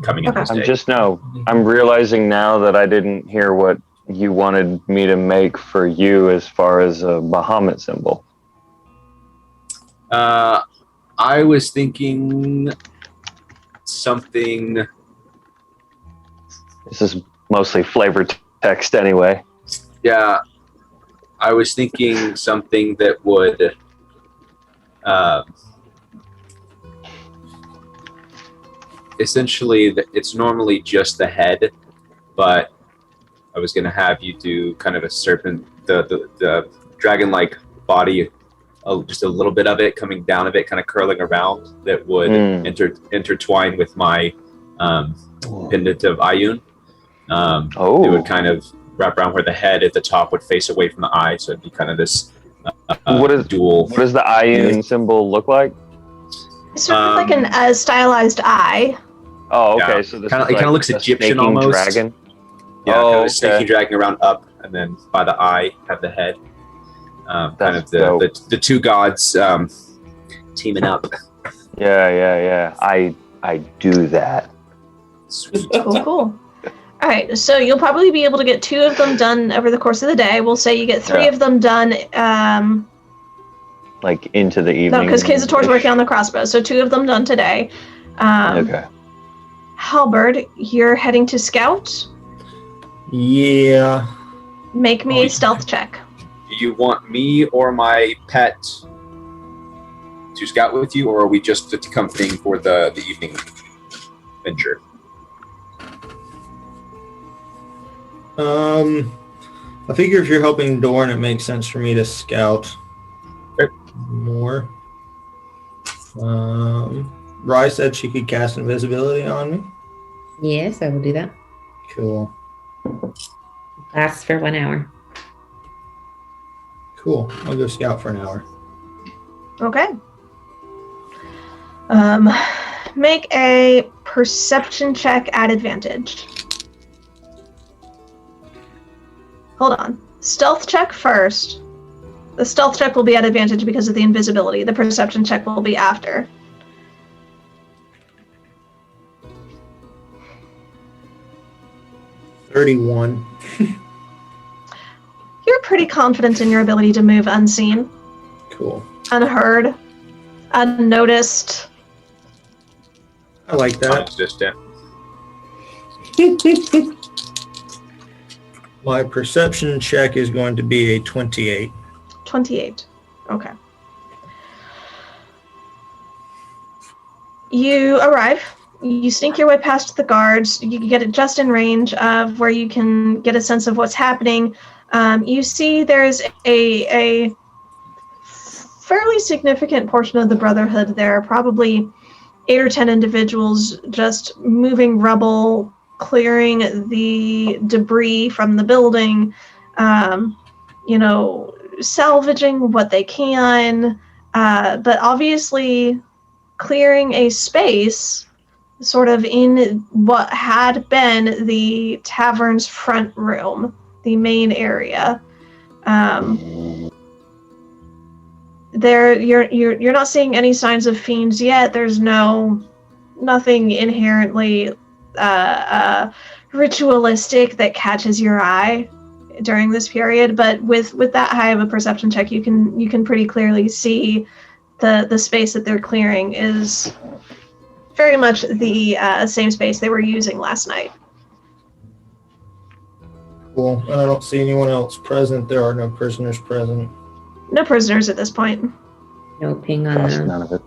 coming in Okay. this day. I'm realizing now that I didn't hear what you wanted me to make for you as far as a Bahamut symbol. I was thinking something. This is mostly flavor text anyway. Yeah, I was thinking something that would. Essentially, it's normally just the head, but I was going to have you do kind of a serpent, the dragon-like body, just a little bit of it coming down of it, kind of curling around, that would intertwine with my pendant of Ayun. It would kind of wrap around where the head at the top would face away from the eye, so it'd be kind of this dual. What does the Ayun symbol look like? It's sort of like a stylized eye. Oh, okay. Yeah. So this Kinda- is it kinda like looks a Egyptian snaking almost. Dragon. Yeah, kind of okay. a snaky dragging around up, and then by the eye have the head. Kind of the two gods teaming up. Yeah. I do that. Sweet. Cool. All right, so you'll probably be able to get 2 of them done over the course of the day. We'll say you get 3 of them done. Like into the evening. No, because Kazator's working on the crossbow, so 2 of them done today. Okay. Halberd, you're heading to scout. Yeah. Make me a stealth check. Do you want me or my pet to scout with you, or are we just accompanying for the evening venture? I figure if you're helping Dorn, it makes sense for me to scout more. Rye said she could cast invisibility on me. Yes, I will do that. Cool. Lasts for 1 hour. Cool. I'll go scout for an hour. Okay. Make a perception check at advantage. Hold on. Stealth check first. The stealth check will be at advantage because of the invisibility. The perception check will be after. $31. You're pretty confident in your ability to move unseen, Cool. unheard, unnoticed. I like that. Consistent. My perception check is going to be a 28. 28. Okay. You arrive. You sneak your way past the guards. You get it just in range of where you can get a sense of what's happening. You see there's a fairly significant portion of the Brotherhood there, probably 8 or 10 individuals just moving rubble, clearing the debris from the building, salvaging what they can, but obviously clearing a space sort of in what had been the tavern's front room, the main area. You're not seeing any signs of fiends yet. There's nothing inherently ritualistic that catches your eye during this period, but with that high of a perception check, you can pretty clearly see the space that they're clearing is very much the same space they were using last night. Cool. And I don't see anyone else present. There are no prisoners present. No prisoners at this point. No ping on That's the none of it.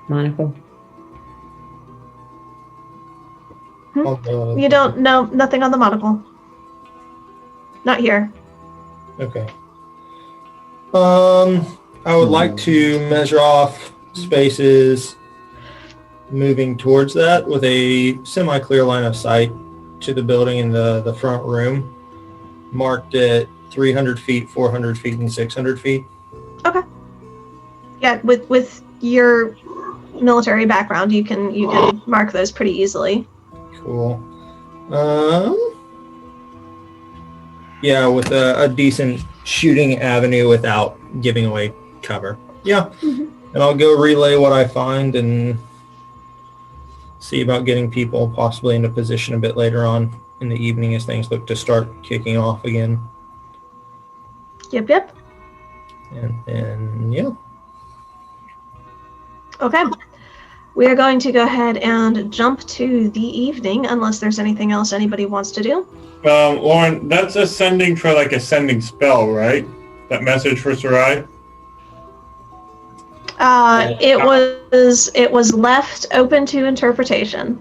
monocle. On the- You don't know nothing on the monocle. Not here. Okay. I would like to measure off spaces moving towards that with a semi-clear line of sight to the building in the front room, marked at 300 feet, 400 feet, and 600 feet. Okay. Yeah, with your military background, you can mark those pretty easily. Cool. Yeah, with a decent shooting avenue without giving away cover. Yeah. Mhm. And I'll go relay what I find and see about getting people possibly into position a bit later on in the evening as things look to start kicking off again. Yep. And yeah. Okay. We are going to go ahead and jump to the evening, unless there's anything else anybody wants to do. Lauren, that's ascending for like ascending spell, right? That message for Sarai? It was left open to interpretation.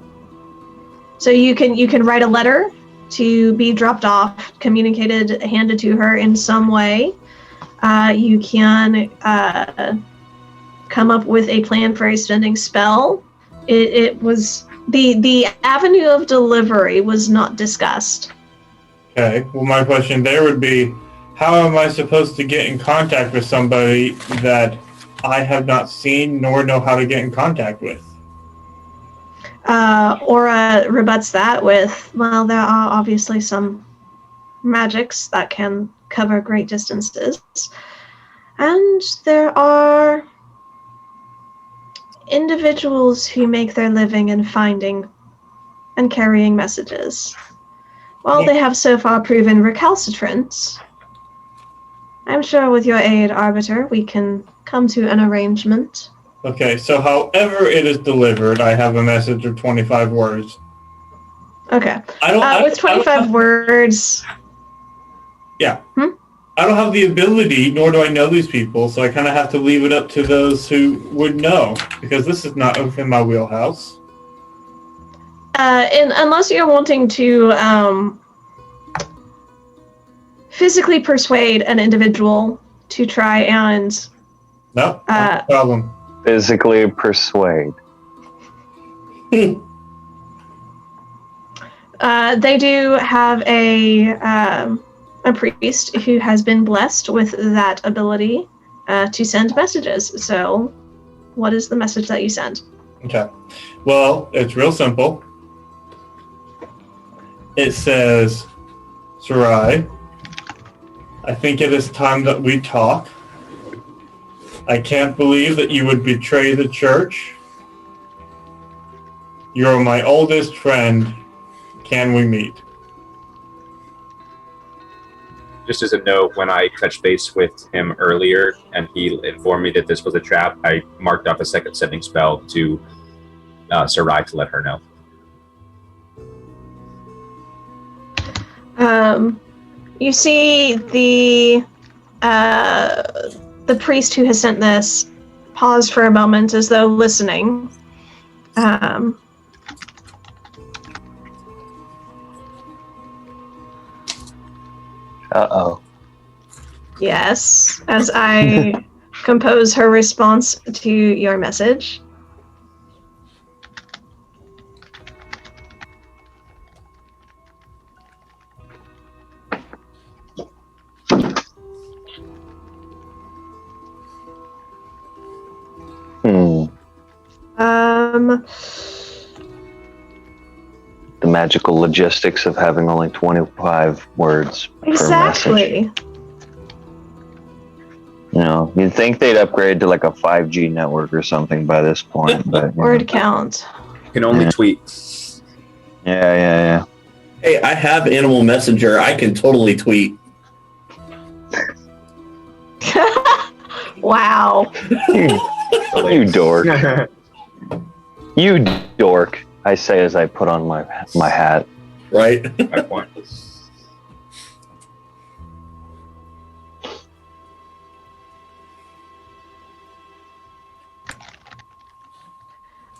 So you can write a letter to be dropped off, communicated, handed to her in some way. You can come up with a plan for a sending spell. It was the avenue of delivery was not discussed. Okay. Well, my question there would be, how am I supposed to get in contact with somebody that I have not seen nor know how to get in contact with? Aura rebuts that with, well, there are obviously some magics that can cover great distances. And there are individuals who make their living in finding and carrying messages. While they have so far proven recalcitrant, I'm sure with your aid, Arbiter, we can come to an arrangement. Okay, so however it is delivered, I have a message of 25 words. Okay. I With 25 words... Yeah. I don't have the ability, nor do I know these people, so I kind of have to leave it up to those who would know, because this is not in my wheelhouse. Unless you're wanting to physically persuade an individual to try and... No problem. Physically persuade. They do have a priest who has been blessed with that ability to send messages. So What is the message that you send? Okay. Well, it's real simple. It says, Sarai, I think it is time that we talk. I can't believe that you would betray the church. You're my oldest friend. Can we meet? Just as a note, when I touched base with him earlier and he informed me that this was a trap, I marked off a second sending spell to Sarai to let her know. You see the priest who has sent this pause for a moment as though listening. Uh-oh. Yes, as I compose her response to your message. The magical logistics of having only 25 words per message. Exactly. You know, you'd think they'd upgrade to like a 5G network or something by this point, but Word count. You can only tweet. Yeah. Hey, I have Animal Messenger. I can totally tweet. Wow. You dork. You dork. I say as I put on my hat. Right? My point.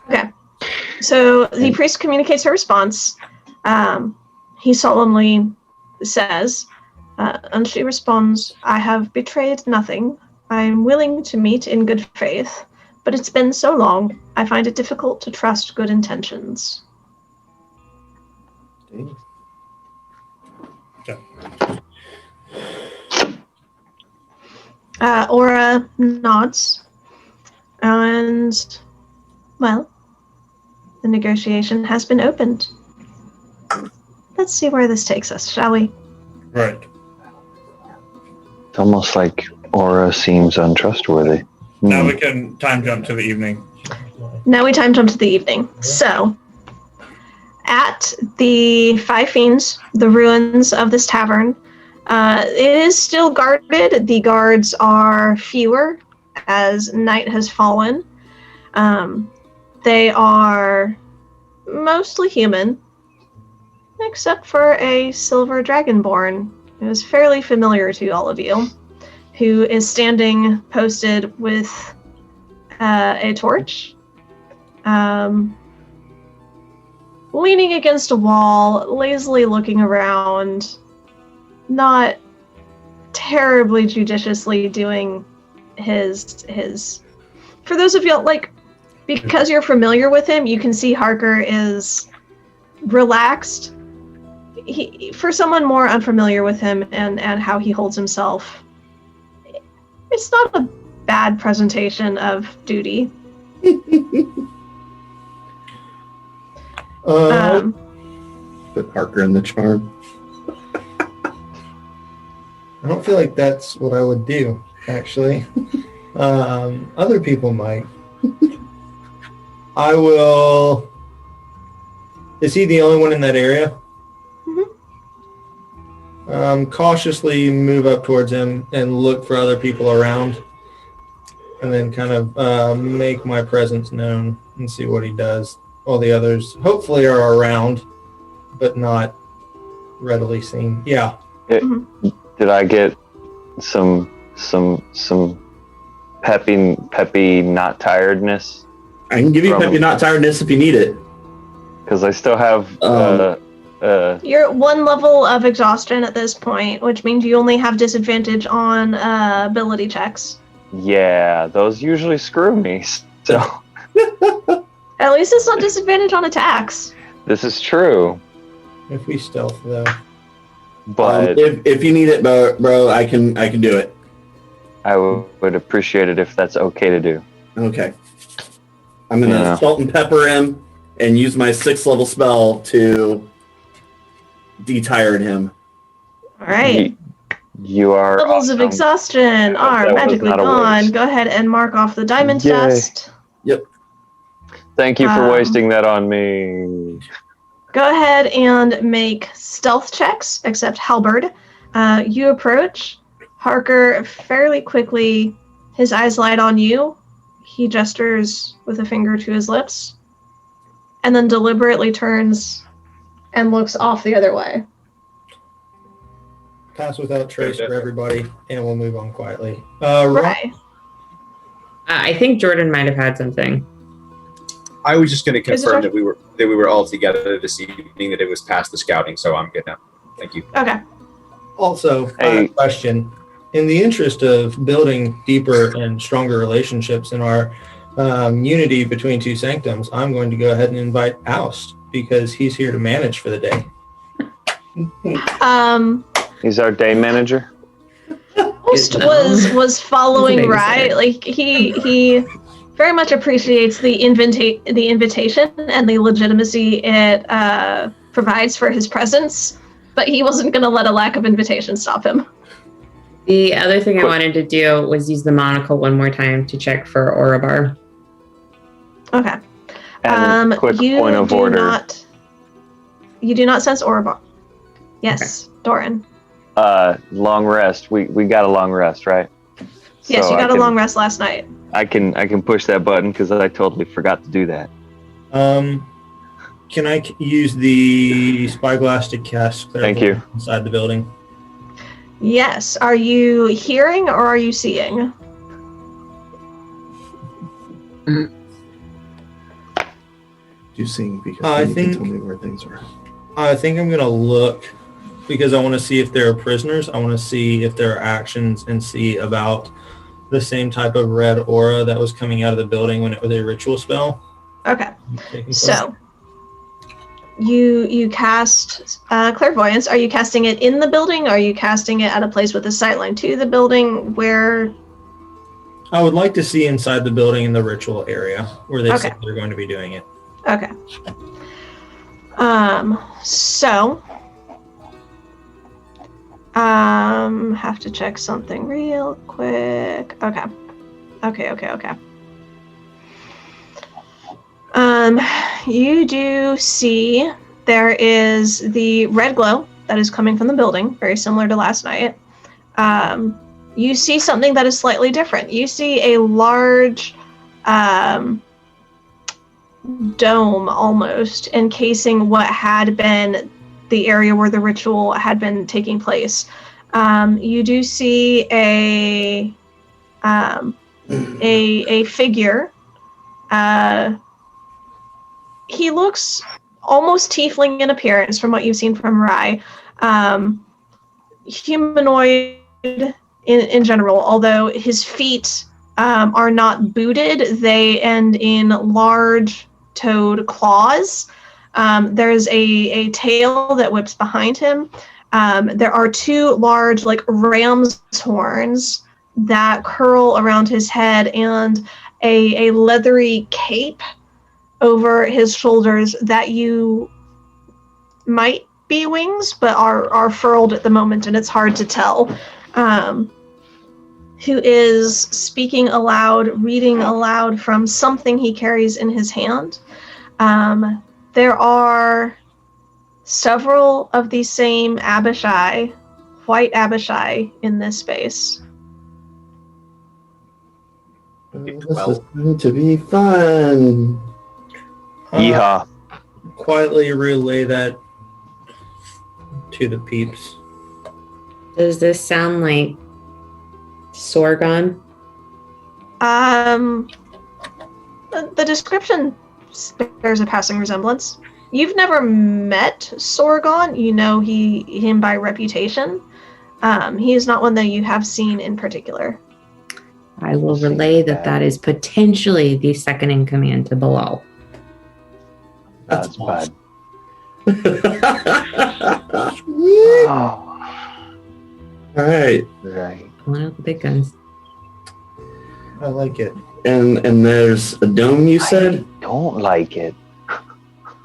Okay. So the priest communicates her response. He solemnly says, and she responds, I have betrayed nothing. I am willing to meet in good faith, but it's been so long, I find it difficult to trust good intentions. Okay. Aura nods, and, well, the negotiation has been opened. Let's see where this takes us, shall we? Right. It's almost like Aura seems untrustworthy. Now we can time jump to the evening. Now we time jump to the evening. So, at the Five Fiends, the ruins of this tavern, it is still guarded. The guards are fewer as night has fallen. They are mostly human, except for a silver dragonborn who is fairly familiar to all of you, who is standing posted with a torch, leaning against a wall, lazily looking around, not terribly judiciously doing his. For those of you, like, because you're familiar with him, you can see Harker is relaxed. For someone more unfamiliar with him and how he holds himself, it's not a bad presentation of duty. Put Harker in the charm. I don't feel like that's what I would do, actually. Other people might. I will... Is he the only one in that area? Cautiously move up towards him and look for other people around. And then kind of make my presence known and see what he does. All the others hopefully are around, but not readily seen. Yeah. Did I get some peppy not tiredness? I can give you peppy not tiredness if you need it. Because I still have you're at one level of exhaustion at this point, which means you only have disadvantage on ability checks. Yeah, those usually screw me. So At least it's not disadvantage on attacks. this is true. If we stealth, though. But If you need it, bro, I can do it. I would appreciate it if that's okay to do. Okay. I'm gonna Yeah. salt and pepper him and use my 6th level spell to de-tired him. All right. You are Levels of awesome. exhaustion I hope are that was magically not a gone. waste. Go ahead and mark off the diamond Yay. dust. Thank you for Um, wasting that on me. Go ahead and make stealth checks, except Halberd. You approach. Harker fairly quickly, his eyes light on you. He gestures with a finger to his lips, and then deliberately turns and looks off the other way. Pass without trace for everybody, and we'll move on quietly. Right. I think Jordan might have had something. I was just going to Is it confirm George? that we were all together this evening, that it was past the scouting, so I'm good now. Thank you. Okay. Also, I have a question. In the interest of building deeper and stronger relationships in our unity between two sanctums, I'm going to go ahead and invite Oust because he's here to manage for the day. He's our day manager. Host was following right. Like he very much appreciates the invitation and the legitimacy it provides for his presence, but he wasn't going to let a lack of invitation stop him. The other thing I wanted to do was use the monocle one more time to check for Orobar. Okay. And quick point of order. You do not sense Orobar. Yes, okay. Doran. Long rest. We got a long rest, right? Yes, you got a long rest last night. I can push that button because I totally forgot to do that. Can I use the spyglass to cast Thank you. inside the building? Yes. Are you hearing or are you seeing? You seeing because I you think can tell me where things are. I think I'm gonna look because I want to see if there are prisoners. I want to see if there are actions and see about the same type of red aura that was coming out of the building when it was a ritual spell. Okay. So you cast clairvoyance. Are you casting it in the building? Or are you casting it at a place with a sightline to the building? Where? I would like to see inside the building in the ritual area where they said they're going to be doing it. Okay. So have to check something real quick. Okay. You do see there is the red glow that is coming from the building, very similar to last night. You see something that is slightly different. You see a large dome almost encasing what had been the area where the ritual had been taking place. You do see a figure. He looks almost tiefling in appearance from what you've seen from Rai. Humanoid in general, although his feet are not booted, they end in large toed claws. There's a tail that whips behind him. There are two large, like, ram's horns that curl around his head and a leathery cape over his shoulders that you might be wings, but are furled at the moment, and it's hard to tell. Who is speaking aloud, reading aloud from something he carries in his hand. There are several of these same Abishai, white Abishai, in this space. This is going to be fun. Yeehaw. Quietly relay that to the peeps. Does this sound like Sorgon? The description bears a passing resemblance. You've never met Sorgon. You know him by reputation. He is not one that you have seen in particular. I will relay that is potentially the second in command to Bilal. That's bad. All right. Right. One of the big guns. I like it. And there's a dome, you said? I don't like it.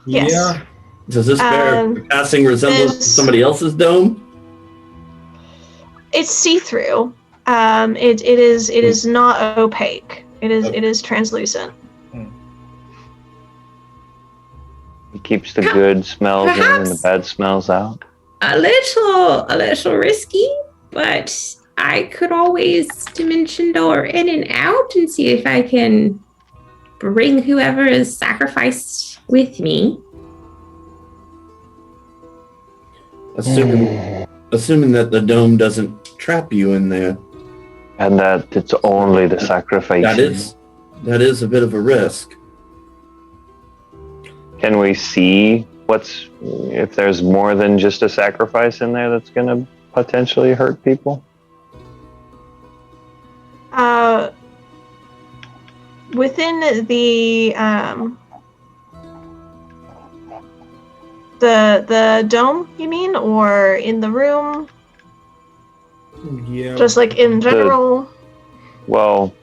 Yes. Yeah. Does this bear a passing resemblance to somebody else's dome? It's see-through. It is not opaque. It is translucent. It keeps the good smells in and the Perhaps. bad smells out. A little risky, but I could always dimension door in and out and see if I can bring whoever is sacrificed with me. Assuming that the dome doesn't trap you in there. And that it's only the sacrifice. That is a bit of a risk. Can we see if there's more than just a sacrifice in there that's going to potentially hurt people? Within the dome, you mean, or in the room? Yeah. Just like in general? Well,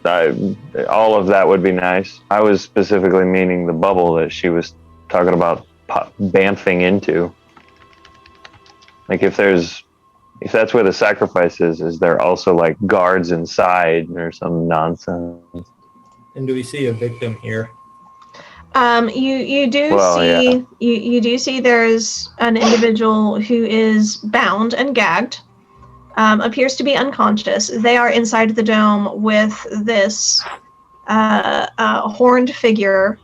all of that would be nice. I was specifically meaning the bubble that she was talking about bamfing into. Like if that's where the sacrifice is there also like guards inside or some nonsense? And do we see a victim here? You do see Yeah. you do see there's an individual who is bound and gagged, appears to be unconscious. They are inside the dome with this horned figure.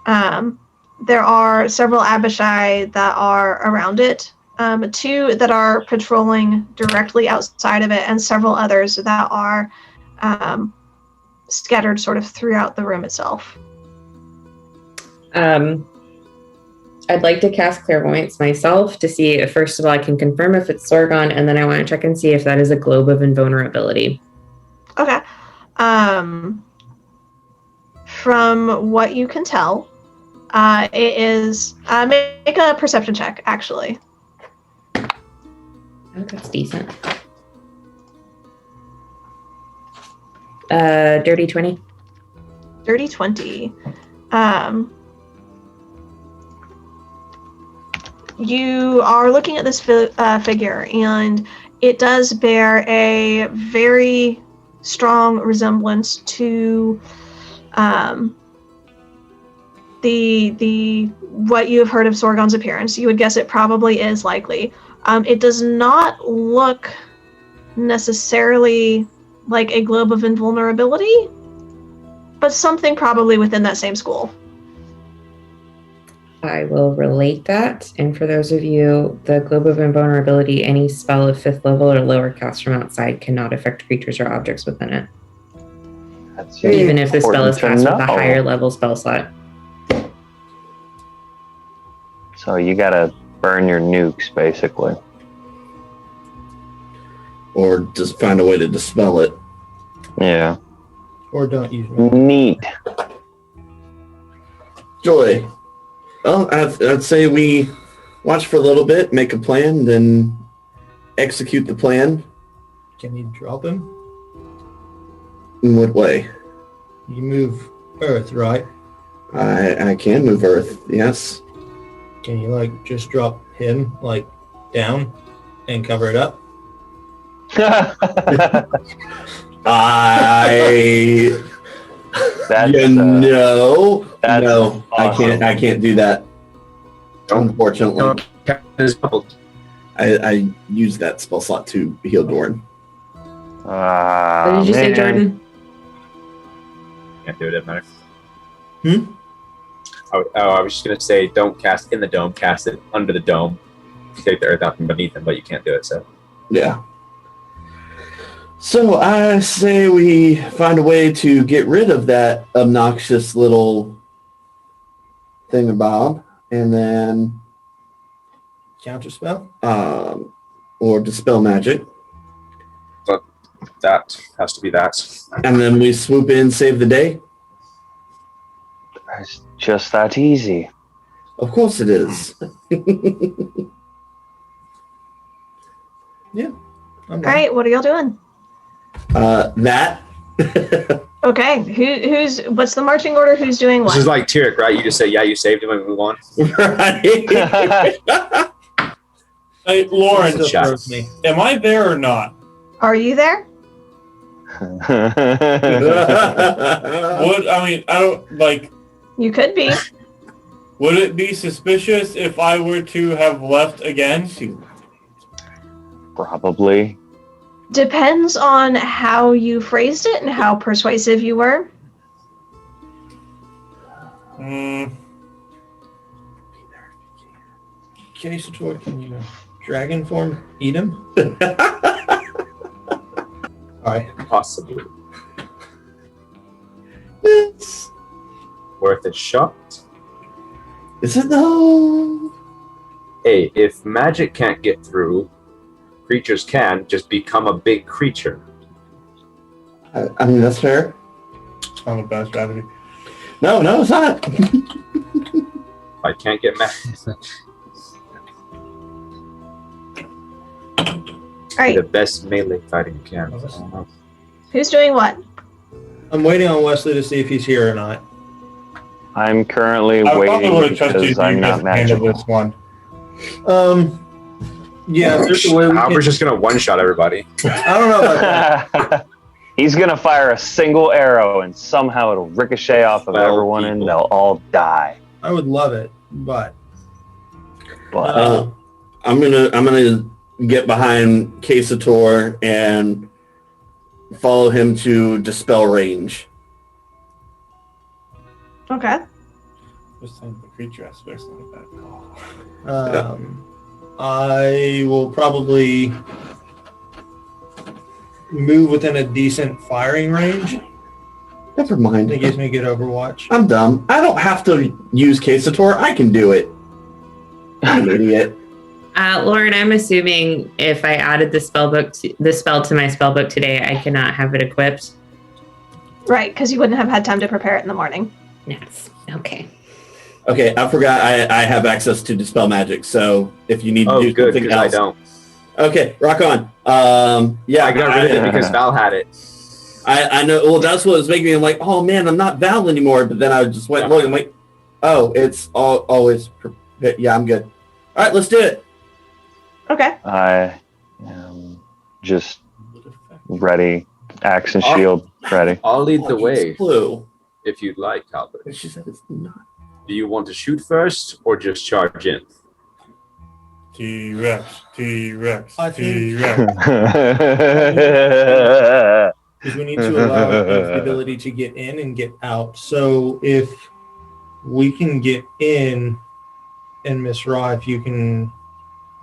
There are several Abishai that are around it, 2 that are patrolling directly outside of it, and several others that are scattered sort of throughout the room itself. I'd like to cast clairvoyance myself to see if, first of all, I can confirm if it's Sorgon, and then I want to check and see if that is a globe of invulnerability. Okay. From what you can tell, it is. Make a perception check, actually. Oh, that's decent. Dirty 20. Dirty 20. You are looking at this figure, and it does bear a very strong resemblance to the what you have heard of Sorgon's appearance. You would guess it probably is likely. It does not look necessarily like a globe of invulnerability, but something probably within that same school. I will relate that. And for those of you, the globe of invulnerability, any spell of 5th level or lower cast from outside cannot affect creatures or objects within it. That's Even if the spell is important cast to with a know. higher level spell slot. So you gotta burn your nukes, basically. Or just find a way to dispel it. Yeah. Or don't use me. Neat. Joy. Well, I'd say we watch for a little bit, make a plan, then execute the plan. Can you drop him? In what way? You move Earth, right? I can move Earth, yes. Can you just drop him down and cover it up? I That's, no, that's no, awesome. I can't do that. Unfortunately, I used that spell slot to heal Dorn. What did you say, Jordan? Can't do it, doesn't matter. Hmm? I was just going to say, don't cast in the dome, cast it under the dome. Take the earth out from beneath him, but you can't do it, so. Yeah. So I say we find a way to get rid of that obnoxious little thingamabob, and then Counterspell? or dispel magic, That has to be that. and then we swoop in, save the day. It's just that easy. Of course it is. Yeah. I'm All down. right, what are y'all doing? That Okay, who's what's the marching order? Who's doing This what? is like Tyrek, right? You just say, yeah, you saved him and move on. Right. Hey, Lauren, Still Chat. throws me. am I there or not? Are you there? Would I don't like. You could be. Would it be suspicious if I were to have left again? Probably. Depends on how you phrased it and how persuasive you were. Casator, can you dragon form eat him? Alright. Possibly. Worth a shot. Is it though? Hey, if magic can't get through, creatures can just become a big creature. I mean, that's fair. Not a bad strategy. No, it's not. I can't get magic. All right, The best melee fighting you can. who's doing what? I'm waiting on Wesley to see if he's here or not. I'm currently I probably waiting would have trusted because you I'm guys not to handle magical. this one. Yeah, there's a way we can. Albert's just gonna one-shot everybody. I don't know about that. He's gonna fire a single arrow and somehow it'll ricochet off of 12 everyone and people. they'll all die. I would love it, but But I'm gonna get behind Casator and follow him to dispel range. Okay. Just think the creature aspect's not a bad call. I will probably move within a decent firing range. Never mind. That gives me good Overwatch. I'm dumb. I don't have to use Casator. I can do it. I'm an idiot. Lauren, I'm assuming if I added the spell to my spell book today, I cannot have it equipped. Right, because you wouldn't have had time to prepare it in the morning. Yes. Okay. Okay, I forgot I have access to dispel magic, so if you need to Oh, do good, something because I else. don't. Okay, rock on. Yeah, I got rid of it because Val had it. I know. Well, that's what was making me like, oh man, I'm not Val anymore. But then I just went look and like, oh, it's always. Yeah, I'm good. All right, let's do it. Okay. I am just ready. Axe and shield ready. I'll lead the Oh, way it's blue. if you'd like, Albert. She said it's not. Do you want to shoot first or just charge in? T-Rex, T-Rex, I think- T-Rex. Because we need to allow the ability to get in and get out. So if we can get in, and Miss Ra, if you can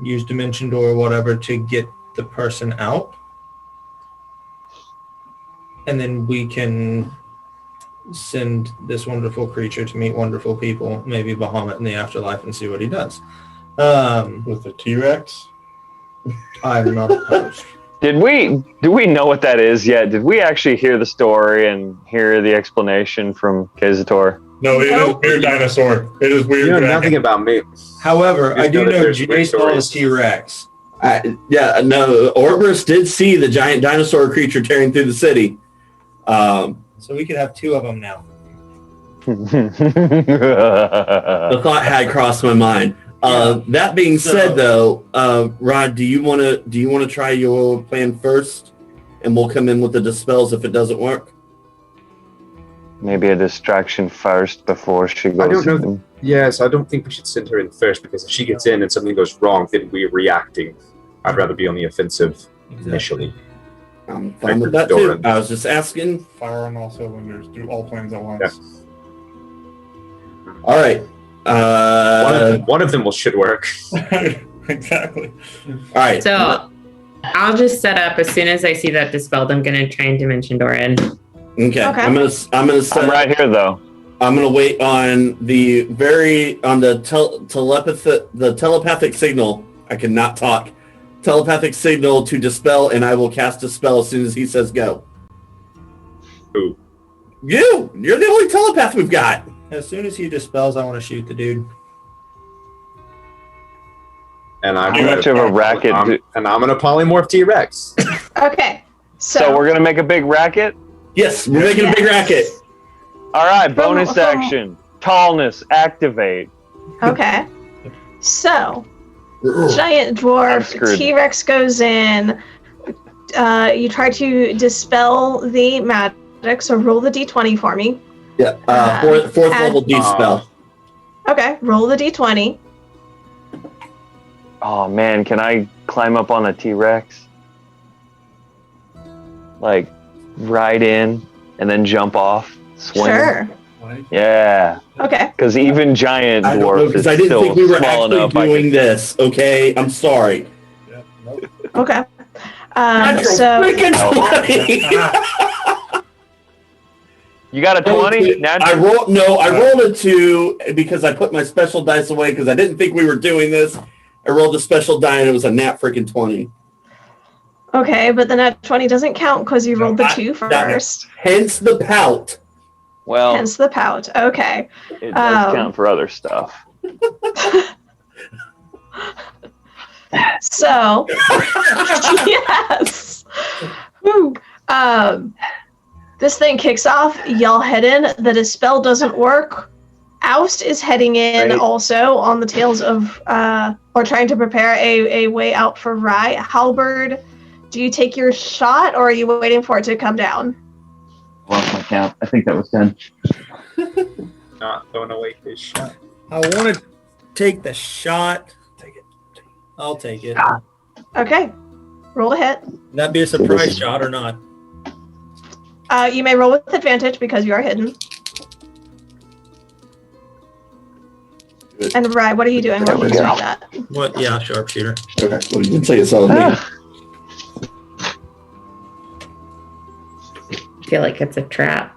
use Dimension Door or whatever to get the person out, and then we can send this wonderful creature to meet wonderful people, maybe Bahamut in the afterlife, and see what he does. With the T-Rex? I'm not opposed. Do we know what that is yet? Did we actually hear the story and hear the explanation from Kazator? No, it is weird dinosaur. It is weird. You know dragon. nothing about me. However, I Just do know that know there's Jay great saw a stories. T-Rex. Yeah, no. Orberus did see the giant dinosaur creature tearing through the city. So we could have two of them now. The thought had crossed my mind. That being said, though, Rod, do you want to try your plan first, and we'll come in with the dispels if it doesn't work? Maybe a distraction first before she I goes don't know. in. Yes, I don't think we should send her in first because if she gets in and something goes wrong, then we're reacting. I'd rather be on the offensive initially. I'm fine with that too. I was just asking. Fire on all cylinders. Do all planes at once. All right. One of them should work. Exactly. All right. So I'll just set up as soon as I see that dispelled. I'm going to try and Dimension Door in. Okay. Okay. I'm gonna set. I'm right here though. I'm gonna wait on the telepathic signal. I cannot talk. Telepathic signal to dispel, and I will cast a spell as soon as he says go. Who? You're the only telepath we've got. As soon as he dispels, I want to shoot the dude. And I'm How much of a racket? and I'm gonna polymorph T-Rex. Okay. So we're gonna make a big racket. Yes, we're making a big racket. All right, bonus From- action. Tallness, activate. Okay. So, Ugh. giant I'm dwarf, screwed. T-Rex goes in. You try to dispel the magic, so roll the d20 for me. Yeah, fourth add- level D spell. Okay, roll the d20. Oh man, can I climb up on a T-Rex? Like, ride in and then jump off, swing. Sure. Yeah, Okay. because even giant I don't know, dwarf because is I didn't still think we were small actually enough. doing this, okay? I'm sorry. Okay. Natural So freaking 20! You got a 20? I rolled a 2 because I put my special dice away because I didn't think we were doing this. I rolled a special die and it was a nat freaking 20. okay, but the nat 20 doesn't count because you rolled the 2 first. Hence the pout. Well, Hence the pout. Okay. it does count for other stuff. So, yes. Woo. This thing kicks off. Y'all head in. The dispel doesn't work. Oust is heading in Right. also on the tails of, or trying to prepare a way out for Rye. Halberd, do you take your shot or are you waiting for it to come down? Lost my count. I think that was 10. Not throwing away his shot. I want to take the shot. Take it. I'll take it. Okay. Roll to hit. Would that be a surprise shot or not? You may roll with advantage because you are hidden. And Rye, what are you doing? There What are we you go. doing that? What? Yeah, sharpshooter. Okay, well, you didn't say it's on me. I feel like it's a trap.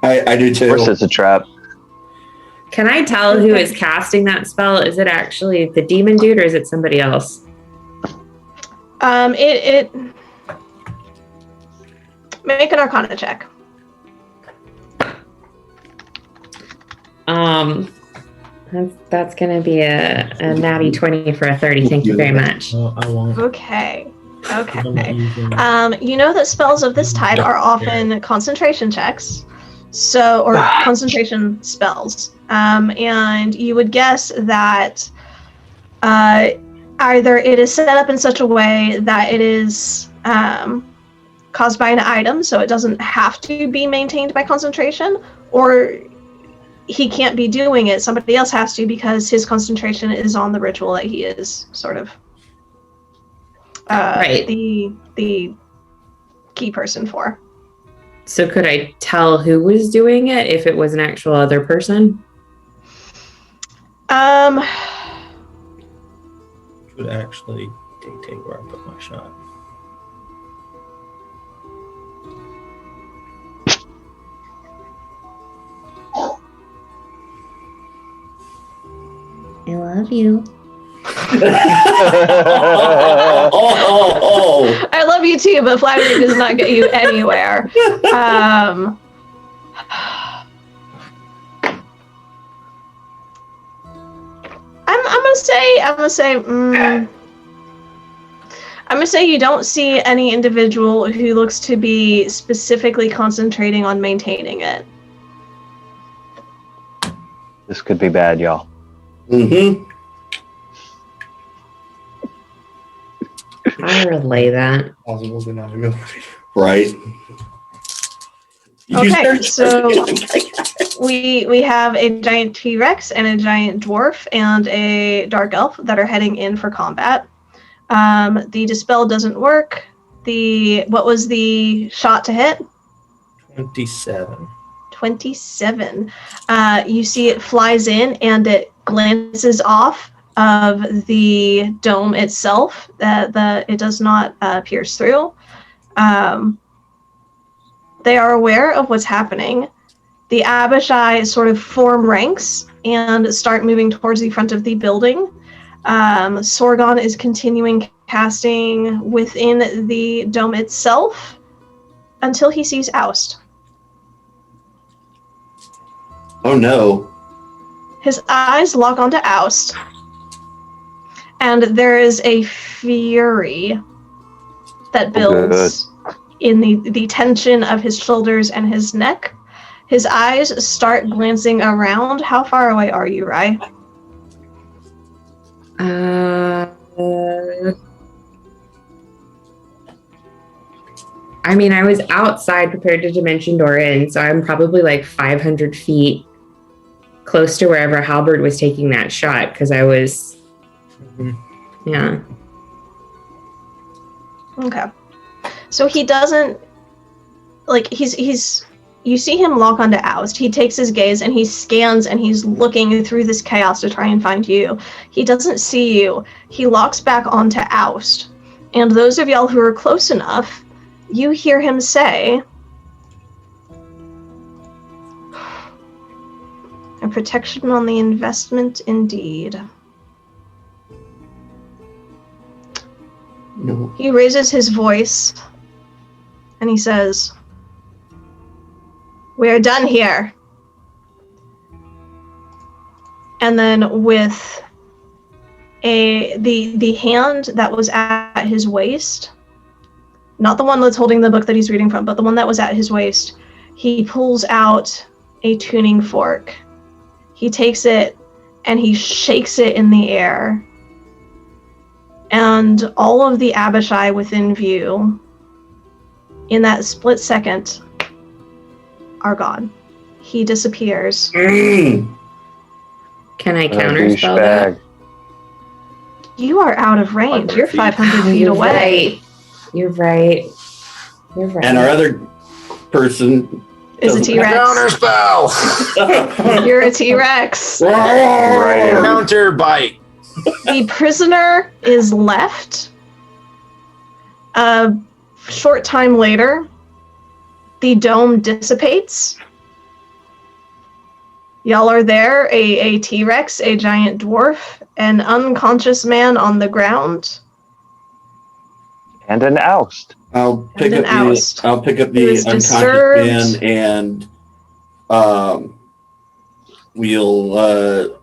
I do Of course too. it's a trap. Can I tell who is casting that spell? Is it actually the demon dude or is it somebody else? It make an Arcana check. That's gonna be a natty 20 for a 30. Thank you very much. Oh, I won't. Okay. Okay. I'm not using- You know that spells of this type are often concentration checks, or concentration spells. And you would guess that either it is set up in such a way that it is caused by an item, so it doesn't have to be maintained by concentration, or he can't be doing it. Somebody else has to because his concentration is on the ritual that he is sort of Right. the key person for. So could I tell who was doing it if it was an actual other person? Would actually dictate where I put my shot. I love you. Oh. I love you too, but flattery does not get you anywhere. I'm gonna say you don't see any individual who looks to be specifically concentrating on maintaining it. This could be bad, y'all. Mm-hmm. I relay that. Possible deniability. Right. Okay, so we have a giant T-Rex and a giant dwarf and a dark elf that are heading in for combat. The dispel doesn't work. What was the shot to hit? 27. 27. You see it flies in and it glances off of the dome itself. It does not pierce through. They are aware of what's happening. The Abishai sort of form ranks and start moving towards the front of the building. Sorgon is continuing casting within the dome itself until he sees Oust. Oh no. His eyes lock onto Oust, and there is a fury that builds in the tension of his shoulders and his neck. His eyes start glancing around. How far away are you, Rai? I mean, I was outside prepared to dimension door in, so I'm probably like 500 feet close to wherever Halberd was taking that shot, because I was, yeah. Okay. So he doesn't, like, he's you see him lock onto Oust. He takes his gaze and he scans and he's looking through this chaos to try and find you. He doesn't see you. He locks back onto Oust. And those of y'all who are close enough, you hear him say, "A protection on the investment indeed." No. He raises his voice and he says, "We're done here." And then with the hand that was at his waist, not the one that's holding the book that he's reading from, but the one that was at his waist, he pulls out a tuning fork. He takes it and he shakes it in the air. And all of the Abishai within view, in that split second, are gone. He disappears. Can I counterspell that? You are out of range. You're 500 feet You're away. right. You're right. You're right. And our other person Is a T-Rex. Counterspell! You're a T-Rex. Counter bite! The prisoner is left. A short time later, the dome dissipates. Y'all are there, a T-Rex, a giant dwarf, an unconscious man on the ground. And an oust. I'll pick And up an the oust. I'll pick up Who the is unconscious disturbed. man and we'll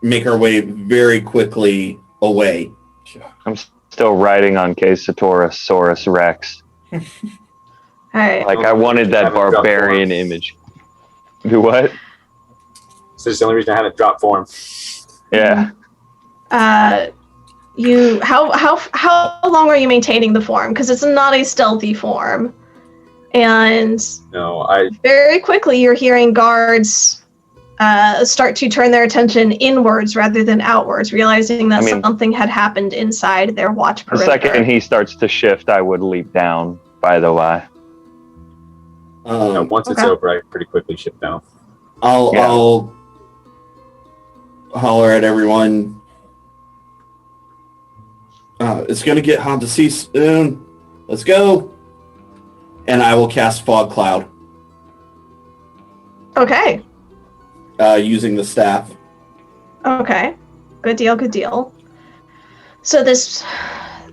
make our way very quickly away. I'm still riding on Quesatosaurus Rex. Alright. Like, I wanted that Haven't dropped barbarian form. image. Do what? So it's the only reason I haven't dropped form. Yeah. You how long are you maintaining the form? Because it's not a stealthy form. And No, I very quickly you're hearing guards start to turn their attention inwards rather than outwards, realizing that something had happened inside their watch The perimeter. second he starts to shift, I would leap down, by the way. once it's over, I pretty quickly shift down. I'll holler at everyone. It's going to get hot to see soon. Let's go. And I will cast Fog Cloud Okay. using the staff. Okay. Good deal, good deal. So this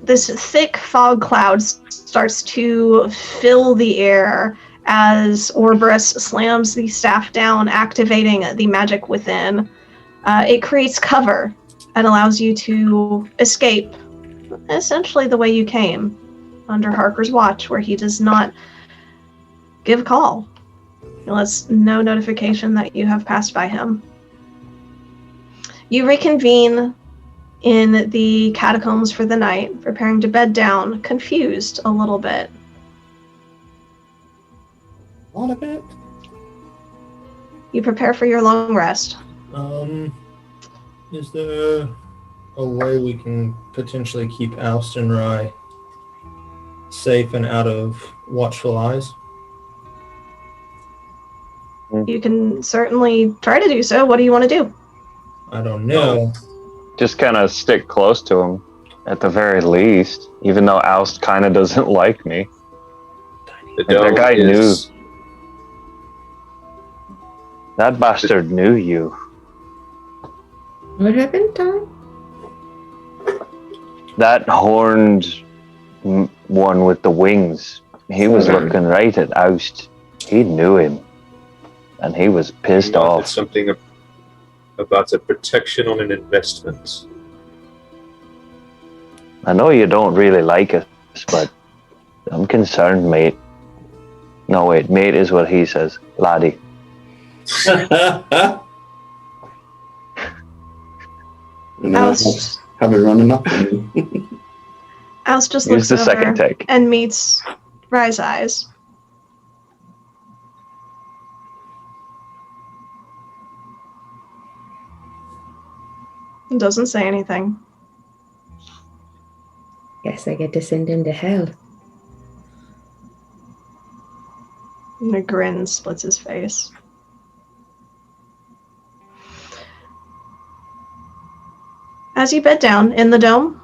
thick fog cloud starts to fill the air as Orberus slams the staff down, activating the magic within. It creates cover and allows you to escape essentially the way you came, under Harker's watch, where he does not give call. He lets no notification that you have passed by him. You reconvene in the catacombs for the night, preparing to bed down, confused a little bit. A lot of it. You prepare for your long rest. Is there a way we can potentially keep Oust and Rye safe and out of watchful eyes? You can certainly try to do so. What do you want to do? I don't know. Just kind of stick close to him, at the very least, even though Oust kind of doesn't like me. The That dome guy is- That bastard knew you. What happened, Tom? That horned one with the wings, he was looking right at Oust. He knew him. And he was pissed He wanted off. something about a protection on an investment. I know you don't really like us, but I'm concerned, mate. No, wait, mate is what he says. Laddie. Oust, Have it running up. Oust just Use looks the over second take. and meets Rye's eyes. And doesn't say anything. Guess I get to send him to hell. And a grin splits his face. As you bed down in the dome,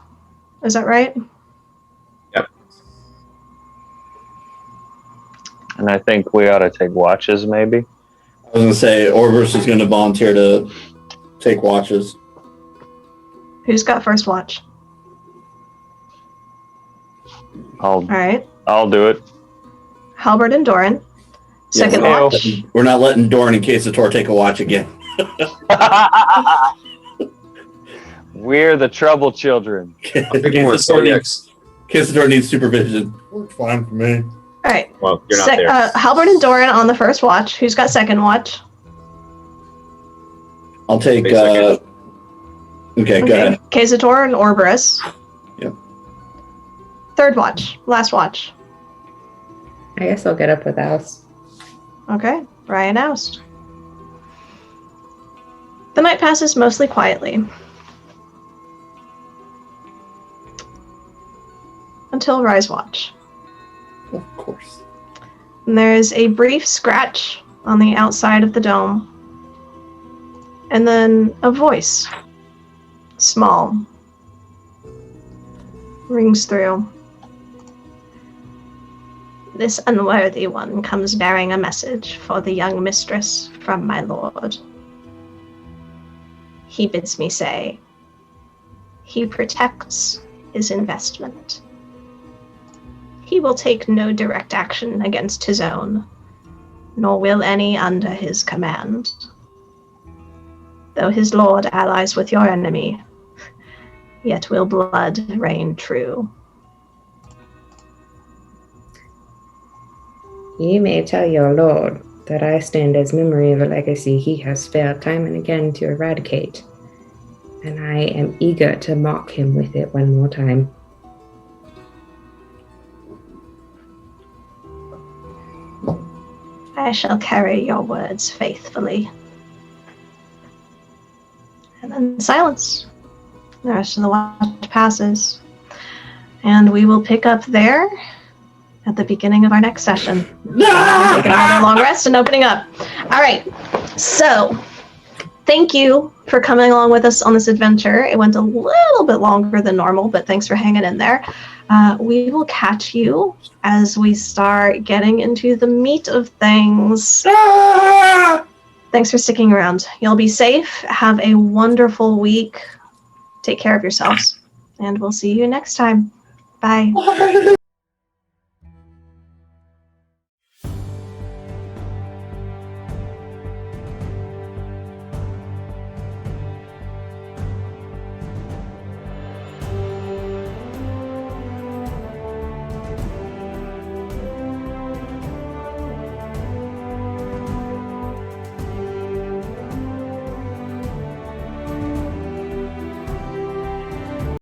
is that right? Yep. And I think we ought to take watches, maybe. I was going to say, Orvis is going to volunteer to take watches. Who's got first watch? All right. I'll do it. Halberd and Doran. Second Yeah. watch. We're not letting Doran and Casator take a watch again. We're the trouble children. Casator needs supervision. Works fine for me. All right. Well, you're not there. Halberd and Doran on the first watch. Who's got second watch? I'll take. Basically. Okay, go ahead. Casator and Orberus. Yep. Third watch. Last watch. I guess I'll get up with Oust. Okay. Ryan Oust. The night passes mostly quietly. Until Rise Watch. Of course. And there is a brief scratch on the outside of the dome. And then a voice, small, rings through. This unworthy one comes bearing a message for the young mistress from my lord. He bids me say, he protects his investment. He will take no direct action against his own, nor will any under his command. Though his lord allies with your enemy, yet will blood reign true. You may tell your lord that I stand as memory of a legacy he has failed time and again to eradicate, and I am eager to mock him with it one more time. I shall carry your words faithfully. And then silence. The rest of the watch passes. And we will pick up there at the beginning of our next session. Taking another long rest and opening up. All right. So, thank you for coming along with us on this adventure. It went a little bit longer than normal, but thanks for hanging in there. We will catch you as we start getting into the meat of things. Thanks for sticking around. You'll be safe. Have a wonderful week. Take care of yourselves. And we'll see you next time. Bye.